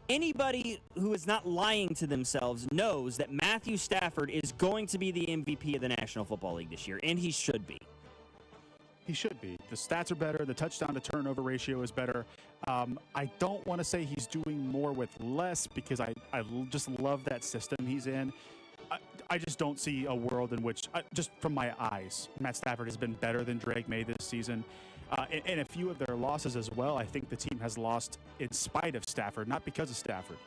Anybody who is not lying to themselves knows that Matthew Stafford is going to be the MVP of the National Football League this year, and he should be. He should be. The stats are better. The touchdown to turnover ratio is better. I don't want to say he's doing more with less, because I just love that system he's in. I just don't see a world in which, just from my eyes, Matt Stafford has been better than Drake May this season. And a few of their losses as well, I think the team has lost in spite of Stafford, not because of Stafford.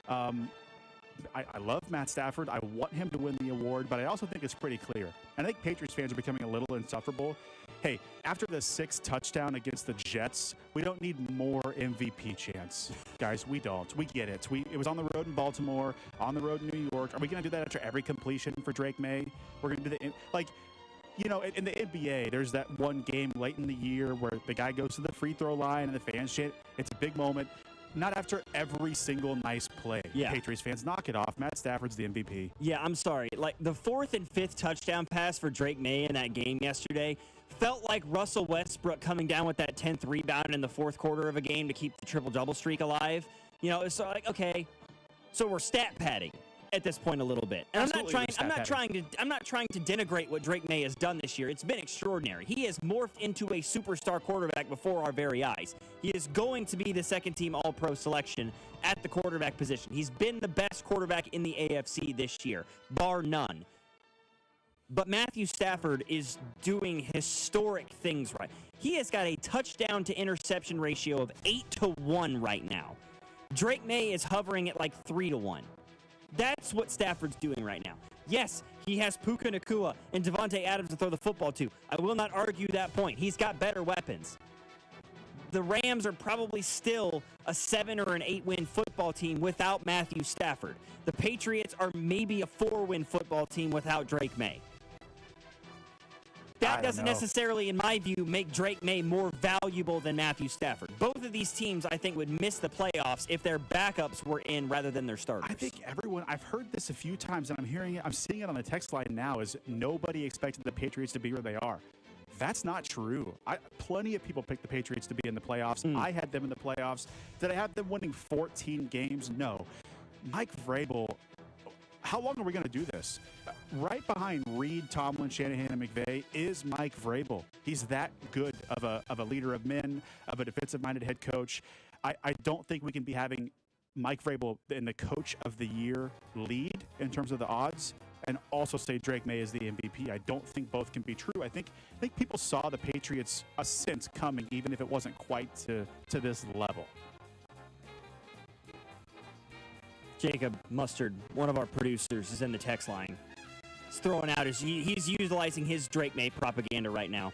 I love Matt Stafford. I want him to win the award, but I also think it's pretty clear. And I think Patriots fans are becoming a little insufferable. Hey, after the 6th touchdown against the Jets, we don't need more MVP chants. Guys, we don't. We get it. It was on the road in Baltimore, on the road in New York. Are we going to do that after every completion for Drake May? We're going to do in the NBA, there's that one game late in the year where the guy goes to the free throw line and the fans chant. It's a big moment. Not after every single nice play. Yeah. Patriots fans, knock it off. Matt Stafford's the MVP. Yeah, I'm sorry. Like, the 4th and 5th touchdown pass for Drake May in that game yesterday felt like Russell Westbrook coming down with that 10th rebound in the 4th quarter of a game to keep the triple-double streak alive. It's like, okay, so we're stat padding at this point a little bit. And I'm not trying to denigrate what Drake May has done this year. It's been extraordinary. He has morphed into a superstar quarterback before our very eyes. He is going to be the 2nd team All-Pro selection at the quarterback position. He's been the best quarterback in the AFC this year, bar none. But Matthew Stafford is doing historic things right. He has got a touchdown to interception ratio of 8-1 right now. Drake May is hovering at like 3-1. That's what Stafford's doing right now. Yes, he has Puka Nacua and Devontae Adams to throw the football to. I will not argue that point. He's got better weapons. The Rams are probably still a 7 or an 8-win football team without Matthew Stafford. The Patriots are maybe a 4-win football team without Drake May. That doesn't necessarily, in my view, make Drake May more valuable than Matthew Stafford. Both of these teams, I think, would miss the playoffs if their backups were in rather than their starters. I think I've heard this a few times, and I'm seeing it on the text line now, is nobody expected the Patriots to be where they are. That's not true. Plenty of people picked the Patriots to be in the playoffs. I had them in the playoffs. Did I have them winning 14 games? No. Mike Vrabel, how long are we going to do this? Right behind Reed, Tomlin, Shanahan, and McVay is Mike Vrabel. He's that good of a leader of men, of a defensive-minded head coach. I don't think we can be having Mike Vrabel in the Coach of the Year lead in terms of the odds, and also say Drake May is the MVP. I don't think both can be true. I think people saw the Patriots ascent coming, even if it wasn't quite to this level. Jacob Mustard, one of our producers, is in the text line. He's throwing out he's utilizing his Drake May propaganda right now.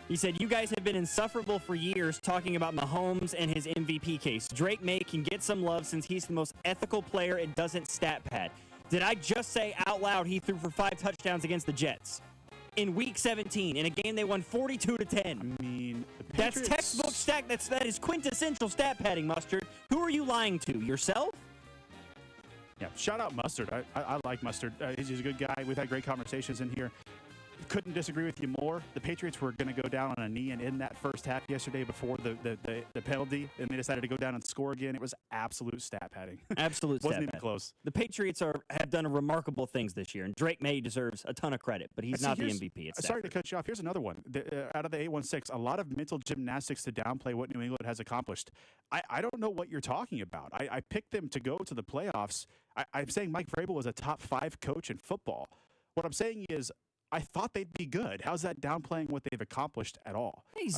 He said, you guys have been insufferable for years talking about Mahomes and his MVP case. Drake May can get some love since he's the most ethical player and doesn't stat pad. Did I just say out loud he threw for 5 touchdowns against the Jets in Week 17 in a game they won 42-10? I mean, that's textbook stat. That is quintessential stat padding, Mustard. Who are you lying to? Yourself? Yeah, shout out Mustard. I like Mustard. He's a good guy. We've had great conversations in here. Couldn't disagree with you more. The Patriots were going to go down on a knee and in that first half yesterday before the penalty, and they decided to go down and score again. It was absolute stat padding. Absolute Wasn't stat even pad. close. The Patriots have done remarkable things this year, and Drake May deserves a ton of credit, but he's not the MVP. Sorry to cut you off. Here's another one. Out of the 816, a lot of mental gymnastics to downplay what New England has accomplished. I don't know what you're talking about. I picked them to go to the playoffs. I'm saying Mike Vrabel was a top 5 coach in football. What I'm saying is, I thought they'd be good. How's that downplaying what they've accomplished at all? He's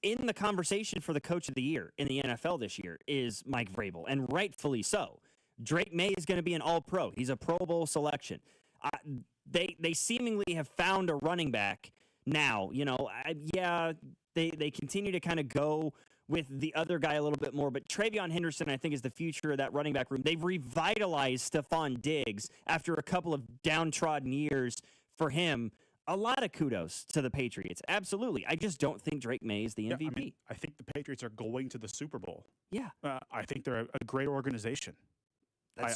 in the conversation for the Coach of the Year in the NFL this year is Mike Vrabel, and rightfully so. Drake May is going to be an All-Pro. He's a Pro Bowl selection. They seemingly have found a running back now. They continue to kind of go with the other guy a little bit more, but Travion Henderson, I think, is the future of that running back room. They've revitalized Stephon Diggs after a couple of downtrodden years for him. A lot of kudos to the Patriots. Absolutely. I just don't think Drake May is the MVP. I think the Patriots are going to the Super Bowl. Yeah. I think they're a great organization. I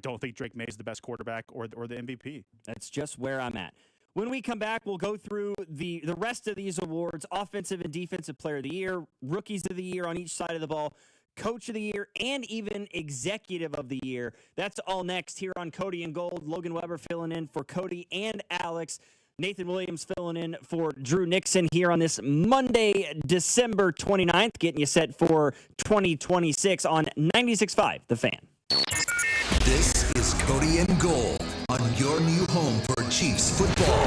don't think Drake May is the best quarterback or the MVP. That's just where I'm at. When we come back, we'll go through the rest of these awards: Offensive and Defensive Player of the Year, Rookies of the Year on each side of the ball, Coach of the Year, and even Executive of the Year. That's all next here on Cody and Gold. Logan Weber filling in for Cody and Alex. Nathan Williams filling in for Drew Nixon here on this Monday, December 29th, getting you set for 2026 on 96.5 The Fan. This is Cody and Gold on your new home for Chiefs football.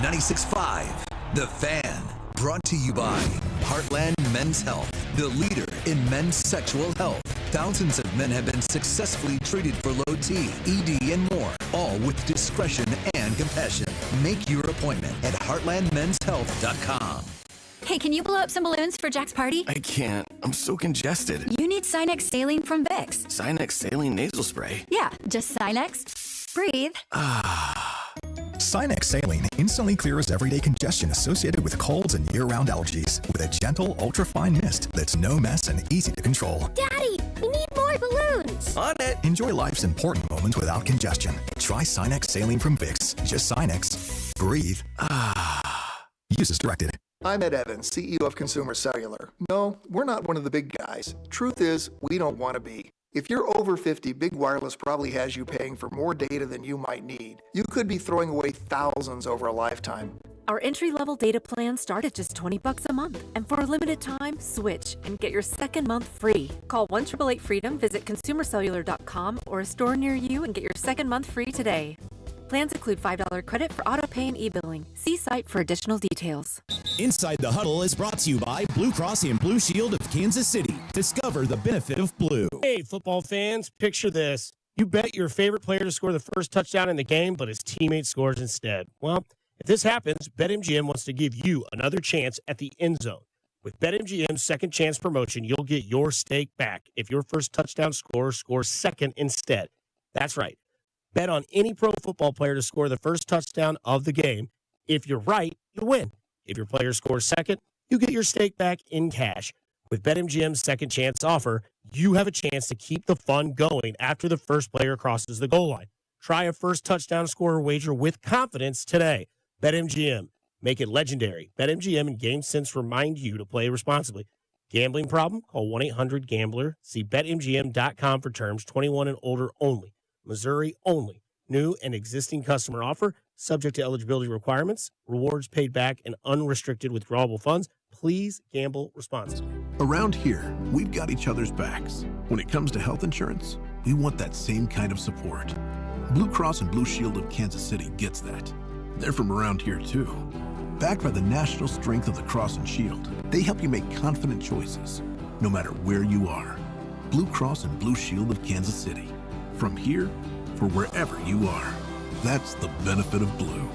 96.5 The Fan. Brought to you by Heartland Men's Health, the leader in men's sexual health. Thousands of men have been successfully treated for low T, ED, and more, all with discretion and compassion. Make your appointment at heartlandmenshealth.com. Hey, can you blow up some balloons for Jack's party? I can't. I'm so congested. You need Sinex Saline from Vicks. Sinex Saline Nasal Spray. Yeah, just Sinex. Breathe. Sinex Saline instantly clears everyday congestion associated with colds and year-round allergies with a gentle, ultra-fine mist that's no mess and easy to control. Daddy, we need more balloons. On it. Enjoy life's important moments without congestion. Try Sinex Saline from Vicks. Just Sinex. Breathe. Use as directed. I'm Ed Evans, CEO of Consumer Cellular. No, we're not one of the big guys. Truth is, we don't want to be. If you're over 50, Big Wireless probably has you paying for more data than you might need. You could be throwing away thousands over a lifetime. Our entry-level data plans start at just $20 a month. And for a limited time, switch and get your second month free. Call 1-888-FREEDOM, visit consumercellular.com or a store near you and get your second month free today. Plans include $5 credit for auto pay and e-billing. See site for additional details. Inside the Huddle is brought to you by Blue Cross and Blue Shield of Kansas City. Discover the benefit of blue. Hey, football fans, picture this. You bet your favorite player to score the first touchdown in the game, but his teammate scores instead. Well, if this happens, BetMGM wants to give you another chance at the end zone. With BetMGM's second chance promotion, you'll get your stake back if your first touchdown scorer scores second instead. That's right. Bet on any pro football player to score the first touchdown of the game. If you're right, you win. If your player scores second, you get your stake back in cash. With BetMGM's second chance offer, you have a chance to keep the fun going after the first player crosses the goal line. Try a first touchdown scorer wager with confidence today. BetMGM. Make it legendary. BetMGM and GameSense remind you to play responsibly. Gambling problem? Call 1-800-GAMBLER. See BetMGM.com for terms. 21 and older only. Missouri only. New and existing customer offer. Subject to eligibility requirements. Rewards paid back and unrestricted withdrawable funds. Please gamble responsibly. Around here, we've got each other's backs. When it comes to health insurance, we want that same kind of support. Blue Cross and Blue Shield of Kansas City gets that. They're from around here too. Backed by the national strength of the Cross and Shield, they help you make confident choices, no matter where you are. Blue Cross and Blue Shield of Kansas City. From here, for wherever you are. That's the benefit of blue.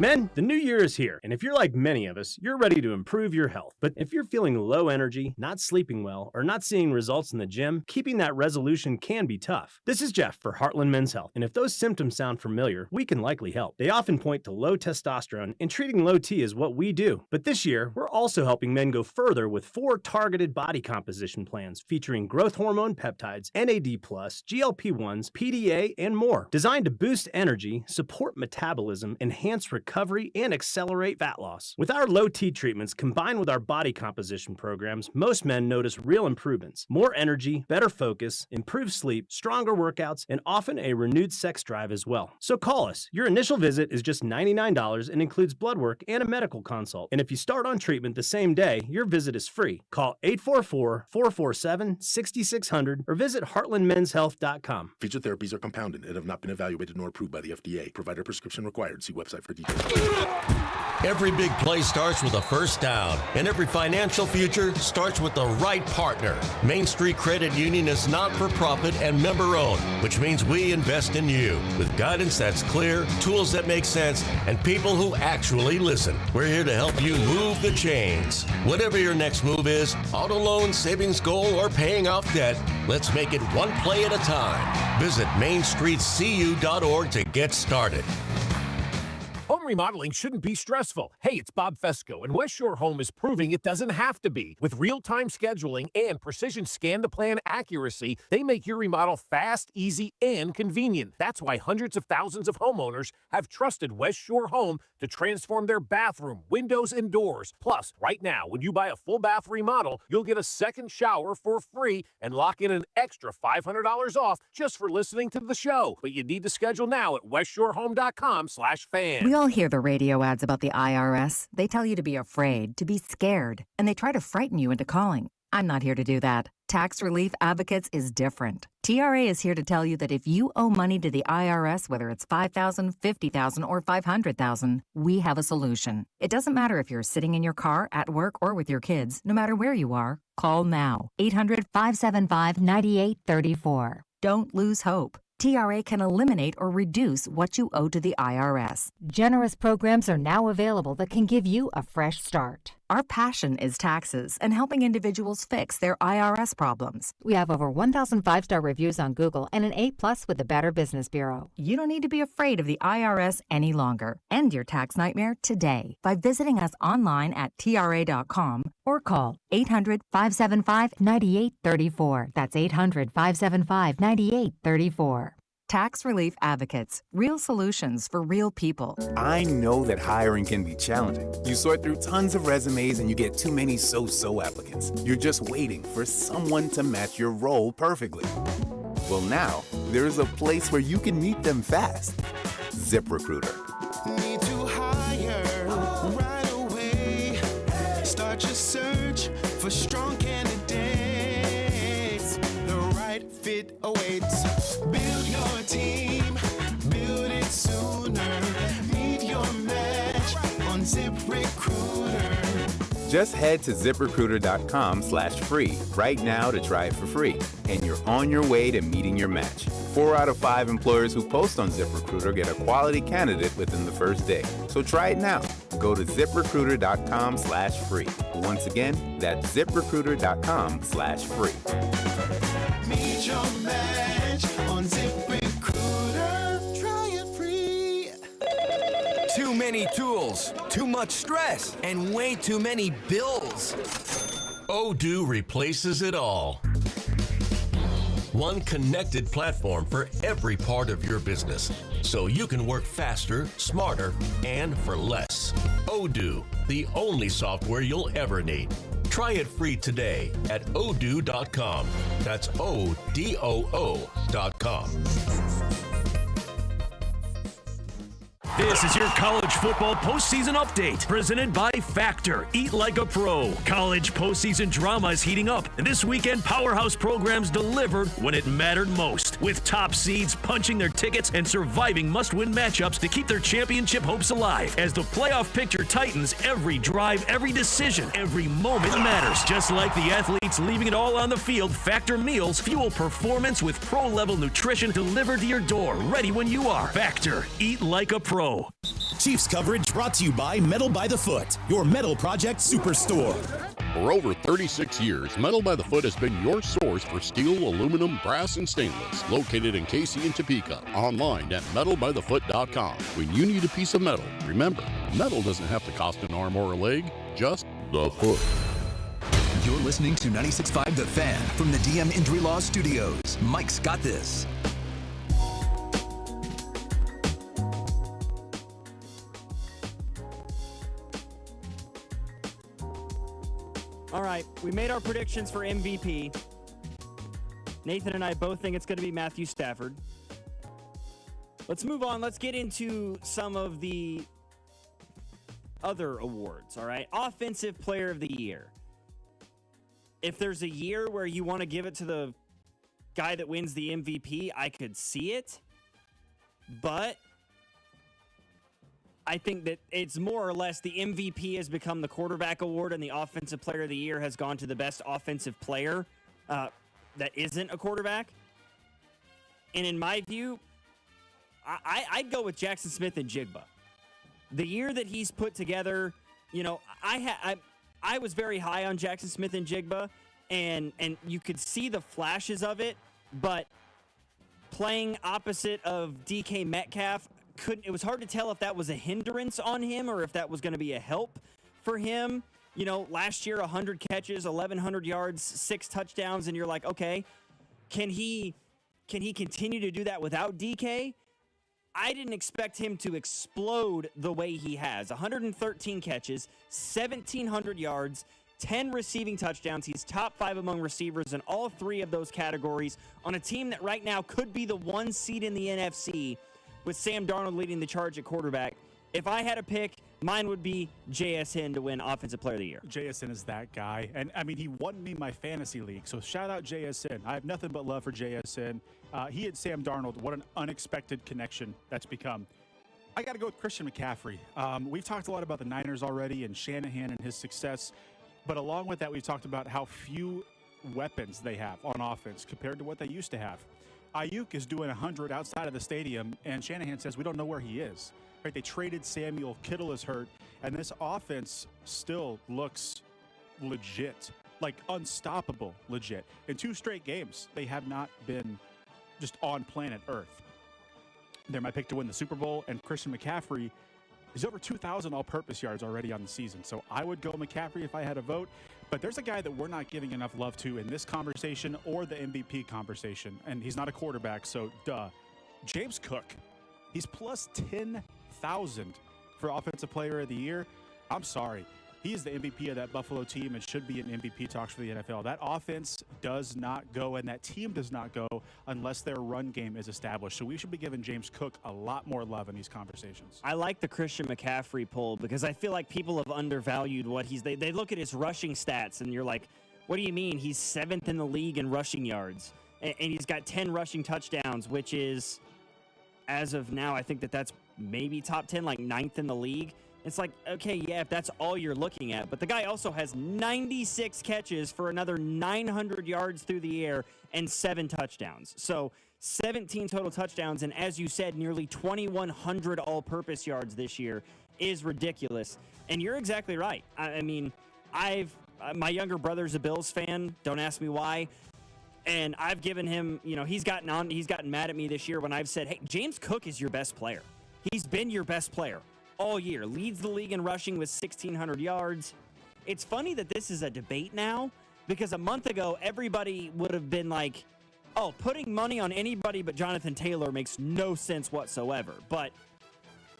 Men, the new year is here, and if you're like many of us, you're ready to improve your health. But if you're feeling low energy, not sleeping well, or not seeing results in the gym, keeping that resolution can be tough. This is Jeff for Heartland Men's Health, and if those symptoms sound familiar, we can likely help. They often point to low testosterone, and treating low T is what we do. But this year, we're also helping men go further with 4 targeted body composition plans featuring growth hormone peptides, NAD+, GLP-1s, PDA, and more, designed to boost energy, support metabolism, enhance recovery, and accelerate fat loss. With our low T treatments combined with our body composition programs, most men notice real improvements. More energy, better focus, improved sleep, stronger workouts, and often a renewed sex drive as well. So call us. Your initial visit is just $99 and includes blood work and a medical consult. And if you start on treatment the same day, your visit is free. Call 844-447-6600 or visit heartlandmenshealth.com. Featured therapies are compounded and have not been evaluated nor approved by the FDA. Provider prescription required. See website for details. Every big play starts with a first down, and every financial future starts with the right partner. Main Street Credit Union is not-for-profit and member-owned, which means we invest in you with guidance that's clear, tools that make sense, and people who actually listen. We're here to help you move the chains. Whatever your next move is, auto loan, savings goal, or paying off debt, let's make it one play at a time. Visit mainstreetcu.org to get started. Home remodeling shouldn't be stressful. Hey, it's Bob Fesco, and West Shore Home is proving it doesn't have to be. With real-time scheduling and precision scan-to-plan accuracy, they make your remodel fast, easy, and convenient. That's why hundreds of thousands of homeowners have trusted West Shore Home to transform their bathroom, windows, and doors. Plus, right now, when you buy a full bath remodel, you'll get a second shower for free and lock in an extra $500 off just for listening to the show. But you need to schedule now at westshorehome.com/fan. We all hear the radio ads about the IRS. They tell you to be afraid, to be scared, and they try to frighten you into calling. I'm not here to do that. Tax Relief Advocates is different. TRA is here to tell you that if you owe money to the IRS, whether it's $5,000, $50,000, or $500,000, we have a solution. It doesn't matter if you're sitting in your car, at work, or with your kids. No matter where you are, call now. 800-575-9834. Don't lose hope. TRA can eliminate or reduce what you owe to the IRS. Generous programs are now available that can give you a fresh start. Our passion is taxes and helping individuals fix their IRS problems. We have over 1,000 5-star reviews on Google and an A+ with the Better Business Bureau. You don't need to be afraid of the IRS any longer. End your tax nightmare today by visiting us online at TRA.com or call 800-575-9834. That's 800-575-9834. Tax Relief Advocates. Real solutions for real people. I know that hiring can be challenging. You sort through tons of resumes and you get too many so-so applicants. You're just waiting for someone to match your role perfectly. Well, now, there's a place where you can meet them fast. ZipRecruiter. Need to hire right away. Start your search for strong candidates. The right fit awaits. Build your team, build it sooner. Meet your match on ZipRecruiter. Just head to ZipRecruiter.com/free right now to try it for free. And you're on your way to meeting your match. 4 out of 5 employers who post on ZipRecruiter get a quality candidate within the first day. So try it now. Go to ZipRecruiter.com/free. Once again, that's ZipRecruiter.com/free. Meet your match on ZipRecruiter. Try it free. Too many tools, too much stress, and way too many bills. Odoo replaces it all. One connected platform for every part of your business, so you can work faster, smarter, and for less. Odoo, the only software you'll ever need. Try it free today at odoo.com. That's ODOO.com. This is your college football postseason update, presented by Factor. Eat like a pro. College postseason drama is heating up, and this weekend powerhouse programs delivered when it mattered most, with top seeds punching their tickets and surviving must-win matchups to keep their championship hopes alive. As the playoff picture tightens, every drive, every decision, every moment matters. Just like the athletes leaving it all on the field, Factor meals fuel performance with pro-level nutrition delivered to your door, ready when you are. Factor. Eat like a pro. Chiefs coverage brought to you by Metal by the Foot, your metal project superstore. For over 36 years, Metal by the Foot has been your source for steel, aluminum, brass, and stainless. Located in Casey and Topeka. Online at metalbythefoot.com. When you need a piece of metal, remember, metal doesn't have to cost an arm or a leg, just the foot. You're listening to 96.5 The Fan from the DM Injury Law Studios. Mike's got this. All right, we made our predictions for MVP. Nathan and I both think it's going to be Matthew Stafford. Let's move on. Let's get into some of the other awards, all right? Offensive Player of the Year. If there's a year where you want to give it to the guy that wins the MVP, I could see it. But I think that it's more or less the MVP has become the quarterback award and the Offensive Player of the Year has gone to the best offensive player that isn't a quarterback. And in my view, I'd go with Jackson Smith and Jigba. The year that he's put together, you know, I was very high on Jackson Smith and Jigba, and you could see the flashes of it, but playing opposite of DK Metcalf, it was hard to tell if that was a hindrance on him or if that was going to be a help for him. You know, last year, 100 catches, 1,100 yards, 6 touchdowns, and you're like, okay, can he continue to do that without DK? I didn't expect him to explode the way he has. 113 catches, 1,700 yards, 10 receiving touchdowns. He's top 5 among receivers in all 3 of those categories on a team that right now could be the 1 seed in the NFC with Sam Darnold leading the charge at quarterback. If I had a pick, mine would be JSN to win Offensive Player of the Year. JSN is that guy. And, I mean, he won me my fantasy league, so shout out JSN. I have nothing but love for JSN. He and Sam Darnold, what an unexpected connection that's become. I got to go with Christian McCaffrey. We've talked a lot about the Niners already and Shanahan and his success. But along with that, we've talked about how few weapons they have on offense compared to what they used to have. Ayuk is doing 100 outside of the stadium, and Shanahan says we don't know where he is. Right? They traded Samuel. Kittle is hurt, and this offense still looks legit, like unstoppable legit. In 2 straight games, they have not been just on planet Earth. They're my pick to win the Super Bowl, and Christian McCaffrey is over 2,000 all-purpose yards already on the season. So I would go McCaffrey if I had a vote. But there's a guy that we're not giving enough love to in this conversation or the MVP conversation, and he's not a quarterback, so duh. James Cook. He's plus 10,000 for Offensive Player of the Year. I'm sorry. He is the MVP of that Buffalo team and should be in MVP talks for the NFL. That offense does not go, and that team does not go unless their run game is established. So we should be giving James Cook a lot more love in these conversations. I like the Christian McCaffrey poll because I feel like people have undervalued what they look at his rushing stats, and you're like, what do you mean? He's 7th in the league in rushing yards, and he's got 10 rushing touchdowns, which is, as of now, I think that's maybe top 10, like 9th in the league. It's like, okay, yeah, if that's all you're looking at. But the guy also has 96 catches for another 900 yards through the air and 7 touchdowns. So 17 total touchdowns, and as you said, nearly 2,100 all-purpose yards this year is ridiculous. And you're exactly right. I mean, my younger brother's a Bills fan. Don't ask me why. And I've given him, you know, he's gotten mad at me this year when I've said, hey, James Cook is your best player. He's been your best player all year. Leads the league in rushing with 1,600 yards. It's funny that this is a debate now because a month ago, everybody would have been like, oh, putting money on anybody but Jonathan Taylor makes no sense whatsoever. But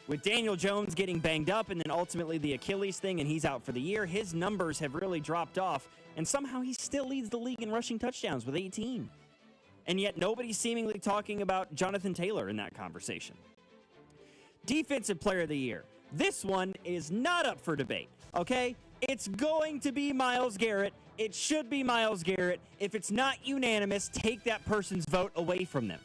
with Daniel Jones getting banged up and then ultimately the Achilles thing and he's out for the year, his numbers have really dropped off. And somehow he still leads the league in rushing touchdowns with 18. And yet nobody's seemingly talking about Jonathan Taylor in that conversation. Defensive Player of the Year. This one is not up for debate, okay? It's going to be Myles Garrett. It should be Myles Garrett. If it's not unanimous, take that person's vote away from them.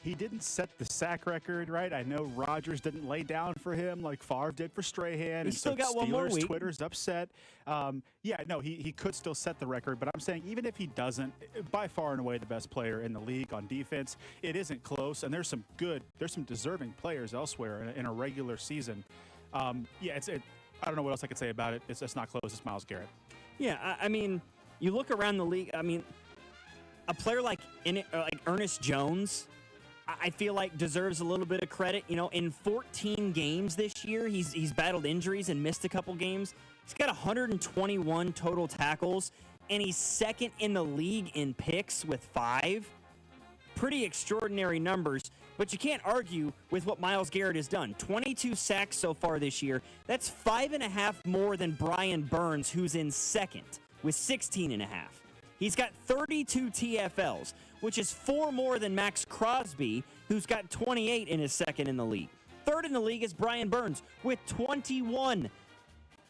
He didn't set the sack record, right? I know Rodgers didn't lay down for him like Favre did for Strahan. He still got one more week. Twitter's upset. He could still set the record, but I'm saying even if he doesn't, by far and away the best player in the league on defense, it isn't close, and there's some deserving players elsewhere in a regular season. I don't know what else I could say about it. It's just not close. It's Myles Garrett. Yeah, I mean, you look around the league. I mean, a player like Ernest Jones, I feel like deserves a little bit of credit. You know, in 14 games this year, he's battled injuries and missed a couple games. He's got 121 total tackles, and he's second in the league in picks with 5. Pretty extraordinary numbers, but you can't argue with what Myles Garrett has done. 22 sacks so far this year. That's 5.5 more than Brian Burns, who's in second with 16.5. He's got 32 TFLs, which is 4 more than Max Crosby, who's got 28 in his second in the league. Third in the league is Brian Burns with 21.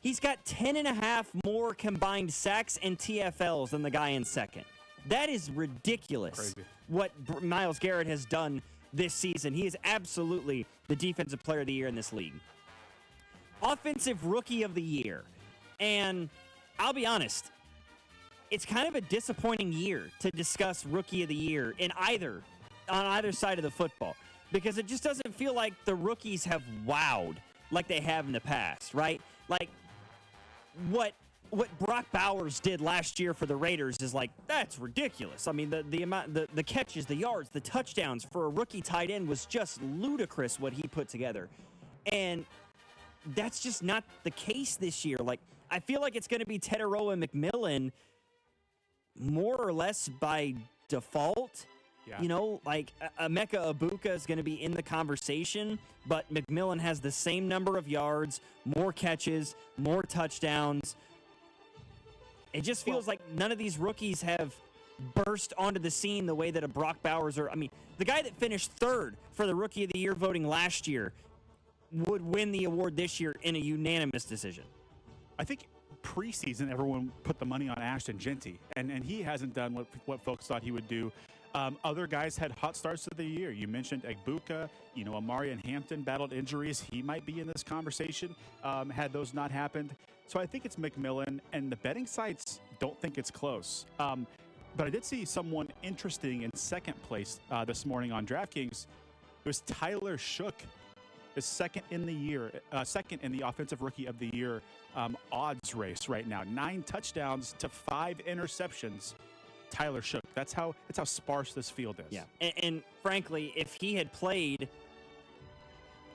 He's got 10.5 more combined sacks and TFLs than the guy in second. That is ridiculous. Crazy. What Myles Garrett has done this season. He is absolutely the defensive player of the year in this league. Offensive rookie of the year. And I'll be honest, it's kind of a disappointing year to discuss rookie of the year on either side of the football, because it just doesn't feel like the rookies have wowed like they have in the past, right? Like what Brock Bowers did last year for the Raiders is like, that's ridiculous. I mean, the amount, the catches, the yards, the touchdowns for a rookie tight end was just ludicrous what he put together. And that's just not the case this year. Like, I feel like it's going to be Teteroa McMillan more or less by default. Yeah. You know, like Emeka Ibuka is going to be in the conversation, but McMillan has the same number of yards, more catches, more touchdowns. It just feels like none of these rookies have burst onto the scene the way that a Brock Bowers or, I mean, the guy that finished third for the Rookie of the Year voting last year would win the award this year in a unanimous decision. I think preseason everyone put the money on Ashton Genty, and he hasn't done what folks thought he would do. Other guys had hot starts of the year. You mentioned Egbuka. You know, Amari and Hampton battled injuries. He might be in this conversation had those not happened. So I think it's McMillan, and the betting sites don't think it's close. But I did see someone interesting in second place this morning on DraftKings. It was Tyler Shook, is second in the Offensive Rookie of the Year odds race right now. 9 touchdowns to 5 interceptions. Tyler Shook. That's how sparse this field is. Yeah, and frankly, if he had played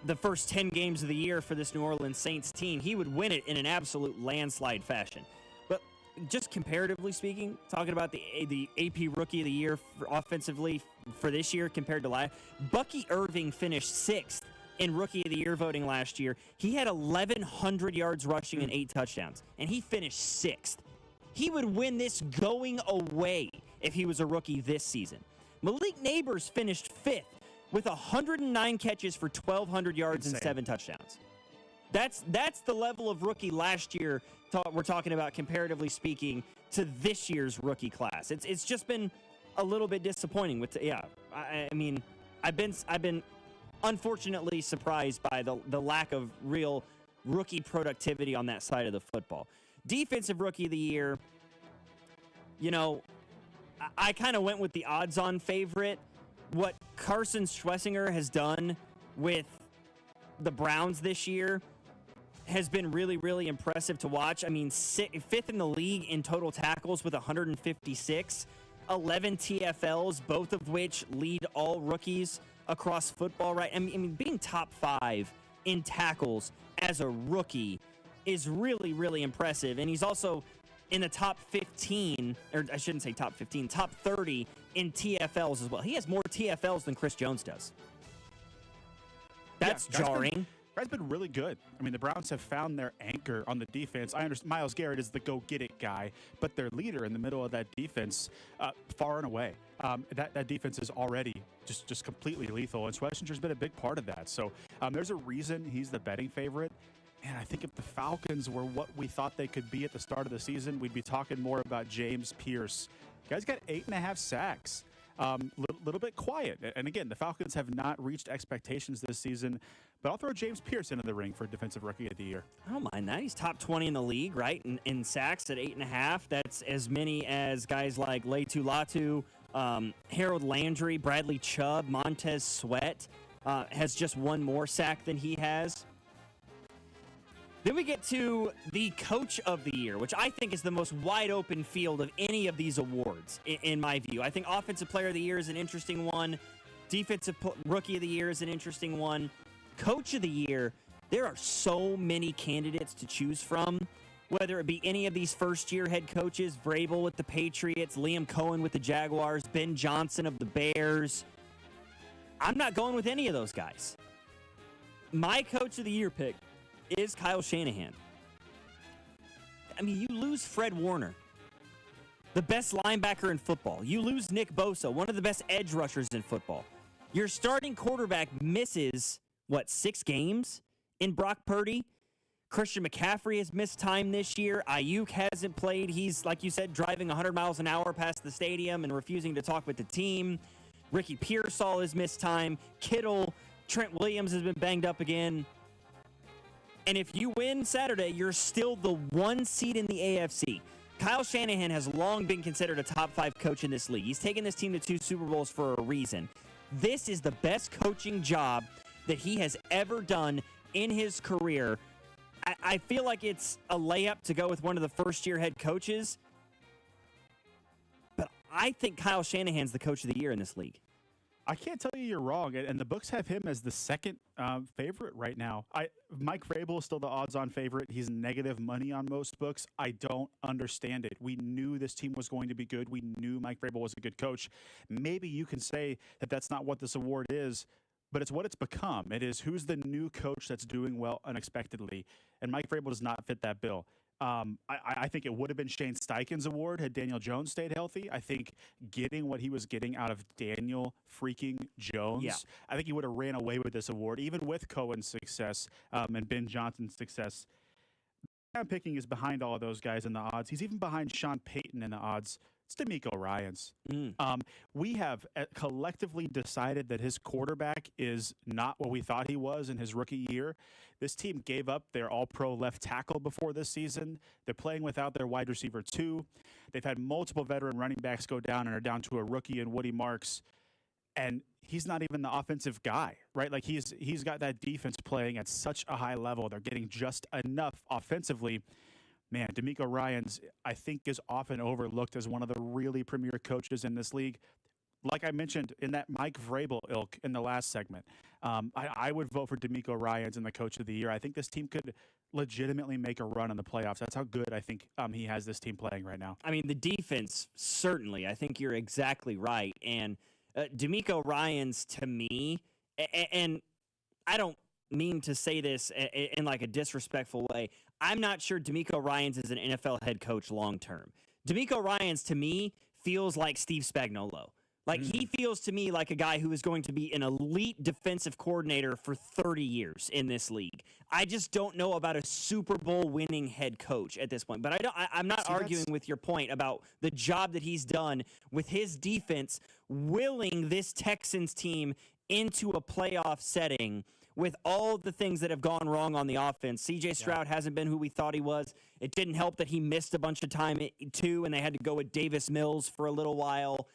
the first 10 games of the year for this New Orleans Saints team, he would win it in an absolute landslide fashion. But just comparatively speaking, talking about the AP Rookie of the Year offensively for this year compared to last, Bucky Irving finished 6th in Rookie of the Year voting last year. He had 1,100 yards rushing and 8 touchdowns, and he finished 6th. He would win this going away if he was a rookie this season. Malik Neighbors finished 5th with 109 catches for 1,200 yards and 7 touchdowns. That's the level of rookie last year we're talking about, comparatively speaking, to this year's rookie class. It's just been a little bit disappointing. I mean, I've been unfortunately surprised by the lack of real rookie productivity on that side of the football. Defensive Rookie of the Year, you know, I kind of went with the odds-on favorite. What Carson Schlesinger has done with the Browns this year has been really, really impressive to watch. I mean, 5th in the league in total tackles with 156, 11 TFLs, both of which lead all rookies across football, right? I mean, being top 5 in tackles as a rookie is really, really impressive. And he's also in the top 15, or I shouldn't say top 15, top 30 in TFLs as well. He has more TFLs than Chris Jones does. That's jarring. Guy's been really good. I mean, the Browns have found their anchor on the defense. I understand Myles Garrett is the go-get-it guy, but their leader in the middle of that defense, far and away. that defense is already just completely lethal, and Schlesinger's been a big part of that. So there's a reason he's the betting favorite. And I think if the Falcons were what we thought they could be at the start of the season, we'd be talking more about James Pierce. Guy's got 8.5 sacks. Little bit quiet. And again, the Falcons have not reached expectations this season, but I'll throw James Pierce into the ring for Defensive Rookie of the Year. I don't mind that. He's top 20 in the league, right? In sacks at 8.5. That's as many as guys like Latu Latu, Harold Landry, Bradley Chubb, Montez Sweat has just one more sack than he has. Then we get to the Coach of the Year, which I think is the most wide open field of any of these awards, in my view. I think Offensive Player of the Year is an interesting one. Defensive Rookie of the Year is an interesting one. Coach of the Year, there are so many candidates to choose from, whether it be any of these first-year head coaches, Vrabel with the Patriots, Liam Cohen with the Jaguars, Ben Johnson of the Bears. I'm not going with any of those guys. My Coach of the Year pick is Kyle Shanahan. I mean, you lose Fred Warner, the best linebacker in football. You lose Nick Bosa, one of the best edge rushers in football. Your starting quarterback misses, 6 games in Brock Purdy? Christian McCaffrey has missed time this year. Ayuk hasn't played. He's, like you said, driving 100 miles an hour past the stadium and refusing to talk with the team. Ricky Pearsall has missed time. Kittle, Trent Williams has been banged up again. And if you win Saturday, you're still the 1 seed in the AFC. Kyle Shanahan has long been considered a top 5 coach in this league. He's taken this team to 2 Super Bowls for a reason. This is the best coaching job that he has ever done in his career. I feel like it's a layup to go with one of the first-year head coaches. But I think Kyle Shanahan's the Coach of the Year in this league. I can't tell you you're wrong, and the books have him as the second favorite right now. Mike Vrabel is still the odds-on favorite. He's negative money on most books. I don't understand it. We knew this team was going to be good. We knew Mike Vrabel was a good coach. Maybe you can say that that's not what this award is, but it's what it's become. It is who's the new coach that's doing well unexpectedly, and Mike Vrabel does not fit that bill. I think it would have been Shane Steichen's award had Daniel Jones stayed healthy. I think getting what he was getting out of Daniel freaking Jones, I think he would have ran away with this award, even with Cohen's success and Ben Johnson's success. The guy I'm picking is behind all of those guys in the odds. He's even behind Sean Payton in the odds. It's DeMeco Ryans. We have collectively decided that his quarterback is not what we thought he was in his rookie year. This team gave up their all-pro left tackle before this season. They're playing without their wide receiver 2. They've had multiple veteran running backs go down and are down to a rookie in Woody Marks. And he's not even the offensive guy, right? Like he's got that defense playing at such a high level. They're getting just enough offensively. Man, DeMeco Ryans, I think, is often overlooked as one of the really premier coaches in this league. Like I mentioned in that Mike Vrabel ilk in the last segment, I would vote for DeMeco Ryans in the Coach of the Year. I think this team could legitimately make a run in the playoffs. That's how good I think he has this team playing right now. I mean, the defense, certainly. I think you're exactly right. And DeMeco Ryans, to me, and I don't mean to say this in like a disrespectful way, I'm not sure DeMeco Ryans is an NFL head coach long term. DeMeco Ryans, to me, feels like Steve Spagnuolo. Like, he feels to me like a guy who is going to be an elite defensive coordinator for 30 years in this league. I just don't know about a Super Bowl winning head coach at this point. But I'm not arguing with your point about the job that he's done with his defense, willing this Texans team into a playoff setting with all the things that have gone wrong on the offense. C.J. Stroud hasn't been who we thought he was. It didn't help that he missed a bunch of time, too, and they had to go with Davis Mills for a little while.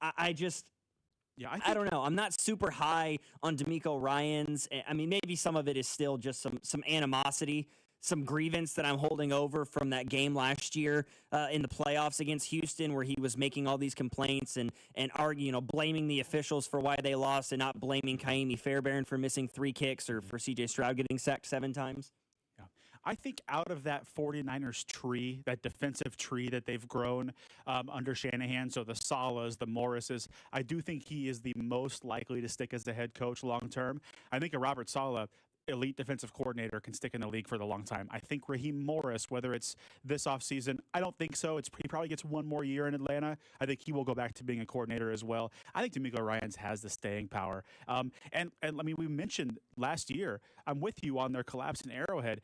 I don't know. I'm not super high on DeMeco Ryans. I mean, maybe some of it is still just some animosity, some grievance that I'm holding over from that game last year in the playoffs against Houston, where he was making all these complaints and blaming the officials for why they lost and not blaming Kaimi Fairbairn for missing 3 kicks or for C.J. Stroud getting sacked 7 times. I think out of that 49ers tree, that defensive tree that they've grown under Shanahan, so the Salas, the Morrises, I do think he is the most likely to stick as the head coach long term. I think a Robert Saleh elite defensive coordinator can stick in the league for the long time. I think Raheem Morris, whether it's this offseason, I don't think so. He probably gets one more year in Atlanta. I think he will go back to being a coordinator as well. I think D'Amico Ryans has the staying power. And I mean, we mentioned last year, I'm with you on their collapse in Arrowhead.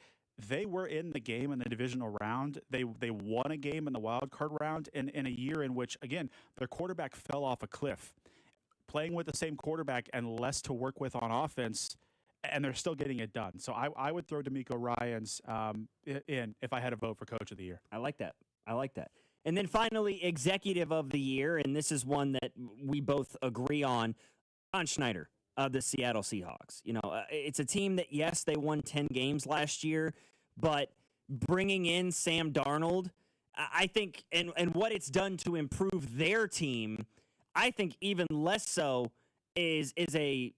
They were in the game in the divisional round. They won a game in the wild card round in a year in which, again, their quarterback fell off a cliff. Playing with the same quarterback and less to work with on offense, and they're still getting it done. So I would throw D'Amico Ryans in if I had a vote for Coach of the Year. I like that. And then finally, Executive of the Year, and this is one that we both agree on, John Schneider of the Seattle Seahawks. It's a team that, yes, they won 10 games last year, but bringing in Sam Darnold, I think, and what it's done to improve their team, I think even less so is a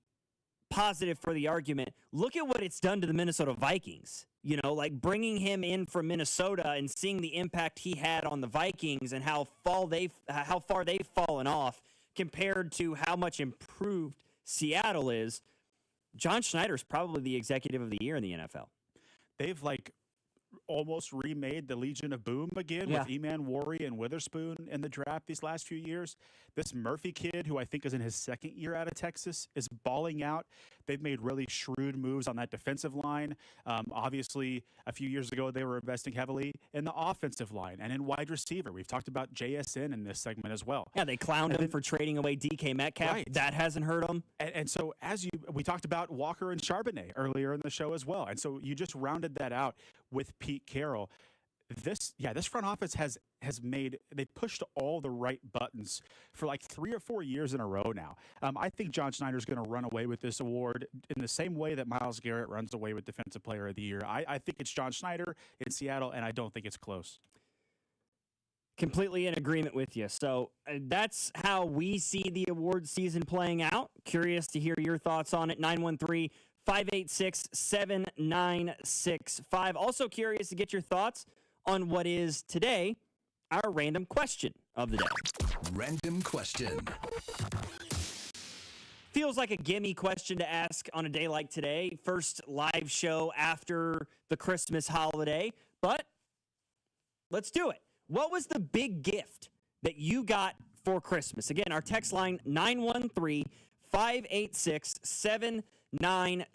positive for the argument. Look at what it's done to the Minnesota Vikings. Like bringing him in from Minnesota and seeing the impact he had on the Vikings and how far they've fallen off compared to how much improved Seattle is. John Schneider's probably the Executive of the Year in the NFL. They've almost remade the Legion of Boom again with Eman Worry and Witherspoon in the draft these last few years. This Murphy kid, who I think is in his second year out of Texas, is balling out. They've made really shrewd moves on that defensive line. Obviously, a few years ago, they were investing heavily in the offensive line and in wide receiver. We've talked about JSN in this segment as well. Yeah, they clowned him for trading away DK Metcalf. Right. That hasn't hurt them. And so we talked about Walker and Charbonnet earlier in the show as well. And so you just rounded that out with Pete Carroll. This front office they pushed all the right buttons for 3 or 4 years in a row now. I think John Schneider's going to run away with this award in the same way that Myles Garrett runs away with Defensive Player of the Year. I think it's John Schneider in Seattle, and I don't think it's close. Completely in agreement with you. So that's how we see the award season playing out. Curious to hear your thoughts on it. 913-586-7965. Also curious to get your thoughts on what is today our random question of the day. Random question. Feels like a gimme question to ask on a day like today. First live show after the Christmas holiday, but let's do it. What was the big gift that you got for Christmas? Again, our text line 913-586-7965.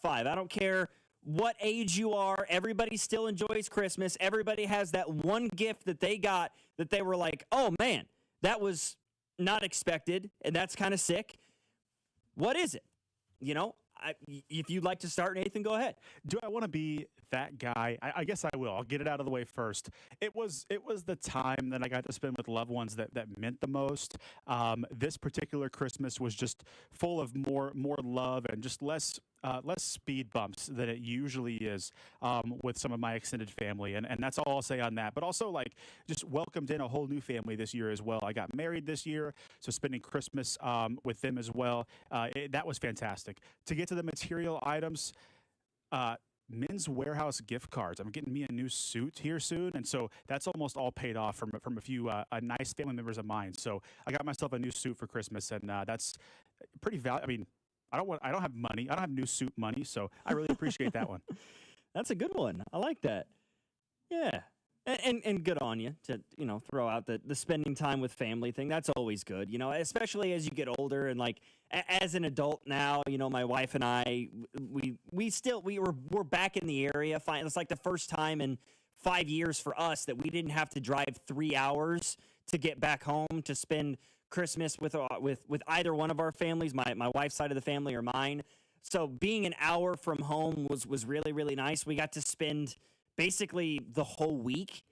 I don't care what age you are. Everybody still enjoys Christmas. Everybody has that one gift that they got that they were like, oh man, that was not expected, and that's kind of sick. What is it? If you'd like to start, Nathan, go ahead. Do I want to be that guy? I guess I will. I'll get it out of the way first. It was the time that I got to spend with loved ones that meant the most. This particular Christmas was just full of more love and just less speed bumps than it usually is with some of my extended family. And that's all I'll say on that. But also, just welcomed in a whole new family this year as well. I got married this year, so spending Christmas with them as well. That was fantastic. To get to the material items, Men's Warehouse gift cards. I'm getting me a new suit here soon, and so that's almost all paid off from a few nice family members of mine. So I got myself a new suit for Christmas, and that's pretty valuable. I mean, I don't have money. I don't have new suit money, so I really appreciate that one. That's a good one. I like that. Yeah. And good on you to, throw out the spending time with family thing. That's always good, especially as you get older and as an adult now, my wife and I, we're back in the area. It's like the first time in 5 years for us that we didn't have to drive 3 hours to get back home to spend Christmas with either one of our families, my wife's side of the family or mine. So being an hour from home was really, really nice. We got to spend basically the whole week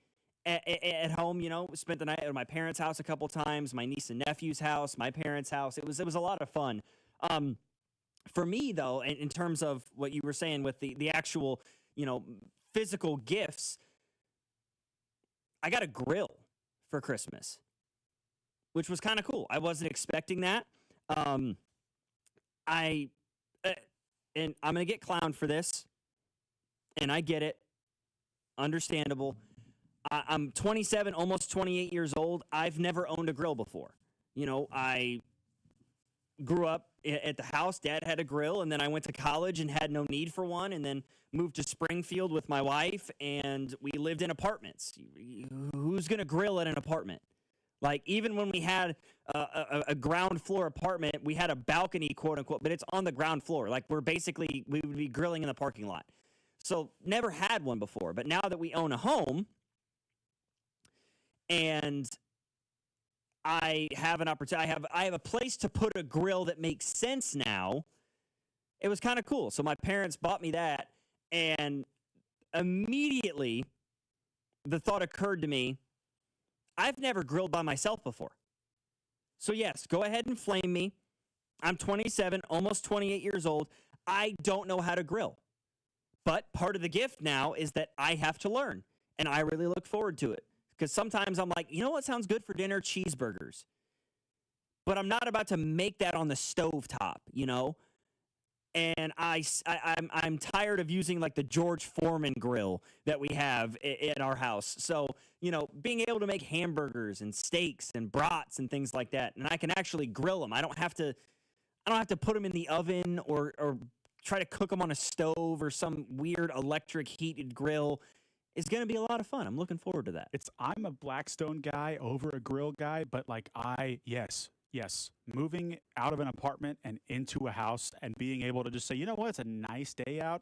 at home. Spent the night at my parents' house a couple times, my niece and nephew's house, my parents' house. It was a lot of fun. For me though, in terms of what you were saying with the actual, physical gifts, I got a grill for Christmas, which was kind of cool. I wasn't expecting that. And I'm going to get clowned for this, and I get it. Understandable. I'm 27, almost 28 years old. I've never owned a grill before. I grew up at the house. Dad had a grill, and then I went to college and had no need for one, and then moved to Springfield with my wife, and we lived in apartments. Who's going to grill at an apartment? Like, even when we had a ground floor apartment, we had a balcony, quote unquote, but it's on the ground floor. Like, we would be grilling in the parking lot. So never had one before. But now that we own a home and I have an opportunity, I have a place to put a grill that makes sense now. It was kind of cool. So my parents bought me that, and immediately the thought occurred to me, I've never grilled by myself before. So yes, go ahead and flame me. I'm 27, almost 28 years old. I don't know how to grill. But part of the gift now is that I have to learn, and I really look forward to it. Because sometimes I'm like, you know what sounds good for dinner? Cheeseburgers. But I'm not about to make that on the stovetop, you know? And I'm tired of using like the George Foreman grill that we have in our house. So, you know, being able to make hamburgers and steaks and brats and things like that, and I can actually grill them. I don't have to put them in the oven or try to cook them on a stove or some weird electric heated grill. It's going to be a lot of fun. I'm looking forward to that. I'm a Blackstone guy over a grill guy, but like yes, moving out of an apartment and into a house and being able to just say, you know what, it's a nice day out.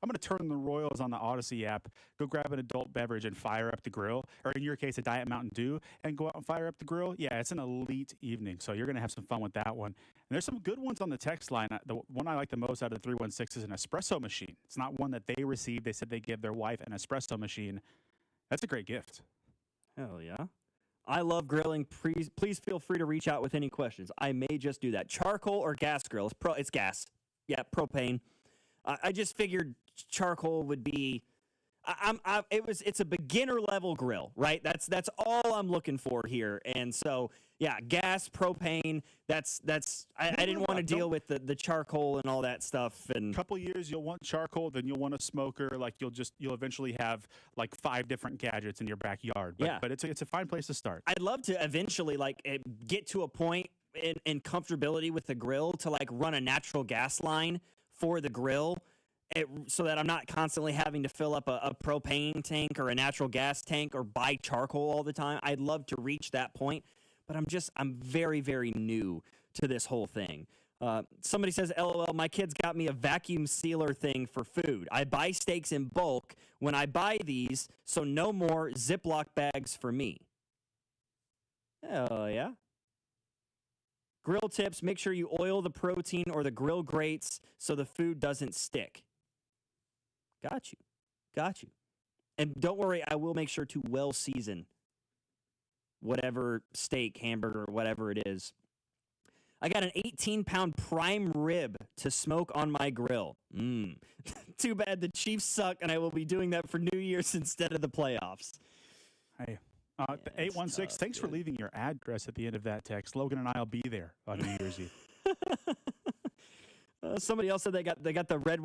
I'm going to turn the Royals on the Odyssey app, go grab an adult beverage and fire up the grill, or in your case, a Diet Mountain Dew, and go out and fire up the grill. Yeah, it's an elite evening, so you're going to have some fun with that one. And there's some good ones on the text line. The one I like the most out of the 316 is an espresso machine. It's not one that they received. They said they give their wife an espresso machine. That's a great gift. Hell yeah. I love grilling. Please feel free to reach out with any questions. I may just do that. Charcoal or gas grill? It's gas. Yeah, propane. I just figured charcoal would be. It's a beginner level grill, right? That's all I'm looking for here. And so yeah, gas, propane. I didn't want to deal with the charcoal and all that stuff. And couple years you'll want charcoal, then you'll want a smoker. Like you'll eventually have like 5 different gadgets in your backyard. But it's a fine place to start. I'd love to eventually get to a point in comfortability with the grill to like run a natural gas line for the grill. So that I'm not constantly having to fill up a propane tank or a natural gas tank or buy charcoal all the time. I'd love to reach that point, but I'm very, very new to this whole thing. Somebody says, LOL, my kids got me a vacuum sealer thing for food. I buy steaks in bulk when I buy these, so no more Ziploc bags for me. Oh, yeah. Grill tips, make sure you oil the protein or the grill grates so the food doesn't stick. Got you. And don't worry, I will make sure to well season whatever steak, hamburger, whatever it is. I got an 18-pound prime rib to smoke on my grill. Too bad the Chiefs suck, and I will be doing that for New Year's instead of the playoffs. Hey, 816, thanks for leaving your address at the end of that text. Logan and I will be there on New Year's Eve. Somebody else said they got the red,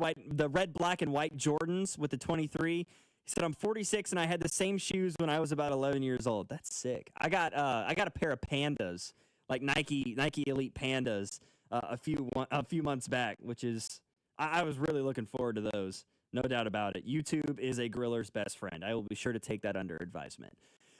black, and white Jordans with the 23. He said, I'm 46 and I had the same shoes when I was about 11 years old. That's sick. I got a pair of Pandas, like Nike Elite Pandas, a few months back, which is I was really looking forward to those. No doubt about it. YouTube is a griller's best friend. I will be sure to take that under advisement.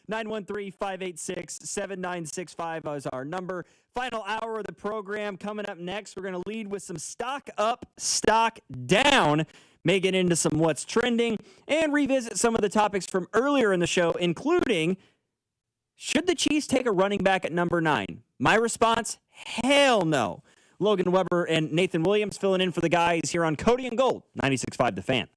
913-586-7965 is our number. Final hour of the program coming up next. We're going to lead with some stock up, stock down, may get into some what's trending, and revisit some of the topics from earlier in the show, including, should the Chiefs take a running back at number 9? My response, hell no. Logan Weber and Nathan Williams filling in for the guys here on Cody and Gold, 96.5 The Fan.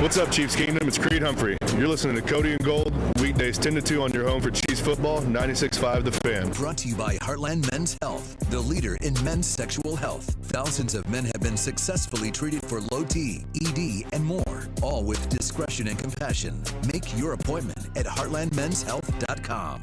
What's up, Chiefs Kingdom? It's Creed Humphrey. You're listening to Cody and Gold, weekdays 10 to 2 on your home for Chiefs football, 96.5 The Fan. Brought to you by Heartland Men's Health, the leader in men's sexual health. Thousands of men have been successfully treated for low T, ED, and more, all with discretion and compassion. Make your appointment at heartlandmenshealth.com.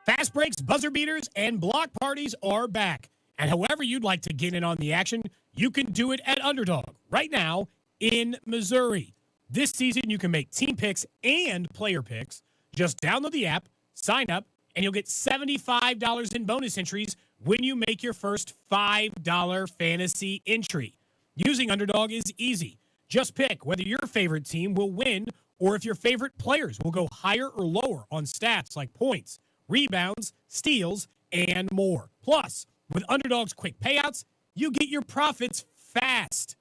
Fast breaks, buzzer beaters, and block parties are back. And however you'd like to get in on the action, you can do it at Underdog right now in Missouri. This season, you can make team picks and player picks. Just download the app, sign up, and you'll get $75 in bonus entries when you make your first $5 fantasy entry. Using Underdog is easy. Just pick whether your favorite team will win or if your favorite players will go higher or lower on stats like points, rebounds, steals, and more. Plus, with Underdog's quick payouts, you get your profits fast.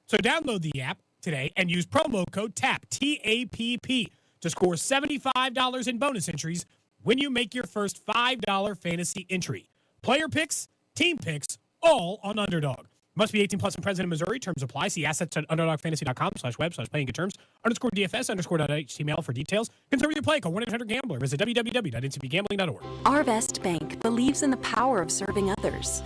So download the app today and use promo code TAPP, T-A-P-P, to score $75 in bonus entries when you make your first $5 fantasy entry. Player picks, team picks, all on Underdog. Must be 18 plus and present in Missouri. Terms apply. See assets at underdogfantasy.com/web/playing good terms. _DFS_.html for details. Concern with your play. Call 1-800-GAMBLER. Visit www.ncbgambling.org. Arvest Bank believes in the power of serving others.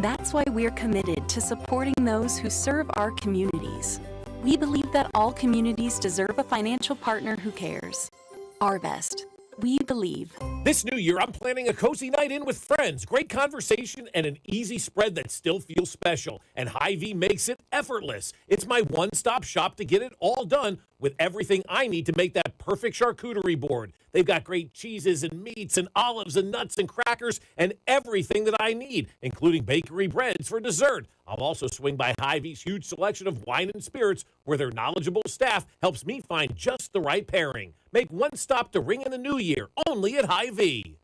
That's why we're committed to supporting those who serve our communities. We believe that all communities deserve a financial partner who cares. Arvest. We believe. This new year, I'm planning a cozy night in with friends, great conversation, and an easy spread that still feels special. And Hy-Vee makes it effortless. It's my one-stop shop to get it all done with everything I need to make that perfect charcuterie board. They've got great cheeses and meats and olives and nuts and crackers and everything that I need, including bakery breads for dessert. I'll also swing by Hy-Vee's huge selection of wine and spirits where their knowledgeable staff helps me find just the right pairing. Make one stop to ring in the new year, only at Hy-Vee.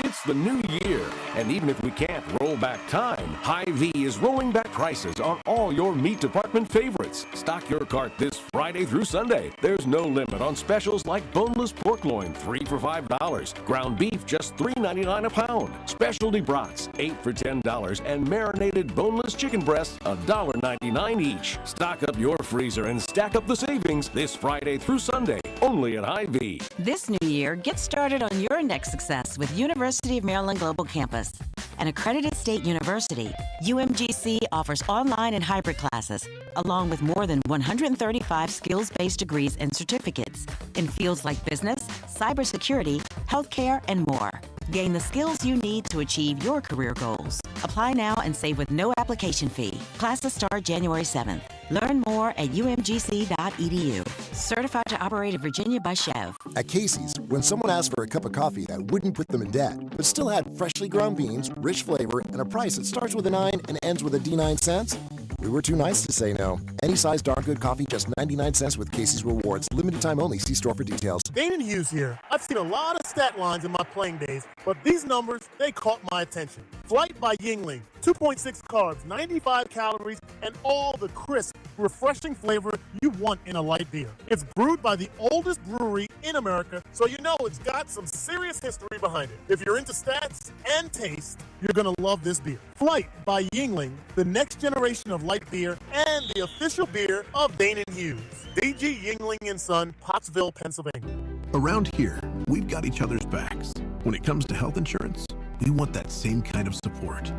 It's the new year, and even if we can't roll back time, Hy-Vee is rolling back prices on all your meat department favorites. Stock your cart this Friday through Sunday. There's no limit on specials like boneless pork loin, 3 for $5, ground beef just $3.99 a pound, specialty brats, 8 for $10, and marinated boneless chicken breasts, $1.99 each. Stock up your freezer and stack up the savings this Friday through Sunday, only at Hy-Vee. This new year, get started on your next success with University of Maryland Global Campus. An accredited state university, UMGC offers online and hybrid classes, along with more than 135 skills-based degrees and certificates in fields like business, cybersecurity, healthcare, and more. Gain the skills you need to achieve your career goals. Apply now and save with no application fee. Classes start January 7th. Learn more at umgc.edu. Certified to operate in Virginia by Chev. At Casey's, when someone asked for a cup of coffee that wouldn't put them in debt, but still had freshly ground beans, rich flavor, and a price that starts with a 9 and ends with a D9 cents, we were too nice to say no. Any size dark good coffee, just 99 cents with Casey's Rewards. Limited time only. See store for details. Dane and Hughes here. I've seen a lot of stat lines in my playing days, but these numbers, they caught my attention. Flight by Yingling. 2.6 carbs, 95 calories, and all the crisp, refreshing flavor you want in a light beer. It's brewed by the oldest brewery in America, so you know it's got some serious history behind it. If you're into stats and taste, you're going to love this beer. Flight by Yingling, the next generation of light beer and the official beer of Dane and Hughes. DG Yingling & Son, Pottsville, Pennsylvania. Around here, we've got each other's backs. When it comes to health insurance, we want that same kind of support.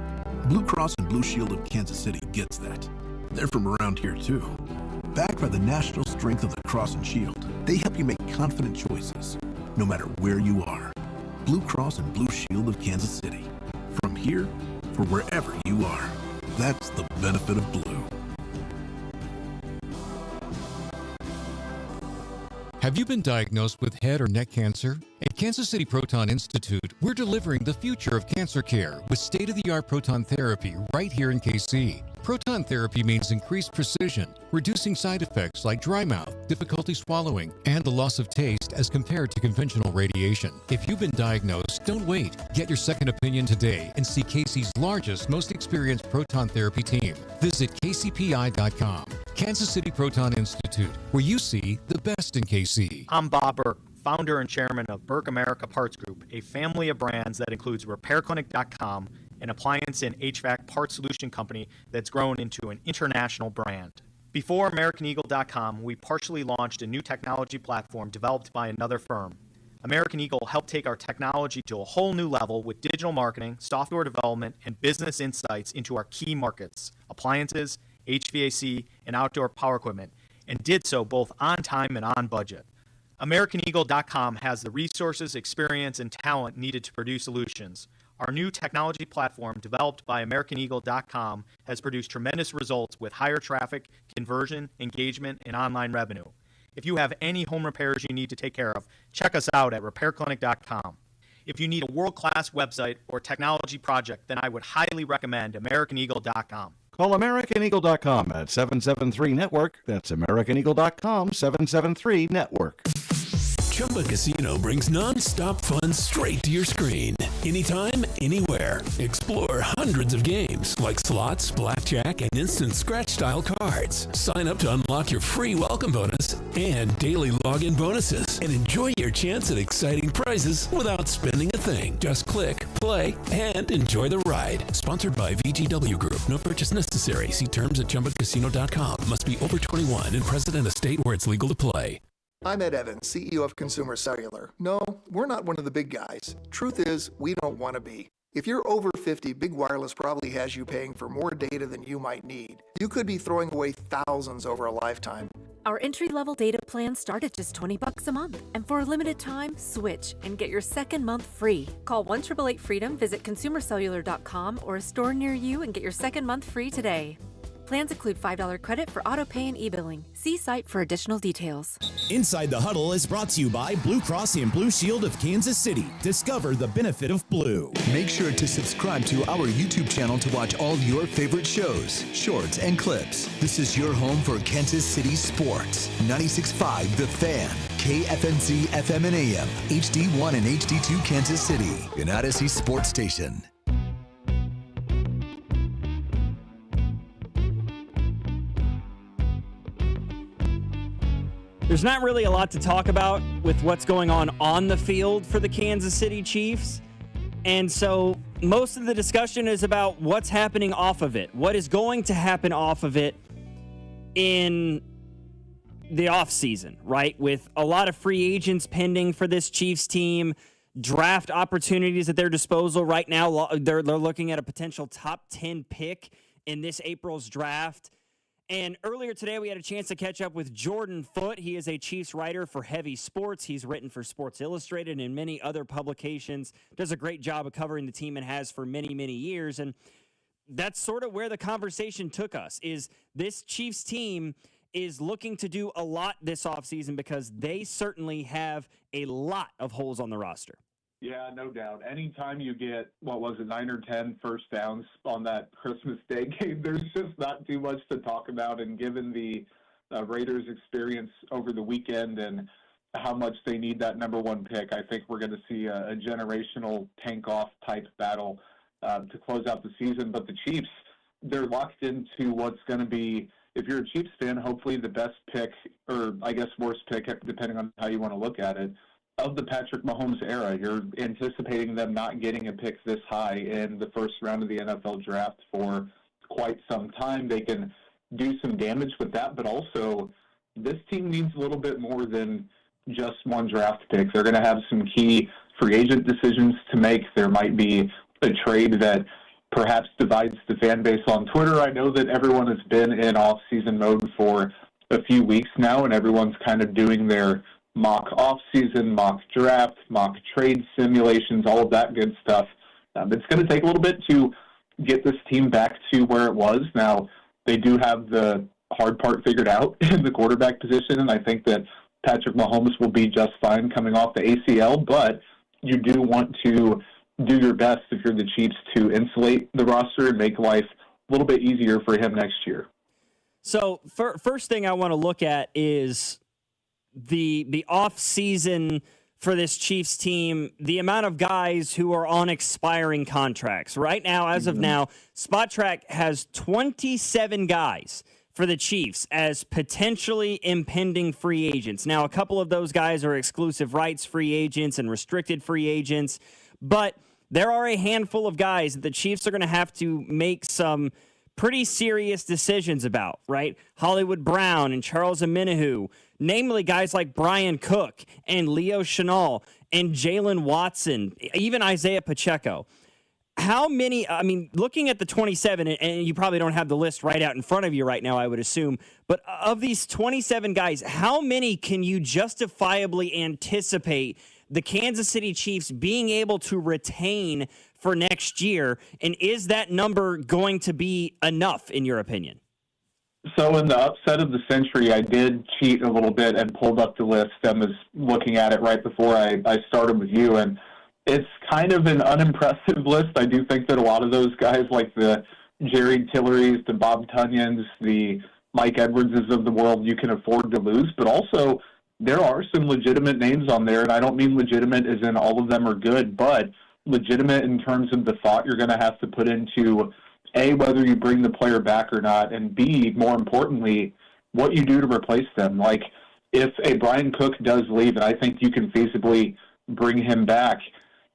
Blue Cross and Blue Shield of Kansas City gets that. They're from around here too. Backed by the national strength of the Cross and Shield, they help you make confident choices, no matter where you are. Blue Cross and Blue Shield of Kansas City. From here for wherever you are. That's the benefit of blue. Have you been diagnosed with head or neck cancer? At Kansas City Proton Institute, we're delivering the future of cancer care with state-of-the-art proton therapy right here in KC. Proton therapy means increased precision, reducing side effects like dry mouth, difficulty swallowing, and the loss of taste as compared to conventional radiation. If you've been diagnosed, don't wait. Get your second opinion today and see KC's largest, most experienced proton therapy team. Visit kcpi.com. Kansas City Proton Institute, where you see the best in KC. I'm Bob Burke, founder and chairman of Burke America Parts Group, a family of brands that includes RepairClinic.com, an appliance and HVAC parts solution company that's grown into an international brand. Before AmericanEagle.com, we partially launched a new technology platform developed by another firm. American Eagle helped take our technology to a whole new level with digital marketing, software development, and business insights into our key markets, appliances, HVAC, and outdoor power equipment, and did so both on time and on budget. AmericanEagle.com has the resources, experience, and talent needed to produce solutions. Our new technology platform, developed by AmericanEagle.com, has produced tremendous results with higher traffic, conversion, engagement, and online revenue. If you have any home repairs you need to take care of, check us out at RepairClinic.com. If you need a world-class website or technology project, then I would highly recommend AmericanEagle.com. Call AmericanEagle.com at 773-NETWORK. That's AmericanEagle.com, 773-NETWORK. Chumba Casino brings non-stop fun straight to your screen. Anytime, anywhere. Explore hundreds of games like slots, blackjack, and instant scratch-style cards. Sign up to unlock your free welcome bonus and daily login bonuses. And enjoy your chance at exciting prizes without spending a thing. Just click, play, and enjoy the ride. Sponsored by VGW Group. No purchase necessary. See terms at ChumbaCasino.com. Must be over 21 and present in a state where it's legal to play. I'm Ed Evans, CEO of Consumer Cellular. No, we're not one of the big guys. Truth is, we don't want to be. If you're over 50, Big Wireless probably has you paying for more data than you might need. You could be throwing away thousands over a lifetime. Our entry-level data plans start at just $20 a month. And for a limited time, switch and get your second month free. Call 1-888-FREEDOM, visit consumercellular.com or a store near you and get your second month free today. Plans include $5 credit for auto pay and e-billing. See site for additional details. Inside the Huddle is brought to you by Blue Cross and Blue Shield of Kansas City. Discover the benefit of blue. Make sure to subscribe to our YouTube channel to watch all your favorite shows, shorts, and clips. This is your home for Kansas City sports. 96.5 The Fan, KFNC FM and AM, HD1 and HD2 Kansas City, an Odyssey sports station. There's not really a lot to talk about with what's going on the field for the Kansas City Chiefs. And so most of the discussion is about what's happening off of it. What is going to happen off of it in the offseason, right? With a lot of free agents pending for this Chiefs team, draft opportunities at their disposal right now. They're looking at a potential top 10 pick in this April's draft. And earlier today, we had a chance to catch up with Jordan Foote. He is a Chiefs writer for Heavy Sports. He's written for Sports Illustrated and many other publications. Does a great job of covering the team and has for many, many years. And that's sort of where the conversation took us, is this Chiefs team is looking to do a lot this offseason because they certainly have a lot of holes on the roster. Yeah, no doubt. Anytime you get, 9 or 10 first downs on that Christmas Day game, there's just not too much to talk about. And given the Raiders' experience over the weekend and how much they need that number one pick, I think we're going to see a generational tank-off type battle to close out the season. But the Chiefs, they're locked into what's going to be, if you're a Chiefs fan, hopefully the best pick, or I guess worst pick, depending on how you want to look at it, of the Patrick Mahomes era. You're anticipating them not getting a pick this high in the first round of the NFL draft for quite some time. They can do some damage with that, but also this team needs a little bit more than just one draft pick. They're going to have some key free agent decisions to make. There might be a trade that perhaps divides the fan base on Twitter. I know that everyone has been in off-season mode for a few weeks now, and everyone's kind of doing their mock off-season, mock draft, mock trade simulations, all of that good stuff. It's going to take a little bit to get this team back to where it was. Now, they do have the hard part figured out in the quarterback position, and I think that Patrick Mahomes will be just fine coming off the ACL, but you do want to do your best if you're the Chiefs to insulate the roster and make life a little bit easier for him next year. So first thing I want to look at is the off-season for this Chiefs team, the amount of guys who are on expiring contracts. Right now, as of now, Spot Track has 27 guys for the Chiefs as potentially impending free agents. Now, a couple of those guys are exclusive rights free agents and restricted free agents, but there are a handful of guys that the Chiefs are going to have to make some pretty serious decisions about, right? Hollywood Brown and Charles Omenihu, namely guys like Brian Cook and Leo Chenal and Jalen Watson, even Isaiah Pacheco. How many, looking at the 27, and you probably don't have the list right out in front of you right now, I would assume, but of these 27 guys, how many can you justifiably anticipate the Kansas City Chiefs being able to retain for next year? And is that number going to be enough, in your opinion? So in the upset of the century, I did cheat a little bit and pulled up the list and was looking at it right before I started with you. And It's kind of an unimpressive list. I do think that a lot of those guys, like the Jerry Tillerys, the Bob Tunyons, the Mike Edwardses of the world, you can afford to lose. But also, there are some legitimate names on there, and I don't mean legitimate as in all of them are good, but legitimate in terms of the thought you're going to have to put into, A, whether you bring the player back or not, and B, more importantly, what you do to replace them. Like, if a Brian Cook does leave, and I think you can feasibly bring him back,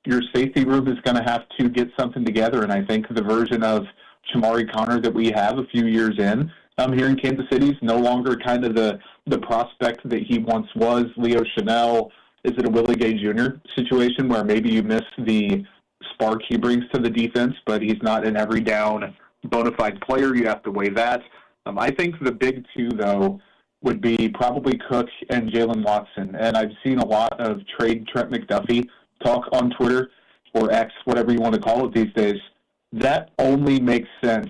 your safety room is going to have to get something together, and I think the version of Shamari Connor that we have a few years in here in Kansas City is no longer kind of the prospect that he once was. Leo Chanel, is it a Willie Gay Jr. situation where maybe you miss the spark he brings to the defense, but he's not an every down bona fide player? You have to weigh that. I think the big two, though, would be probably Cook and Jalen Watson, and I've seen a lot of trade Trent McDuffie talk on Twitter, or X, whatever you want to call it these days. That only makes sense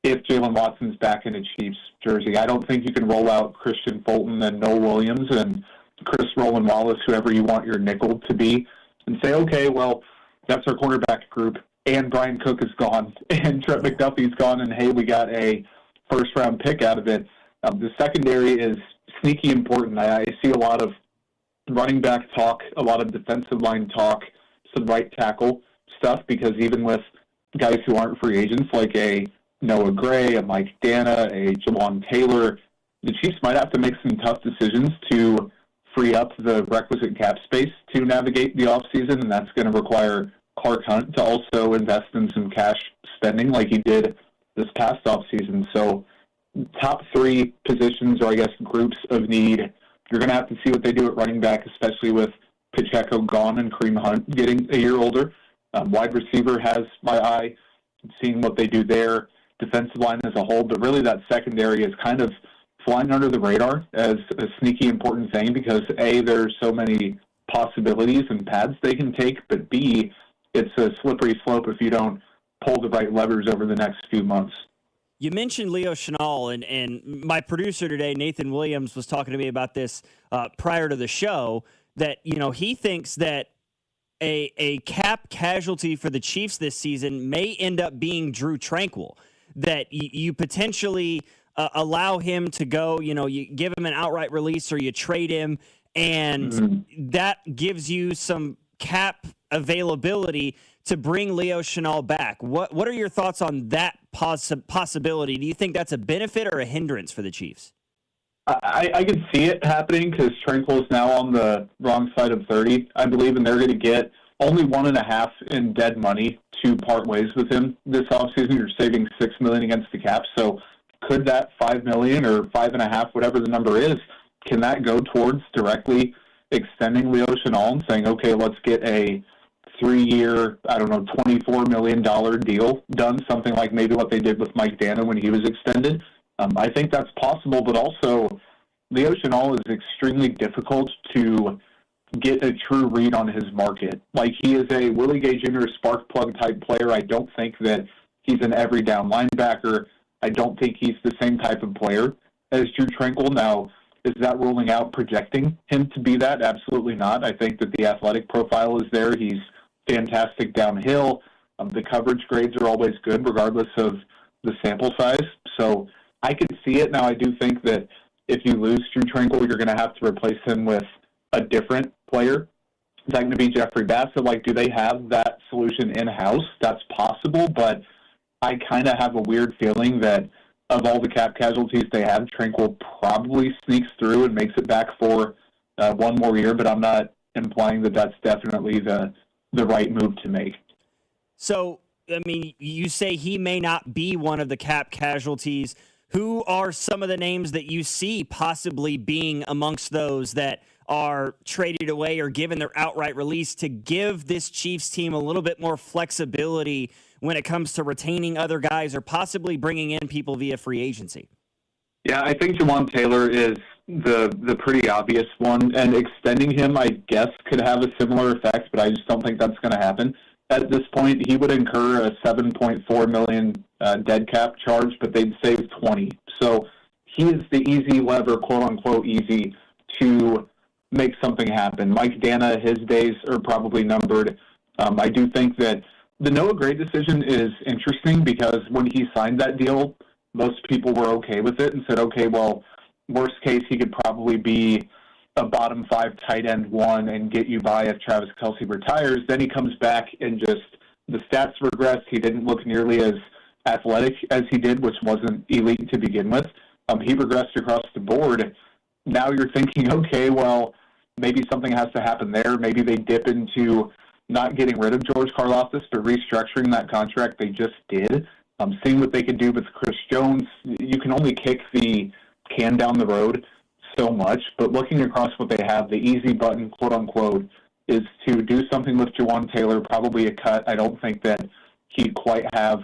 if Jalen Watson's back in a Chiefs jersey. I don't think you can roll out Christian Fulton and Noah Williams and Chris Roland Wallace, whoever you want your nickel to be, and say, okay, well, that's our cornerback group, and Brian Cook is gone, and Trent McDuffie's gone, and hey, we got a first-round pick out of it. The secondary is sneaky important. I see a lot of running back talk, a lot of defensive line talk, some right tackle stuff, because even with guys who aren't free agents, like a Noah Gray, a Mike Dana, a Jawan Taylor, the Chiefs might have to make some tough decisions to free up the requisite cap space to navigate the offseason, and that's going to require Clark Hunt to also invest in some cash spending like he did this past offseason. So top three positions, or I guess groups of need, you're going to have to see what they do at running back, especially with Pacheco gone and Kareem Hunt getting a year older. Wide receiver has my eye, seeing what they do there. Defensive line as a whole, but really that secondary is kind of flying under the radar as a sneaky important thing because A, there's so many possibilities and paths they can take, but B, it's a slippery slope if you don't pull the right levers over the next few months. You mentioned Leo Chenal, and my producer today, Nathan Williams, was talking to me about this prior to the show, that, you know, he thinks that a cap casualty for the Chiefs this season may end up being Drew Tranquill, that you potentially allow him to go, you know, you give him an outright release or you trade him, and that gives you some cap availability to bring Leo Chenal back. What are your thoughts on that possibility? Do you think that's a benefit or a hindrance for the Chiefs? I can see it happening because Tranquill is now on the wrong side of 30, I believe, and they're going to get only 1.5 in dead money to part ways with him this offseason. You're saving $6 million against the cap. So could that $5 million or 5.5, whatever the number is, can that go towards directly extending Leo Chenal and saying, okay, let's get a 3-year, I don't know, $24 million deal done, something like maybe what they did with Mike Dana when he was extended? I think that's possible, but also Leo Chenal is extremely difficult to get a true read on his market. Like, he is a Willie Gay Jr. spark plug type player. I don't think that he's an every down linebacker. I don't think he's the same type of player as Drew Tranquill. Now, is that ruling out projecting him to be that? Absolutely not. I think that the athletic profile is there. He's fantastic downhill. The coverage grades are always good regardless of the sample size. So I could see it. Now, I do think that if you lose Drew Tranquill, you're going to have to replace him with a different player. Is that going to be Jeffrey Bassett? Like, do they have that solution in-house? That's possible, but I kind of have a weird feeling that of all the cap casualties they have, Tranquill probably sneaks through and makes it back for one more year, but I'm not implying that that's definitely the right move to make. So, I mean, you say he may not be one of the cap casualties. Who are some of the names that you see possibly being amongst those that are traded away or given their outright release to give this Chiefs team a little bit more flexibility when it comes to retaining other guys or possibly bringing in people via free agency? Yeah, I think Jawan Taylor is the pretty obvious one, and extending him, I guess, could have a similar effect, but I just don't think that's going to happen. At this point, he would incur a $7.4 million dead cap charge, but they'd save 20. So he is the easy lever, quote-unquote easy, to make something happen. Mike Dana, his days are probably numbered. I do think that the Noah Gray decision is interesting because when he signed that deal, most people were okay with it and said, okay, well, worst case, he could probably be a bottom 5 tight end 1 and get you by if Travis Kelce retires. Then he comes back and just the stats regress. He didn't look nearly as athletic as he did, which wasn't elite to begin with. He regressed across the board. Now you're thinking, okay, well, maybe something has to happen there. Maybe they dip into not getting rid of George Karlaftis, but restructuring that contract they just did. Seeing what they could do with Chris Jones. You can only kick the can down the road so much, but looking across what they have, the easy button, quote unquote, is to do something with Jawan Taylor, probably a cut. I don't think that he'd quite have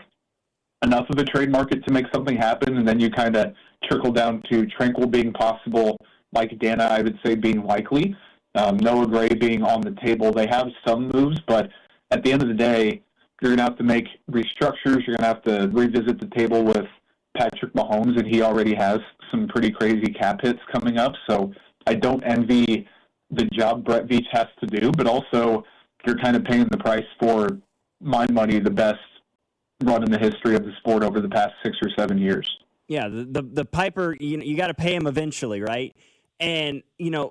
enough of a trade market to make something happen, and then you kind of trickle down to Tranquil being possible, Mike Dana, I would say, being likely, Noah Gray being on the table. They have some moves, but at the end of the day, you're going to have to make restructures. You're going to have to revisit the table with Patrick Mahomes, and he already has some pretty crazy cap hits coming up. So I don't envy the job Brett Veach has to do, but also you're kind of paying the price for my money, the best run in the history of the sport over the past 6 or 7 years. Yeah, the Piper, you got to pay him eventually, right? And,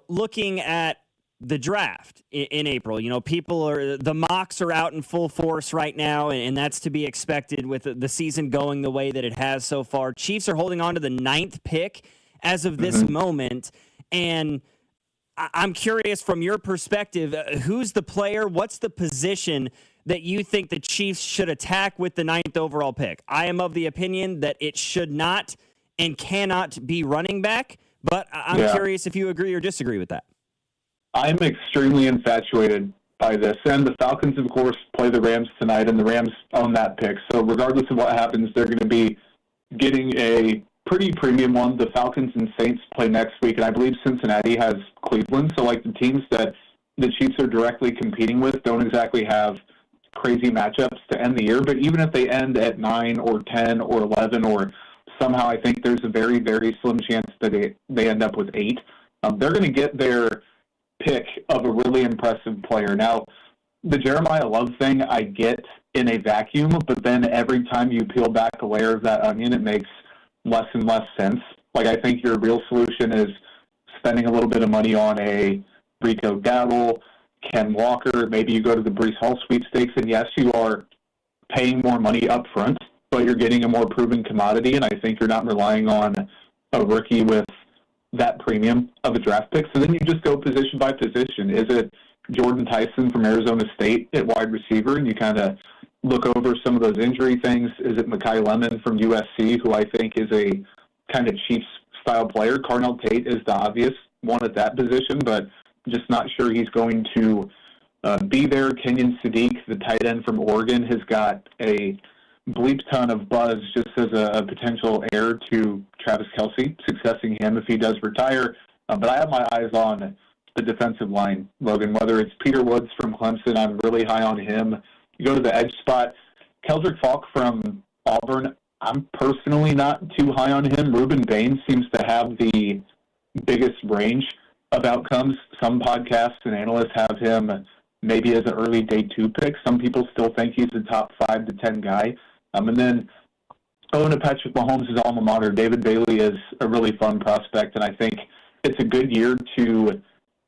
looking at the draft in April, the mocks are out in full force right now, and that's to be expected with the season going the way that it has so far. Chiefs are holding on to the 9th pick as of this moment, and I'm curious from your perspective, who's the player, what's the position that you think the Chiefs should attack with the 9th overall pick? I am of the opinion that it should not and cannot be running back, but I'm curious if you agree or disagree with that. I'm extremely infatuated by this. And the Falcons, of course, play the Rams tonight, and the Rams own that pick. So regardless of what happens, they're going to be getting a pretty premium one. The Falcons and Saints play next week, and I believe Cincinnati has Cleveland. So, the teams that the Chiefs are directly competing with don't exactly have crazy matchups to end the year. But even if they end at 9 or 10 or 11, or somehow I think there's a very, very slim chance that they end up with 8, they're going to get their pick of a really impressive player. Now, the Jeremiah Love thing I get in a vacuum, but then every time you peel back a layer of that onion, it makes less and less sense. I think your real solution is spending a little bit of money on a Rico Dowdle, Ken Walker. Maybe you go to the Breece Hall sweepstakes, and yes, you are paying more money up front, but you're getting a more proven commodity, and I think you're not relying on a rookie with that premium of a draft pick. So then you just go position by position. Is it Jordan Tyson from Arizona State at wide receiver, and you kind of look over some of those injury things? Is it Mekhi Lemon from USC, who I think is a kind of Chiefs-style player? Carnell Tate is the obvious one at that position, but just not sure he's going to be there. Kenyon Sadiq, the tight end from Oregon, has got a bleep ton of buzz just as a potential heir to Travis Kelce, successing him if he does retire. But I have my eyes on the defensive line, Logan, whether it's Peter Woods from Clemson. I'm really high on him. You go to the edge spot, Keldrick Falk from Auburn, I'm personally not too high on him. Reuben Bain seems to have the biggest range of outcomes. Some podcasts and analysts have him maybe as an early day 2 pick. Some people still think he's a top 5 to 10 guy. And then owing to Patrick Mahomes' alma mater, David Bailey is a really fun prospect, and I think it's a good year to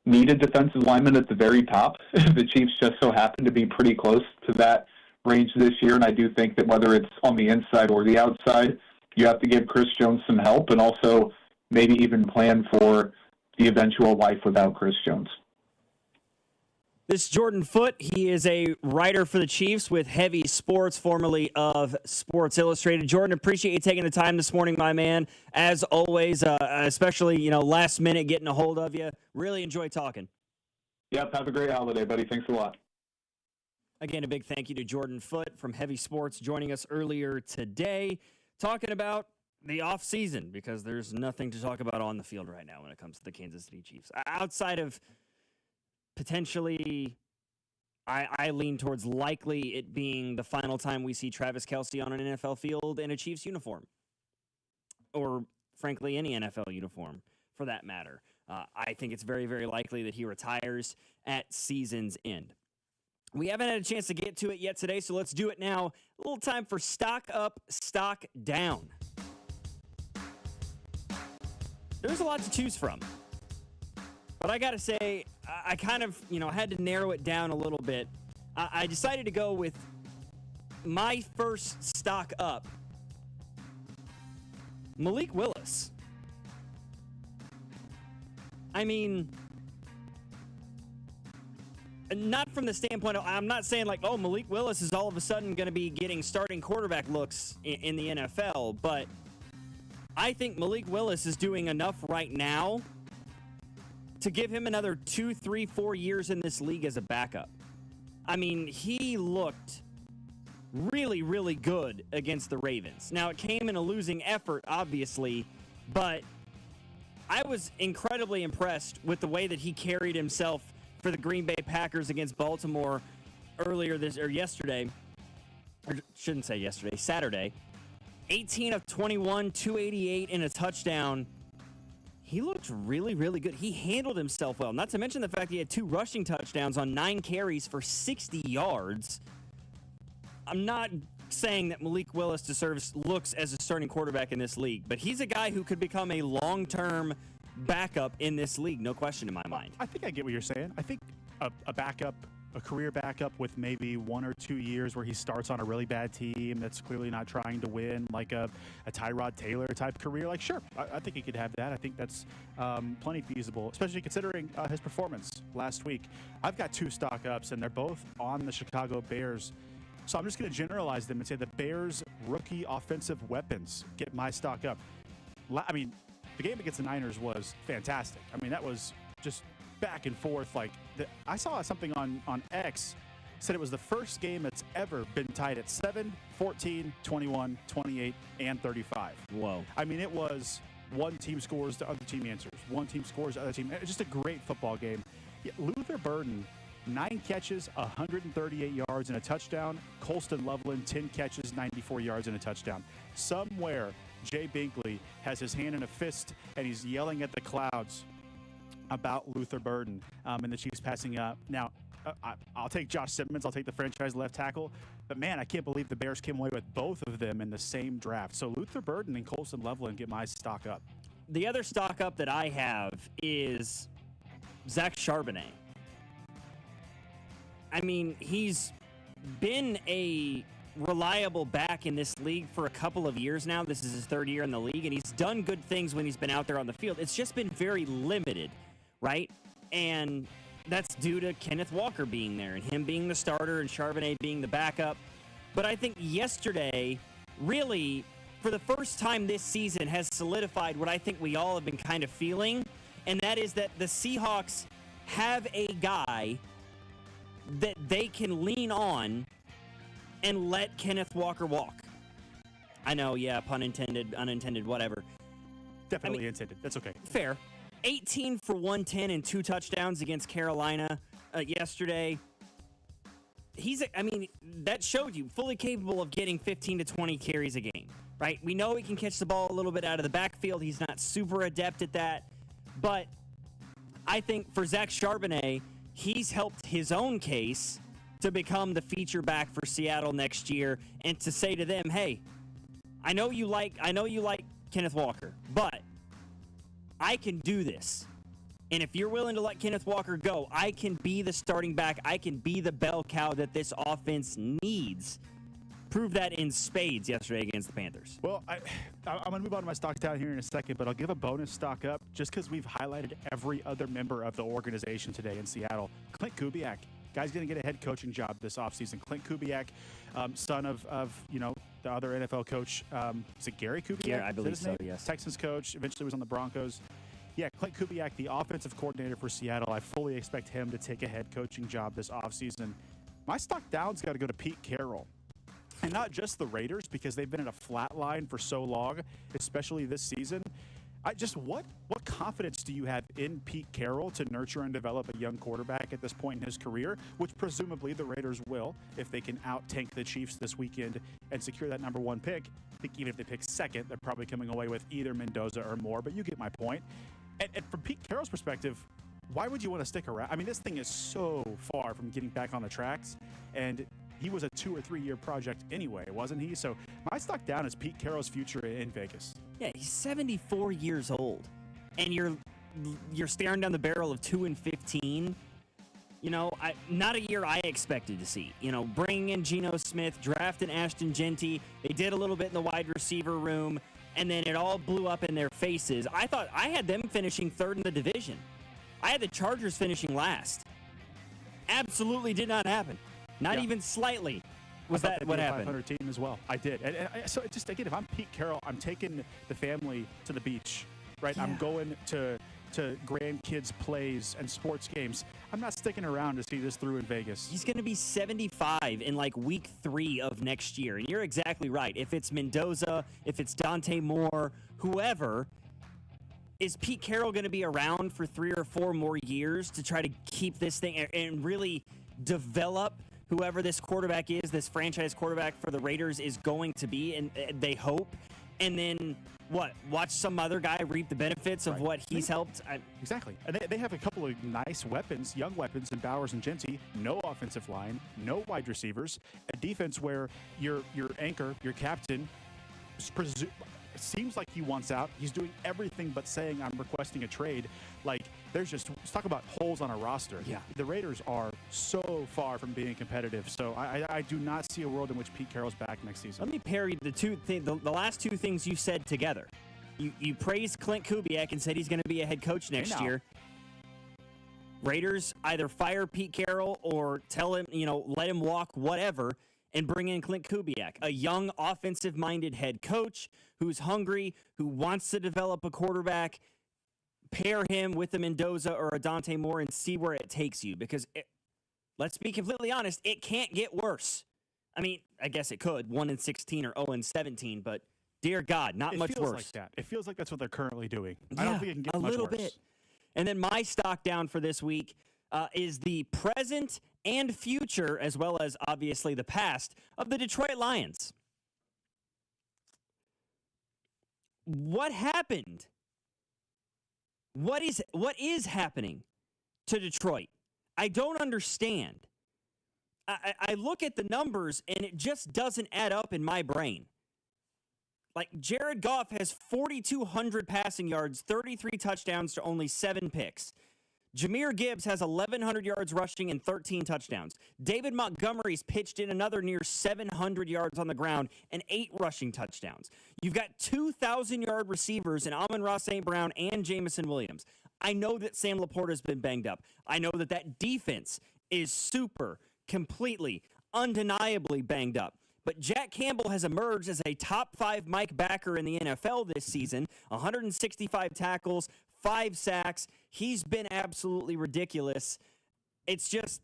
need a defensive lineman at the very top. The Chiefs just so happen to be pretty close to that range this year, and I do think that whether it's on the inside or the outside, you have to give Chris Jones some help and also maybe even plan for the eventual life without Chris Jones. This is Jordan Foote. He is a writer for the Chiefs with Heavy Sports, formerly of Sports Illustrated. Jordan, appreciate you taking the time this morning, my man. As always, especially, last minute getting a hold of you. Really enjoy talking. Yep, have a great holiday, buddy. Thanks a lot. Again, a big thank you to Jordan Foote from Heavy Sports joining us earlier today, talking about the offseason, because there's nothing to talk about on the field right now when it comes to the Kansas City Chiefs. Outside of potentially, I lean towards likely it being the final time we see Travis Kelce on an NFL field in a Chiefs uniform. Or, frankly, any NFL uniform, for that matter. I think it's very, very likely that he retires at season's end. We haven't had a chance to get to it yet today, so let's do it now. A little time for stock up, stock down. There's a lot to choose from. But I got to say, I kind of, had to narrow it down a little bit. I decided to go with my first stock up, Malik Willis. I mean, not from the standpoint of, I'm not saying like, oh, Malik Willis is all of a sudden going to be getting starting quarterback looks in the NFL, but I think Malik Willis is doing enough right now to give him another 2, 3, 4 years in this league as a backup. I mean, he looked really, really good against the Ravens. Now, it came in a losing effort, obviously, but I was incredibly impressed with the way that he carried himself for the Green Bay Packers against Baltimore yesterday. Or shouldn't say yesterday, Saturday. 18 of 21, 288 and a touchdown. He looked really, really good. He handled himself well. Not to mention the fact he had 2 rushing touchdowns on 9 carries for 60 yards. I'm not saying that Malik Willis looks as a starting quarterback in this league, but he's a guy who could become a long-term backup in this league, no question in my mind. I think I get what you're saying. I think a backup, a career backup with maybe 1 or 2 years where he starts on a really bad team that's clearly not trying to win, like a Tyrod Taylor type career, like sure, I think he could have that. I think that's plenty feasible, especially considering his performance last week. I've got 2 stock ups, and they're both on the Chicago Bears. So I'm just going to generalize them and say the Bears' rookie offensive weapons get my stock up. I mean, the game against the Niners was fantastic. I mean, that was just back and forth. I saw something on X said it was the first game that's ever been tied at 7, 14, 21, 28, and 35. Whoa. I mean, it was one team scores, the other team answers. One team scores, the other team. It was just a great football game. Yeah, Luther Burden, 9 catches, 138 yards, and a touchdown. Colston Loveland, 10 catches, 94 yards, and a touchdown. Somewhere, Jay Binkley has his hand in a fist, and he's yelling at the clouds about Luther Burden and the Chiefs passing up. Now, I'll take Josh Simmons. I'll take the franchise left tackle. But, man, I can't believe the Bears came away with both of them in the same draft. So Luther Burden and Colston Loveland get my stock up. The other stock up that I have is Zach Charbonnet. I mean, he's been a reliable back in this league for a couple of years now. This is his 3rd year in the league, and he's done good things when he's been out there on the field. It's just been very limited, right? And that's due to Kenneth Walker being there and him being the starter and Charbonnet being the backup. But I think yesterday, really, for the first time this season, has solidified what I think we all have been kind of feeling, and that is that the Seahawks have a guy that they can lean on and let Kenneth Walker walk. I know, yeah, pun intended, unintended, whatever. Definitely intended. That's okay. Fair. 18 for 110 and 2 touchdowns against Carolina yesterday. That showed you fully capable of getting 15 to 20 carries a game, right? We know he can catch the ball a little bit out of the backfield. He's not super adept at that. But I think for Zach Charbonnet, he's helped his own case to become the feature back for Seattle next year and to say to them, hey, I know you like Kenneth Walker, but I can do this. And if you're willing to let Kenneth Walker go, I can be the starting back. I can be the bell cow that this offense needs. Proved that in spades yesterday against the Panthers. Well, I'm going to move on to my stock down here in a second, but I'll give a bonus stock up just because we've highlighted every other member of the organization today in Seattle. Clint Kubiak. Guy's going to get a head coaching job this offseason. Clint Kubiak, son of the other NFL coach. Is it Gary Kubiak? Yeah, I believe so, yes. Texans coach, eventually was on the Broncos. Yeah, Clint Kubiak, the offensive coordinator for Seattle. I fully expect him to take a head coaching job this offseason. My stock down's got to go to Pete Carroll. And not just the Raiders, because they've been in a flat line for so long, especially this season. What confidence do you have in Pete Carroll to nurture and develop a young quarterback at this point in his career, which presumably the Raiders will if they can out-tank the Chiefs this weekend and secure that number 1 pick. I think even if they pick second, they're probably coming away with either Mendoza or more, but you get my point. And from Pete Carroll's perspective, why would you want to stick around? I mean, this thing is so far from getting back on the tracks, and he was a 2 or 3 year project anyway, wasn't he? So my stock down is Pete Carroll's future in Vegas. Yeah, he's 74 years old, and you're staring down the barrel of 2-15. You know, not a year I expected to see. You know, bringing in Geno Smith, drafting Ashton Genty. They did a little bit in the wide receiver room, and then it all blew up in their faces. I thought I had them finishing third in the division. I had the Chargers finishing last. Absolutely did not happen. Not even slightly was that what happened. 500 team as well. I did. So just again, if I'm Pete Carroll, I'm taking the family to the beach, right? Yeah. I'm going to grandkids' plays and sports games. I'm not sticking around to see this through in Vegas. He's going to be 75 in like week 3 of next year. And you're exactly right. If it's Mendoza, if it's Dante Moore, whoever, is Pete Carroll going to be around for 3 or 4 more years to try to keep this thing and really develop whoever this quarterback is, this franchise quarterback for the Raiders is going to be, and they hope. And then what? Watch some other guy reap the benefits of what he's helped. Exactly. And they have a couple of nice weapons, young weapons in Bowers and Genty. No offensive line, no wide receivers, a defense where your anchor, your captain, seems like he wants out. He's doing everything but saying, I'm requesting a trade. Like, let's talk about holes on a roster. Yeah. The Raiders are so far from being competitive. So I do not see a world in which Pete Carroll's back next season. Let me parry the last 2 things you said together. You praised Clint Kubiak and said he's going to be a head coach next year. Raiders either fire Pete Carroll or tell him, let him walk, whatever, and bring in Clint Kubiak, a young offensive-minded head coach who's hungry, who wants to develop a quarterback. Pair him with a Mendoza or a Dante Moore and see where it takes you. Because let's be completely honest, it can't get worse. I mean, I guess it could, 1-16 or 0-17, but dear God, not much worse. It feels like that. It feels like that's what they're currently doing. I don't think it can get much worse. A little bit. And then my stock down for this week is the present and future, as well as obviously the past, of the Detroit Lions. What happened? What is happening to Detroit? I don't understand. I look at the numbers, and it just doesn't add up in my brain. Like, Jared Goff has 4,200 passing yards, 33 touchdowns to only 7 picks. Jahmyr Gibbs has 1,100 yards rushing and 13 touchdowns. David Montgomery's pitched in another near 700 yards on the ground and 8 rushing touchdowns. You've got 2,000-yard receivers in Amon-Ra St. Brown and Jamison Williams. I know that Sam Laporta's been banged up. I know that defense is super, completely, undeniably banged up. But Jack Campbell has emerged as a top 5 Mike backer in the NFL this season. 165 tackles, 5 sacks. He's been absolutely ridiculous. It's just,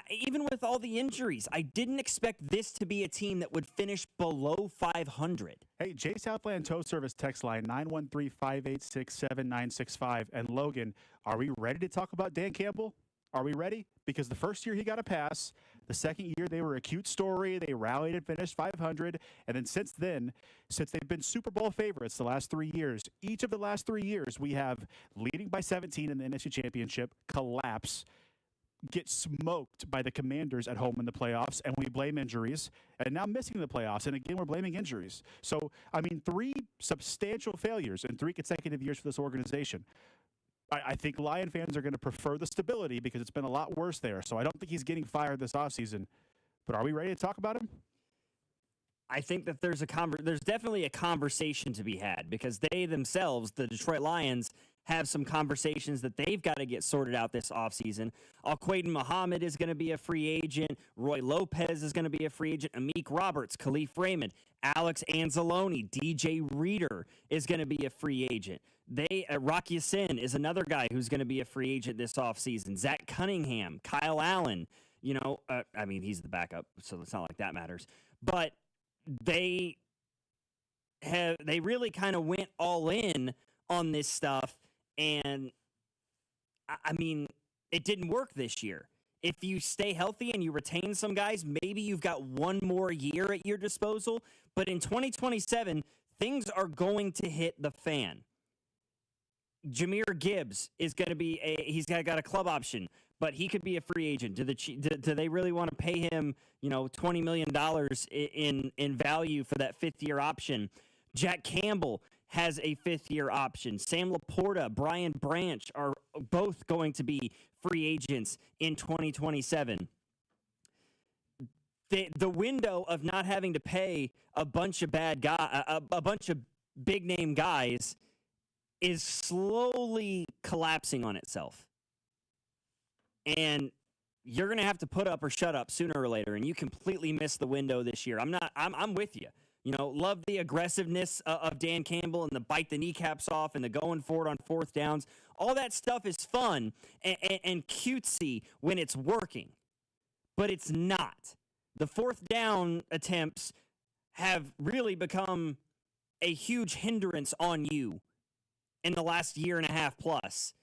even with all the injuries, I didn't expect this to be a team that would finish below 500. Hey, Jay Southland Tow Service text line 913-586-7965. And Logan, are we ready to talk about Dan Campbell? Are we ready? Because the first year he got a pass. The second year they were a cute story. They rallied and finished 500. And then, since they've been Super Bowl favorites the last 3 years, each of the last 3 years, we have leading by 17 in the NFC Championship, collapse, get smoked by the Commanders at home in the playoffs, and we blame injuries, and now missing the playoffs. And again, we're blaming injuries. So, 3 substantial failures in 3 consecutive years for this organization. I think Lion fans are going to prefer the stability because it's been a lot worse there. So I don't think he's getting fired this offseason. But are we ready to talk about him? I think that there's definitely a conversation to be had because they themselves, the Detroit Lions, have some conversations that they've got to get sorted out this offseason. Al-Quaiden Muhammad is going to be a free agent. Roy Lopez is going to be a free agent. Amik Roberts, Khalif Raymond, Alex Anzalone, DJ Reader is going to be a free agent. Rock Ya-Sin is another guy who's going to be a free agent this offseason. Zach Cunningham, Kyle Allen, he's the backup, so it's not like that matters. But they really kind of went all in on this stuff, and it didn't work this year. If you stay healthy and you retain some guys, maybe you've got one more year at your disposal. But in 2027, things are going to hit the fan. Jahmyr Gibbs is going to be he's got a club option, but he could be a free agent. Do they really want to pay him, $20 million in value for that fifth-year option? Jack Campbell has a fifth-year option. Sam Laporta, Brian Branch are both going to be free agents in 2027. The window of not having to pay a bunch of a bunch of big-name guys is slowly collapsing on itself. And you're going to have to put up or shut up sooner or later, and you completely missed the window this year. I'm with you. Love the aggressiveness of Dan Campbell and the bite the kneecaps off and the going for it on fourth downs. All that stuff is fun and cutesy when it's working, but it's not. The fourth down attempts have really become a huge hindrance on you in the last year and a half plus.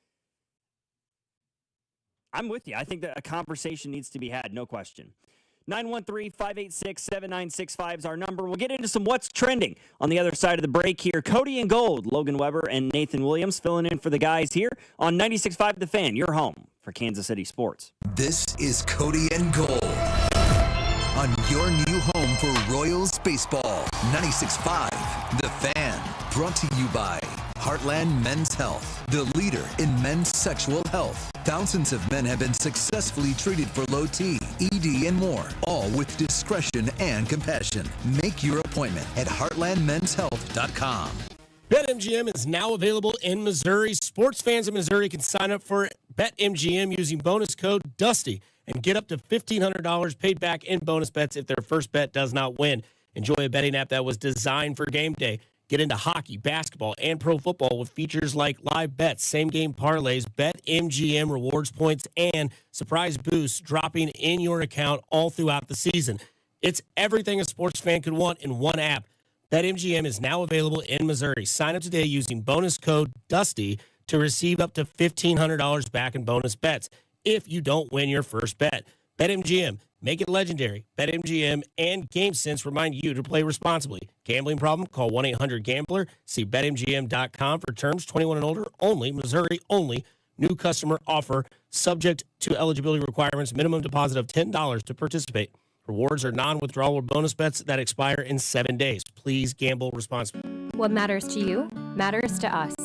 I'm with you. I think that a conversation needs to be had, no question. 913-586-7965 is our number. We'll get into some what's trending on the other side of the break here. Cody and Gold, Logan Weber and Nathan Williams filling in for the guys here on 96.5 The Fan, your home for Kansas City sports. This is Cody and Gold on your new home for Royals baseball. 96.5 The Fan, brought to you by Heartland Men's Health, the leader in men's sexual health. Thousands of men have been successfully treated for low T, ED, and more, all with discretion and compassion. Make your appointment at heartlandmenshealth.com. BetMGM is now available in Missouri. Sports fans in Missouri can sign up for BetMGM using bonus code DUSTY and get up to $1,500 paid back in bonus bets if their first bet does not win. Enjoy a betting app that was designed for game day. Get into hockey, basketball, and pro football with features like live bets, same-game parlays, BetMGM rewards points, and surprise boosts dropping in your account all throughout the season. It's everything a sports fan could want in one app. BetMGM is now available in Missouri. Sign up today using bonus code DUSTY to receive up to $1,500 back in bonus bets if you don't win your first bet. BetMGM. Make it legendary. BetMGM and GameSense remind you to play responsibly. Gambling problem? Call 1-800-GAMBLER. See BetMGM.com for terms. 21 and older only. Missouri only. New customer offer. Subject to eligibility requirements. Minimum deposit of $10 to participate. Rewards are non-withdrawal bonus bets that expire in 7 days. Please gamble responsibly. What matters to you matters to us.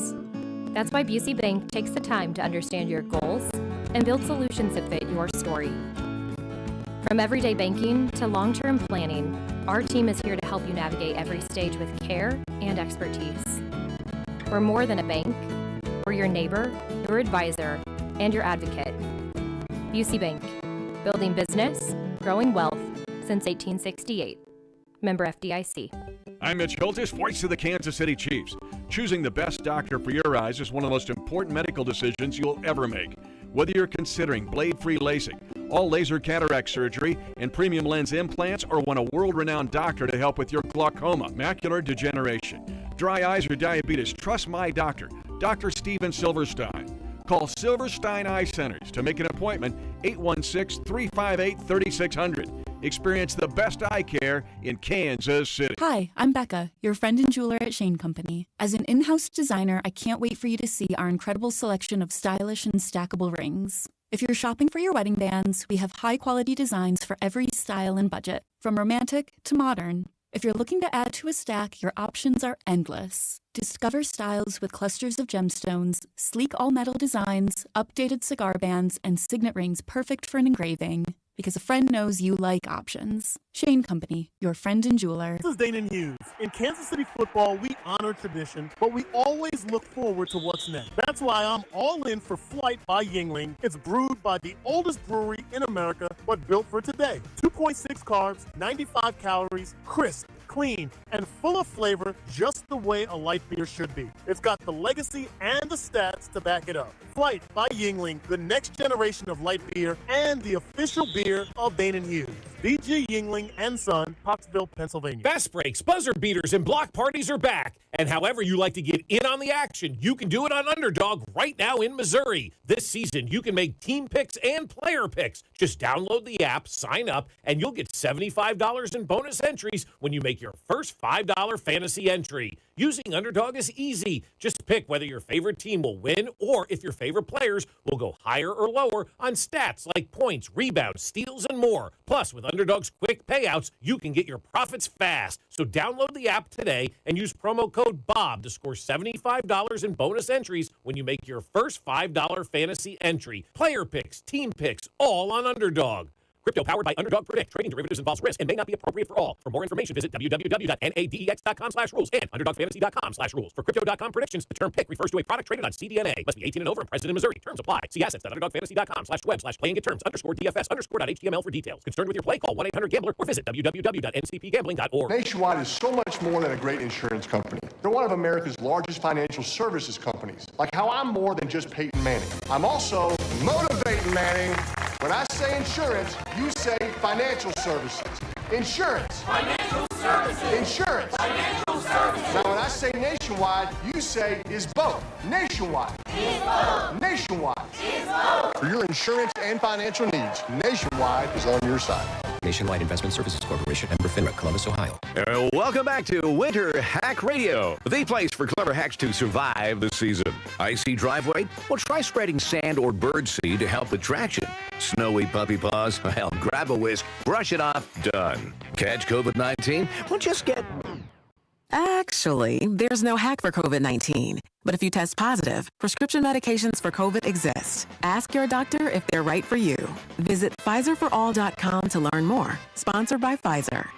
That's why Busey Bank takes the time to understand your goals and build solutions that fit your story. From everyday banking to long-term planning, our team is here to help you navigate every stage with care and expertise. We're more than a bank. We're your neighbor, your advisor, and your advocate. Busey Bank, building business, growing wealth since 1868. Member FDIC. I'm Mitch Hiltis, voice of the Kansas City Chiefs. Choosing the best doctor for your eyes is one of the most important medical decisions you'll ever make. Whether you're considering blade-free LASIK, all laser cataract surgery, and premium lens implants, or want a world-renowned doctor to help with your glaucoma, macular degeneration, dry eyes, or diabetes, trust my doctor, Dr. Steven Silverstein. Call Silverstein Eye Centers to make an appointment, 816-358-3600. Experience the best eye care in Kansas City. Hi, I'm Becca, your friend and jeweler at Shane Company. As an in-house designer, I can't wait for you to see our incredible selection of stylish and stackable rings. If you're shopping for your wedding bands, we have high-quality designs for every style and budget, from romantic to modern. If you're looking to add to a stack, your options are endless. Discover styles with clusters of gemstones, sleek all-metal designs, updated cigar bands, and signet rings perfect for an engraving. Because a friend knows you like options. Shane Company, your friend and jeweler. This is Dana Hughes. In Kansas City football, we honor tradition, but we always look forward to what's next. That's why I'm all in for Flight by Yingling. It's brewed by the oldest brewery in America, but built for today. 2.6 carbs, 95 calories, crisp, clean, and full of flavor, just the way a light beer should be. It's got the legacy and the stats to back it up. Flight by Yingling, the next generation of light beer and the official beer of Dana Hughes. VG Yingling and Son, Pottsville, Pennsylvania. Fast breaks, buzzer beaters, and block parties are back. And however you like to get in on the action, you can do it on Underdog right now in Missouri. This season, you can make team picks and player picks. Just download the app, sign up, and you'll get $75 in bonus entries when you make your first $5 fantasy entry. Using Underdog is easy. Just pick whether your favorite team will win or if your favorite players will go higher or lower on stats like points, rebounds, steals, and more. Plus, with Underdog's quick payouts, you can get your profits fast. So download the app today and use promo code BOB to score $75 in bonus entries when you make your first $5 fantasy entry. Player picks, team picks, all on Underdog. Crypto powered by Underdog Predict. Trading derivatives involves risk and may not be appropriate for all. For more information, visit www.nadex.com/rules and underdogfantasy.com/rules. For Crypto.com predictions, the term pick refers to a product traded on CDNA. Must be 18 and over and present in Missouri. Terms apply. See assets.underdogfantasy.com/web/play-and-get-terms_DFS_ for details. Concerned with your play? Call 1-800-GAMBLER or visit www.ncpgambling.org. Nationwide is so much more than a great insurance company. They're one of America's largest financial services companies. Like how I'm more than just Peyton Manning. I'm also motivating Manning. When I say insurance, you say financial services. Insurance. Financial services. Insurance. Financial services. Now, when I say nationwide, you say is both. Nationwide. Is both. Nationwide. Is both. For your insurance and financial needs, Nationwide is on your side. Nationwide Investment Services Corporation, member FINRA, Columbus, Ohio. Welcome back to Winter Hack Radio, the place for clever hacks to survive the season. Icy driveway? Well, try spreading sand or birdseed to help with traction. Snowy puppy paws? Well, grab a whisk, brush it off, done. Catch COVID-19? Well, just get... Actually, there's no hack for COVID-19. But if you test positive, prescription medications for COVID exist. Ask your doctor if they're right for you. Visit PfizerForAll.com to learn more. Sponsored by Pfizer.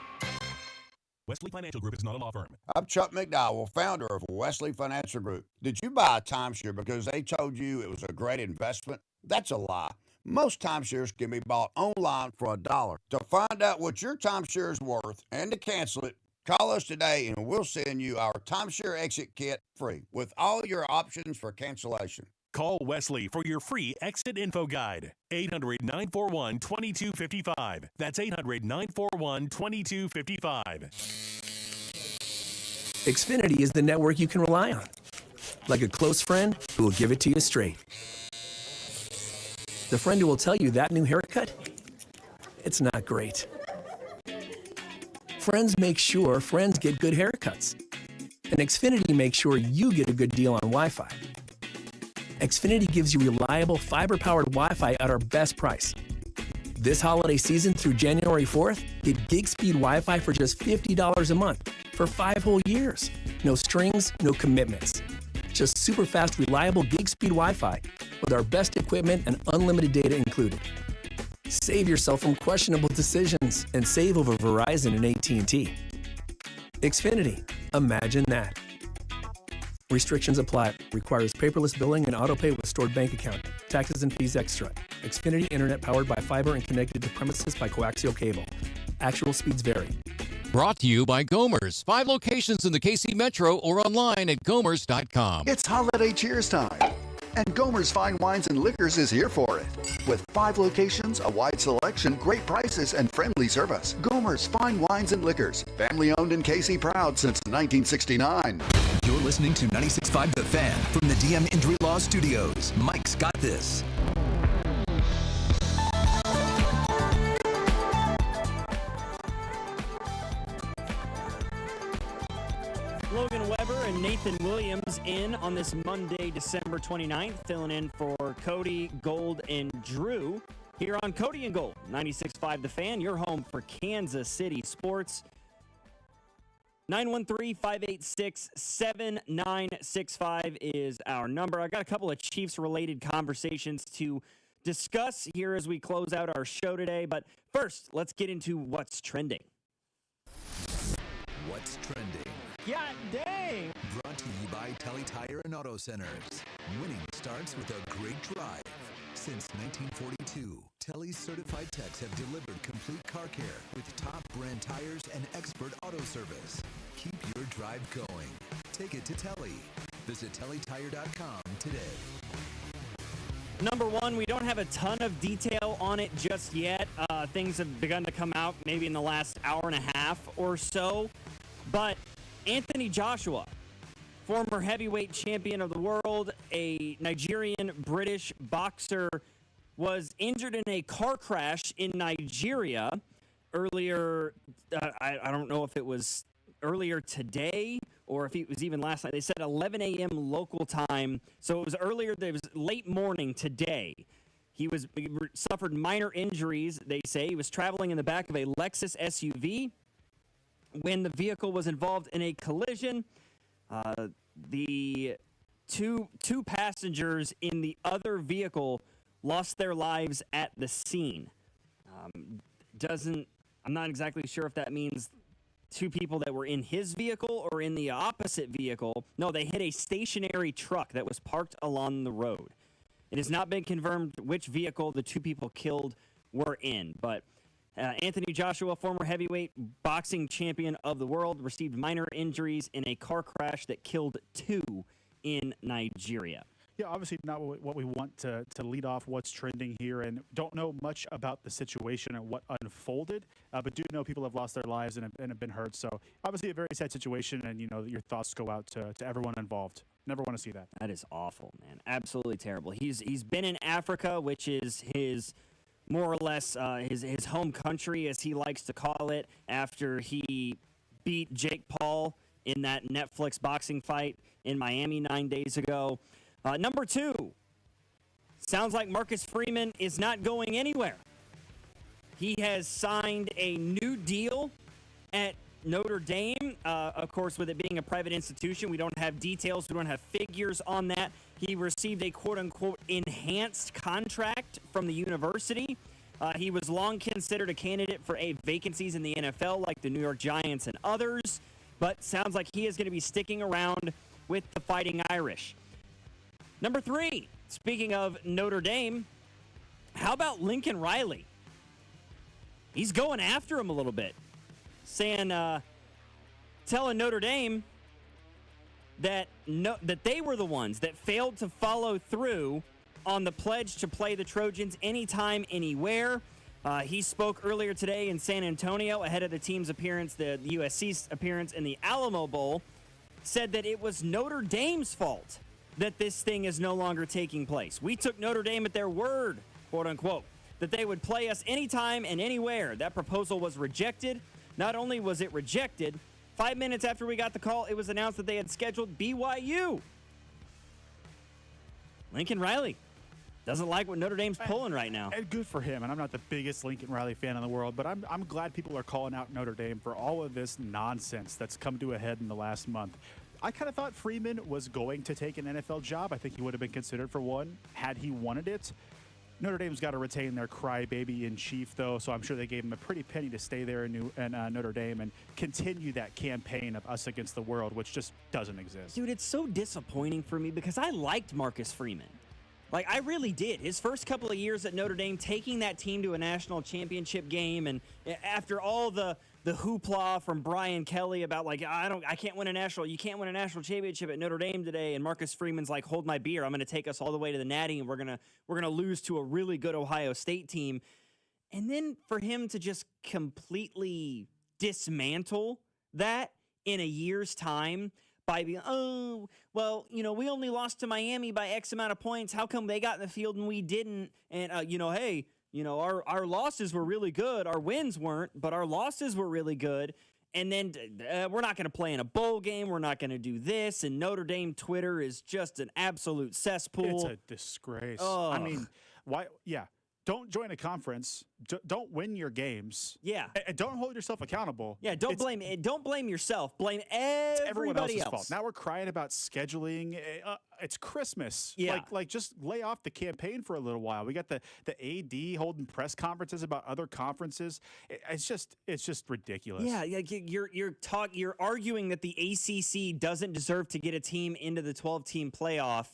Wesley Financial Group is not a law firm. I'm Chuck McDowell, founder of Wesley Financial Group. Did you buy a timeshare because they told you it was a great investment? That's a lie. Most timeshares can be bought online for $1. To find out what your timeshare is worth and to cancel it, call us today and we'll send you our timeshare exit kit free with all your options for cancellation. Call Wesley for your free exit info guide. 800-941-2255. That's 800-941-2255. Xfinity is the network you can rely on. Like a close friend who will give it to you straight. The friend who will tell you that new haircut, it's not great. Friends make sure friends get good haircuts. And Xfinity makes sure you get a good deal on Wi-Fi. Xfinity gives you reliable fiber-powered Wi-Fi at our best price. This holiday season through January 4th, get gig speed Wi-Fi for just $50 a month for 5 whole years. No strings, no commitments. Just super fast, reliable gig speed Wi-Fi with our best equipment and unlimited data included. Save yourself from questionable decisions and save over Verizon and AT&T. Xfinity. Imagine that. Restrictions apply. Requires paperless billing and autopay with stored bank account. Taxes and fees extra. Xfinity Internet powered by fiber and connected to premises by coaxial cable. Actual speeds vary. Brought to you by Gomer's. 5 locations in the KC Metro or online at gomers.com. It's holiday cheers time, and Gomer's Fine Wines and Liquors is here for it. With 5 locations, a wide selection, great prices, and friendly service. Gomer's Fine Wines and Liquors, family owned and KC proud since 1969. You're listening to 96.5 The Fan from the DM Injury Law Studios. Mike's got this. Logan Weber and Nathan Williams in on this Monday, December 29th, filling in for Cody, Gold, and Drew here on Cody and Gold, 96.5 The Fan, your home for Kansas City sports. 913-586-7965 is our number. I got a couple of Chiefs-related conversations to discuss here as we close out our show today, but first, let's get into what's trending. What's trending? God dang! Brought to you by Telly Tire and Auto Centers. Winning starts with a great drive. Since 1942, Telly's certified techs have delivered complete car care with top brand tires and expert auto service. Keep your drive going. Take it to Telly. Visit TellyTire.com today. Number one, we don't have a ton of detail on it just yet. Things have begun to come out maybe in the last hour and a half or so. But Anthony Joshua, former heavyweight champion of the world, a Nigerian-British boxer, was injured in a car crash in Nigeria earlier. I don't know if it was earlier today or if it was even last night. They said 11 a.m. local time, so it was earlier. It was late morning today. He suffered minor injuries, they say. He was traveling in the back of a Lexus SUV when the vehicle was involved in a collision. The two passengers in the other vehicle lost their lives at the scene. I'm not exactly sure if that means two people that were in his vehicle or in the opposite vehicle. No, they hit a stationary truck that was parked along the road. It has not been confirmed which vehicle the two people killed were in, but Anthony Joshua, former heavyweight boxing champion of the world, received minor injuries in a car crash that killed two in Nigeria. Yeah, obviously not what we want to lead off what's trending here, and don't know much about the situation and what unfolded, but do know people have lost their lives and have been hurt. So obviously a very sad situation, and your thoughts go out to everyone involved. Never want to see that. That is awful, man. Absolutely terrible. He's been in Africa, which is his more or less his home country, as he likes to call it, after he beat Jake Paul in that Netflix boxing fight in Miami 9 days ago. Number two, sounds like Marcus Freeman is not going anywhere. He has signed a new deal at Notre Dame. Of course, with it being a private institution, we don't have details. We don't have figures on that. He received a quote-unquote enhanced contract from the university. He was long considered a candidate for vacancies in the NFL, like the New York Giants and others, but sounds like he is going to be sticking around with the Fighting Irish. Number three, speaking of Notre Dame, how about Lincoln Riley? He's going after him a little bit, saying, telling Notre Dame that they were the ones that failed to follow through on the pledge to play the Trojans anytime, anywhere. He spoke earlier today in San Antonio ahead of the team's appearance, the USC's appearance in the Alamo Bowl, said that it was Notre Dame's fault that this thing is no longer taking place. We took Notre Dame at their word, quote unquote, that they would play us anytime and anywhere. That proposal was rejected. Not only was it rejected, 5 minutes after we got the call, it was announced that they had scheduled BYU. Lincoln Riley doesn't like what Notre Dame's pulling right now. And good for him. And I'm not the biggest Lincoln Riley fan in the world, but I'm glad people are calling out Notre Dame for all of this nonsense that's come to a head in the last month. I kind of thought Freeman was going to take an NFL job. I think he would have been considered for one had he wanted it. Notre Dame's got to retain their crybaby in chief, though, so I'm sure they gave him a pretty penny to stay there in Notre Dame and continue that campaign of us against the world, which just doesn't exist. Dude, it's so disappointing for me because I liked Marcus Freeman. Like, I really did. His first couple of years at Notre Dame, taking that team to a national championship game, and after all the hoopla from Brian Kelly about, like, you can't win a national championship at Notre Dame today, and Marcus Freeman's like, hold my beer, I'm going to take us all the way to the Natty, and we're gonna lose to a really good Ohio State team. And then for him to just completely dismantle that in a year's time by being, we only lost to Miami by X amount of points. How come they got in the field and we didn't? And, our losses were really good. Our wins weren't, but our losses were really good. And then we're not going to play in a bowl game. We're not going to do this. And Notre Dame Twitter is just an absolute cesspool. It's a disgrace. Ugh. I mean, why? Yeah. Don't join a conference. Don't win your games. Yeah. And don't hold yourself accountable. Yeah, don't blame yourself. Blame everyone everybody else's else. fault. Now we're crying about scheduling. It's Christmas. Yeah. Like just lay off the campaign for a little while. We got the AD holding press conferences about other conferences. It's just ridiculous. Yeah, you're arguing that the ACC doesn't deserve to get a team into the 12-team playoff.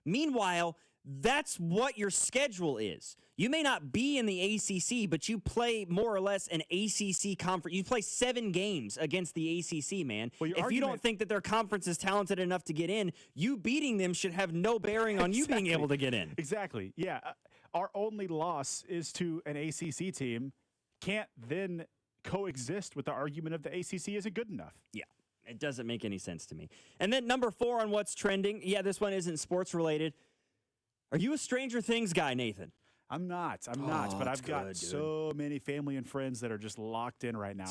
Meanwhile, That's what your schedule is. You may not be in the ACC, but you play more or less an ACC conference. You play 7 games against the ACC, man. Well, if you don't think that their conference is talented enough to get in, you beating them should have no bearing on you being able to get in. Exactly. Yeah. Our only loss is to an ACC team. Can't then coexist with the argument of the ACC isn't good enough. Yeah. It doesn't make any sense to me. And then number 4 on what's trending. Yeah, this one isn't sports related. Are you a Stranger Things guy, Nathan? I'm not, but I've got so many family and friends that are just locked in right now.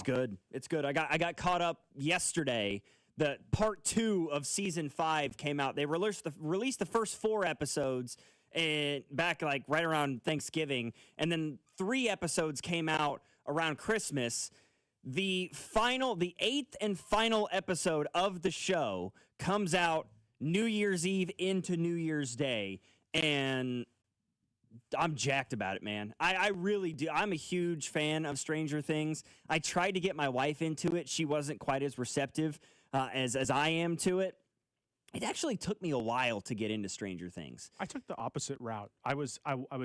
It's good. I got caught up yesterday. The part 2 of season 5 came out. They released the first 4 episodes and back like right around Thanksgiving, and then 3 episodes came out around Christmas. The 8th and final episode of the show comes out New Year's Eve into New Year's Day. And I'm jacked about it, man. I really do. I'm a huge fan of Stranger Things. I tried to get my wife into it. She wasn't quite as receptive as I am to it. It actually took me a while to get into Stranger Things. I took the opposite route. I was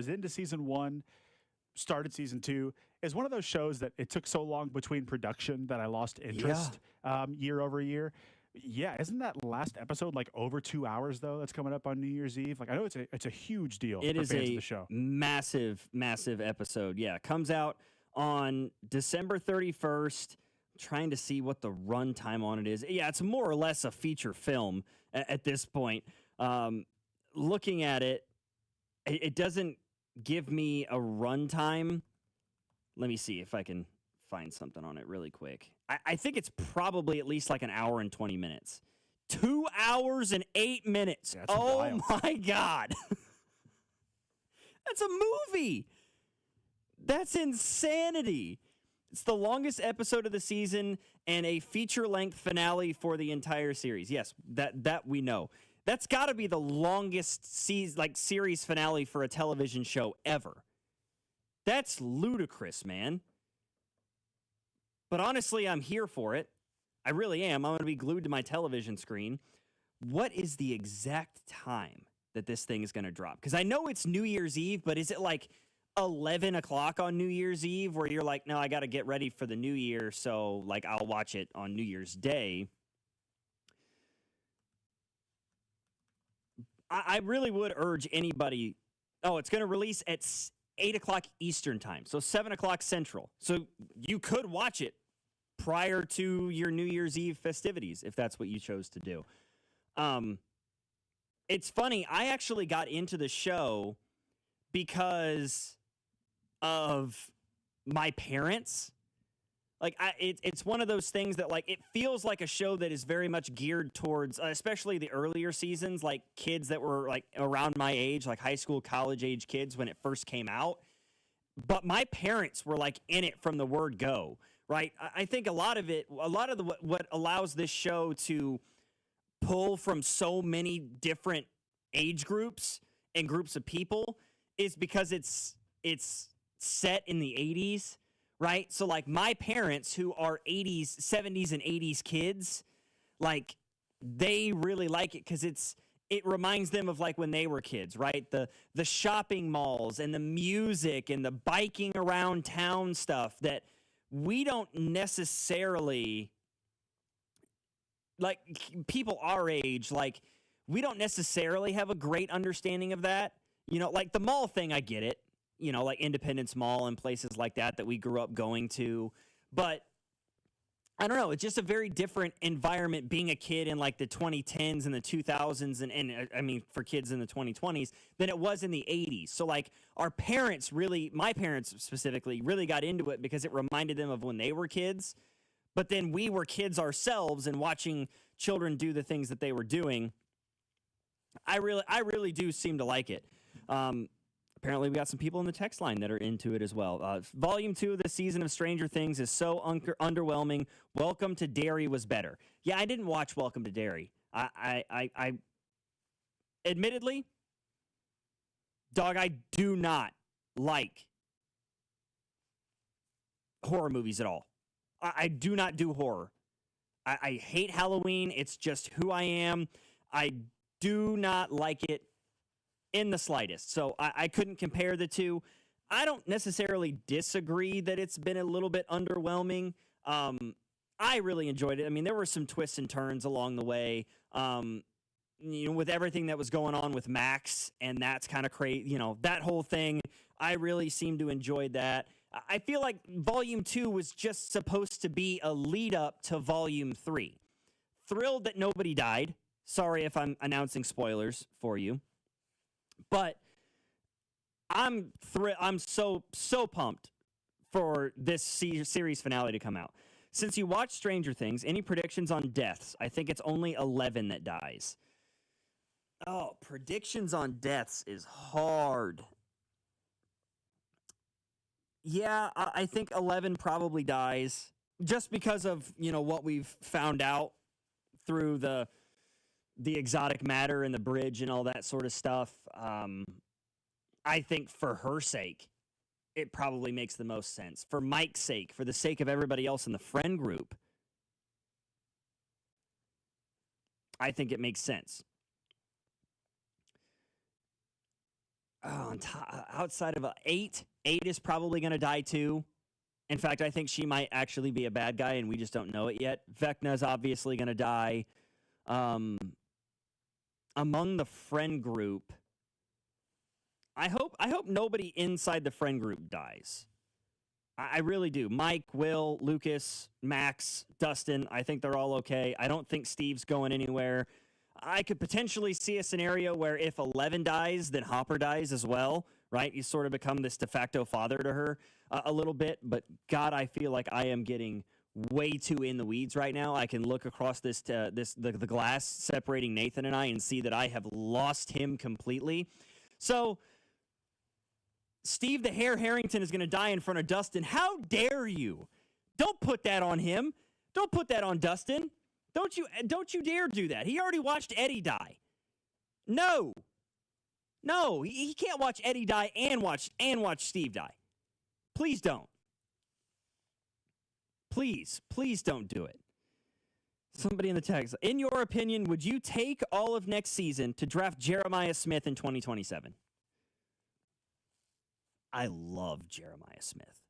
into season 1, started season 2. It's one of those shows that it took so long between production that I lost interest year over year. Yeah, isn't that last episode like over 2 hours though? That's coming up on New Year's Eve. Like I know it's a huge deal. It for is fans of the show. Massive episode. Yeah, comes out on December 31st. I'm trying to see what the runtime on it is. Yeah, it's more or less a feature film at this point. Looking at it, it doesn't give me a runtime. Let me see if I can find something on it really quick. I think it's probably at least like an hour and 20 minutes. 2 hours and 8 minutes. Yeah, oh my God. That's a movie. That's insanity. It's the longest episode of the season and a feature-length finale for the entire series. Yes, that we know. That's got to be the longest series finale for a television show ever. That's ludicrous, man. But honestly, I'm here for it. I really am. I'm going to be glued to my television screen. What is the exact time that this thing is going to drop? Because I know it's New Year's Eve, but is it like 11 o'clock on New Year's Eve where you're like, no, I got to get ready for the new year, so like I'll watch it on New Year's Day? I really would urge anybody. Oh, it's going to release at 8 o'clock Eastern time, so 7 o'clock Central. So you could watch it prior to your New Year's Eve festivities if that's what you chose to do. It's funny. I actually got into the show because of my parents. Like, it's one of those things that, like, it feels like a show that is very much geared towards, especially the earlier seasons, like kids that were, like, around my age, like high school, college-age kids when it first came out. But my parents were, like, in it from the word go, right? I think what allows this show to pull from so many different age groups and groups of people is because it's set in the 80s. Right? So, like, my parents who are 80s, 70s, and 80s kids, like, they really like it because it reminds them of, like, when they were kids, right? The shopping malls and the music and the biking around town stuff that we don't necessarily, like, people our age, like, we don't necessarily have a great understanding of that. You know, like, the mall thing, I get it. You know, like Independence Mall and places like that we grew up going to. But I don't know. It's just a very different environment being a kid in like the 2010s and the 2000s and I mean, for kids in the 2020s than it was in the 80s. So like my parents specifically, really got into it because it reminded them of when they were kids. But then we were kids ourselves and watching children do the things that they were doing. I really do seem to like it. Apparently, we got some people in the text line that are into it as well. Volume 2 of the season of Stranger Things is so underwhelming. Welcome to Derry was better. Yeah, I didn't watch Welcome to Derry. I admittedly, dog, I do not like horror movies at all. I do not do horror. I hate Halloween. It's just who I am. I do not like it in the slightest. So I couldn't compare the two. I don't necessarily disagree that it's been a little bit underwhelming. I really enjoyed it. I mean, there were some twists and turns along the way. With everything that was going on with Max, and that's kind of crazy. That whole thing, I really seemed to enjoy that. I feel like Volume 2 was just supposed to be a lead up to Volume 3. Thrilled that nobody died. Sorry if I'm announcing spoilers for you. But I'm so pumped for this series finale to come out. Since you watched Stranger Things, any predictions on deaths? I think it's only 11 that dies. Oh, predictions on deaths is hard. Yeah, I think 11 probably dies just because of, what we've found out through the exotic matter and the bridge and all that sort of stuff. I think for her sake, it probably makes the most sense. For Mike's sake, for the sake of everybody else in the friend group, I think it makes sense. Outside of 8 is probably going to die too. In fact, I think she might actually be a bad guy, and we just don't know it yet. Vecna's obviously going to die. Among the friend group, I hope nobody inside the friend group dies. I really do. Mike, Will, Lucas, Max, Dustin, I think they're all okay. I don't think Steve's going anywhere. I could potentially see a scenario where if 11 dies, then Hopper dies as well, right? You sort of become this de facto father to her a little bit. But God, I feel like I am getting way too in the weeds right now. I can look across the glass separating Nathan and I and see that I have lost him completely. So Steve the Hare Harrington is going to die in front of Dustin. How dare you? Don't put that on him. Don't put that on Dustin. Don't you dare do that. He already watched Eddie die. No, he can't watch Eddie die and watch Steve die. Please don't. Please don't do it. Somebody in the text. In your opinion, would you take all of next season to draft Jeremiah Smith in 2027? I love Jeremiah Smith.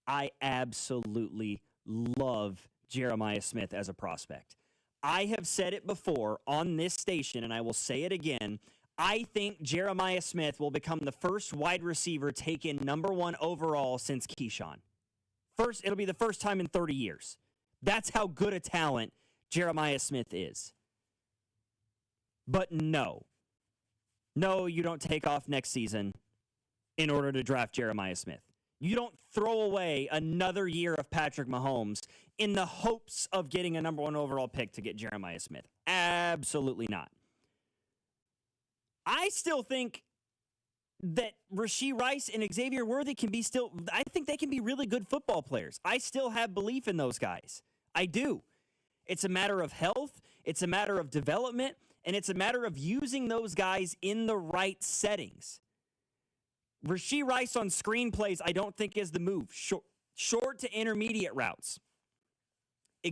I absolutely love Jeremiah Smith as a prospect. I have said it before on this station, and I will say it again. I think Jeremiah Smith will become the first wide receiver taken #1 overall since Keyshawn. It'll be the first time in 30 years. That's how good a talent Jeremiah Smith is. But no, you don't take off next season in order to draft Jeremiah Smith. You don't throw away another year of Patrick Mahomes in the hopes of getting a #1 overall pick to get Jeremiah Smith. Absolutely not. I still think that Rashee Rice and Xavier Worthy I think they can be really good football players. I still have belief in those guys. I do. It's a matter of health. It's a matter of development. And it's a matter of using those guys in the right settings. Rashee Rice on screenplays, I don't think is the move. Short to intermediate routes.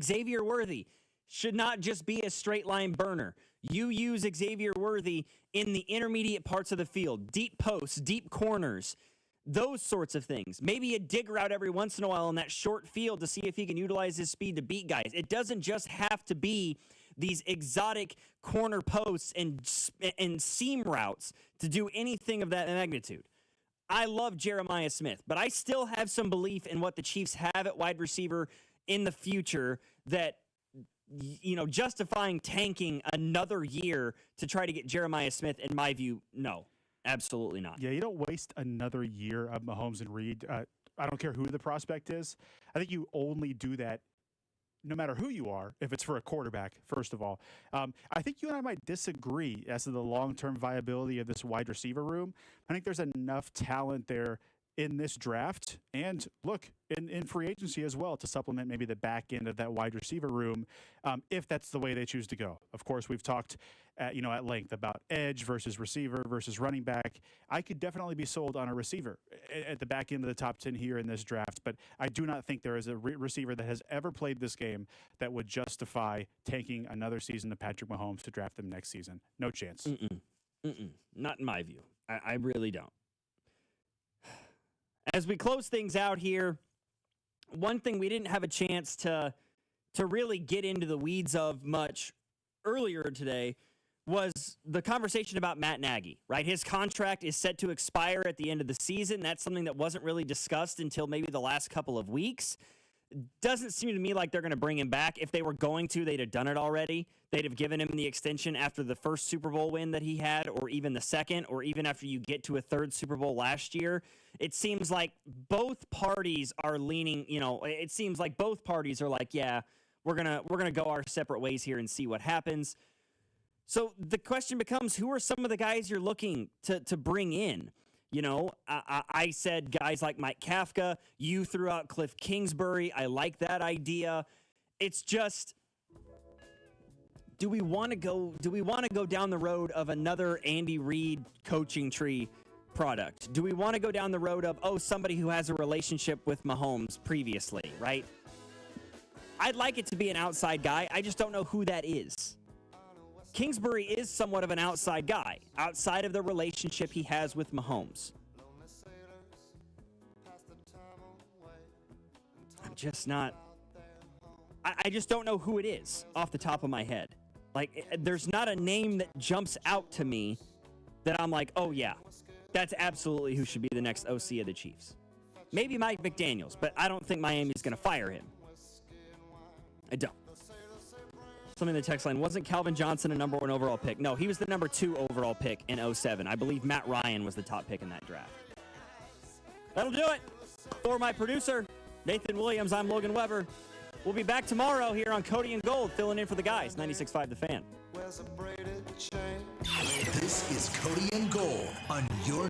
Xavier Worthy should not just be a straight line burner. You use Xavier Worthy in the intermediate parts of the field, deep posts, deep corners, those sorts of things. Maybe a dig route every once in a while in that short field to see if he can utilize his speed to beat guys. It doesn't just have to be these exotic corner posts and seam routes to do anything of that magnitude. I love Jeremiah Smith, but I still have some belief in what the Chiefs have at wide receiver in the future that, justifying tanking another year to try to get Jeremiah Smith, in my view, no, absolutely not. Yeah, you don't waste another year of Mahomes and Reed. I don't care who the prospect is. I think you only do that no matter who you are, if it's for a quarterback, first of all. I think you and I might disagree as to the long-term viability of this wide receiver room. I think there's enough talent there in this draft and, look, in free agency as well to supplement maybe the back end of that wide receiver room if that's the way they choose to go. Of course, we've talked at length about edge versus receiver versus running back. I could definitely be sold on a receiver at the back end of the top 10 here in this draft, but I do not think there is a receiver that has ever played this game that would justify tanking another season of Patrick Mahomes to draft them next season. No chance. Not in my view. I really don't. As we close things out here, one thing we didn't have a chance to really get into the weeds of much earlier today was the conversation about Matt Nagy, right? His contract is set to expire at the end of the season. That's something that wasn't really discussed until maybe the last couple of weeks. Doesn't seem to me like they're going to bring him back. If they were going to, they'd have done it already. They'd have given him the extension after the first Super Bowl win that he had, or even the second, or even after you get to a third Super Bowl last year. It seems like both parties are leaning, it seems like both parties are like, yeah, we're going to go our separate ways here and see what happens. So the question becomes, who are some of the guys you're looking to bring in? I said guys like Mike Kafka. You threw out Cliff Kingsbury. I like that idea. It's just, do we want to go down the road of another Andy Reid coaching tree product? Do we want to go down the road of, somebody who has a relationship with Mahomes previously, right? I'd like it to be an outside guy. I just don't know who that is. Kingsbury is somewhat of an outside guy, outside of the relationship he has with Mahomes. I'm just not... I just don't know who it is off the top of my head. Like, there's not a name that jumps out to me that I'm like, oh yeah, that's absolutely who should be the next OC of the Chiefs. Maybe Mike McDaniels, but I don't think Miami's going to fire him. I don't. Something in the text line, wasn't Calvin Johnson a number 1 overall pick? No, he was the number 2 overall pick in 2007. I believe Matt Ryan was the top pick in that draft. That'll do it. For my producer, Nathan Williams, I'm Logan Weber. We'll be back tomorrow here on Cody and Gold, filling in for the guys, 96.5 The Fan. This is Cody and Gold on your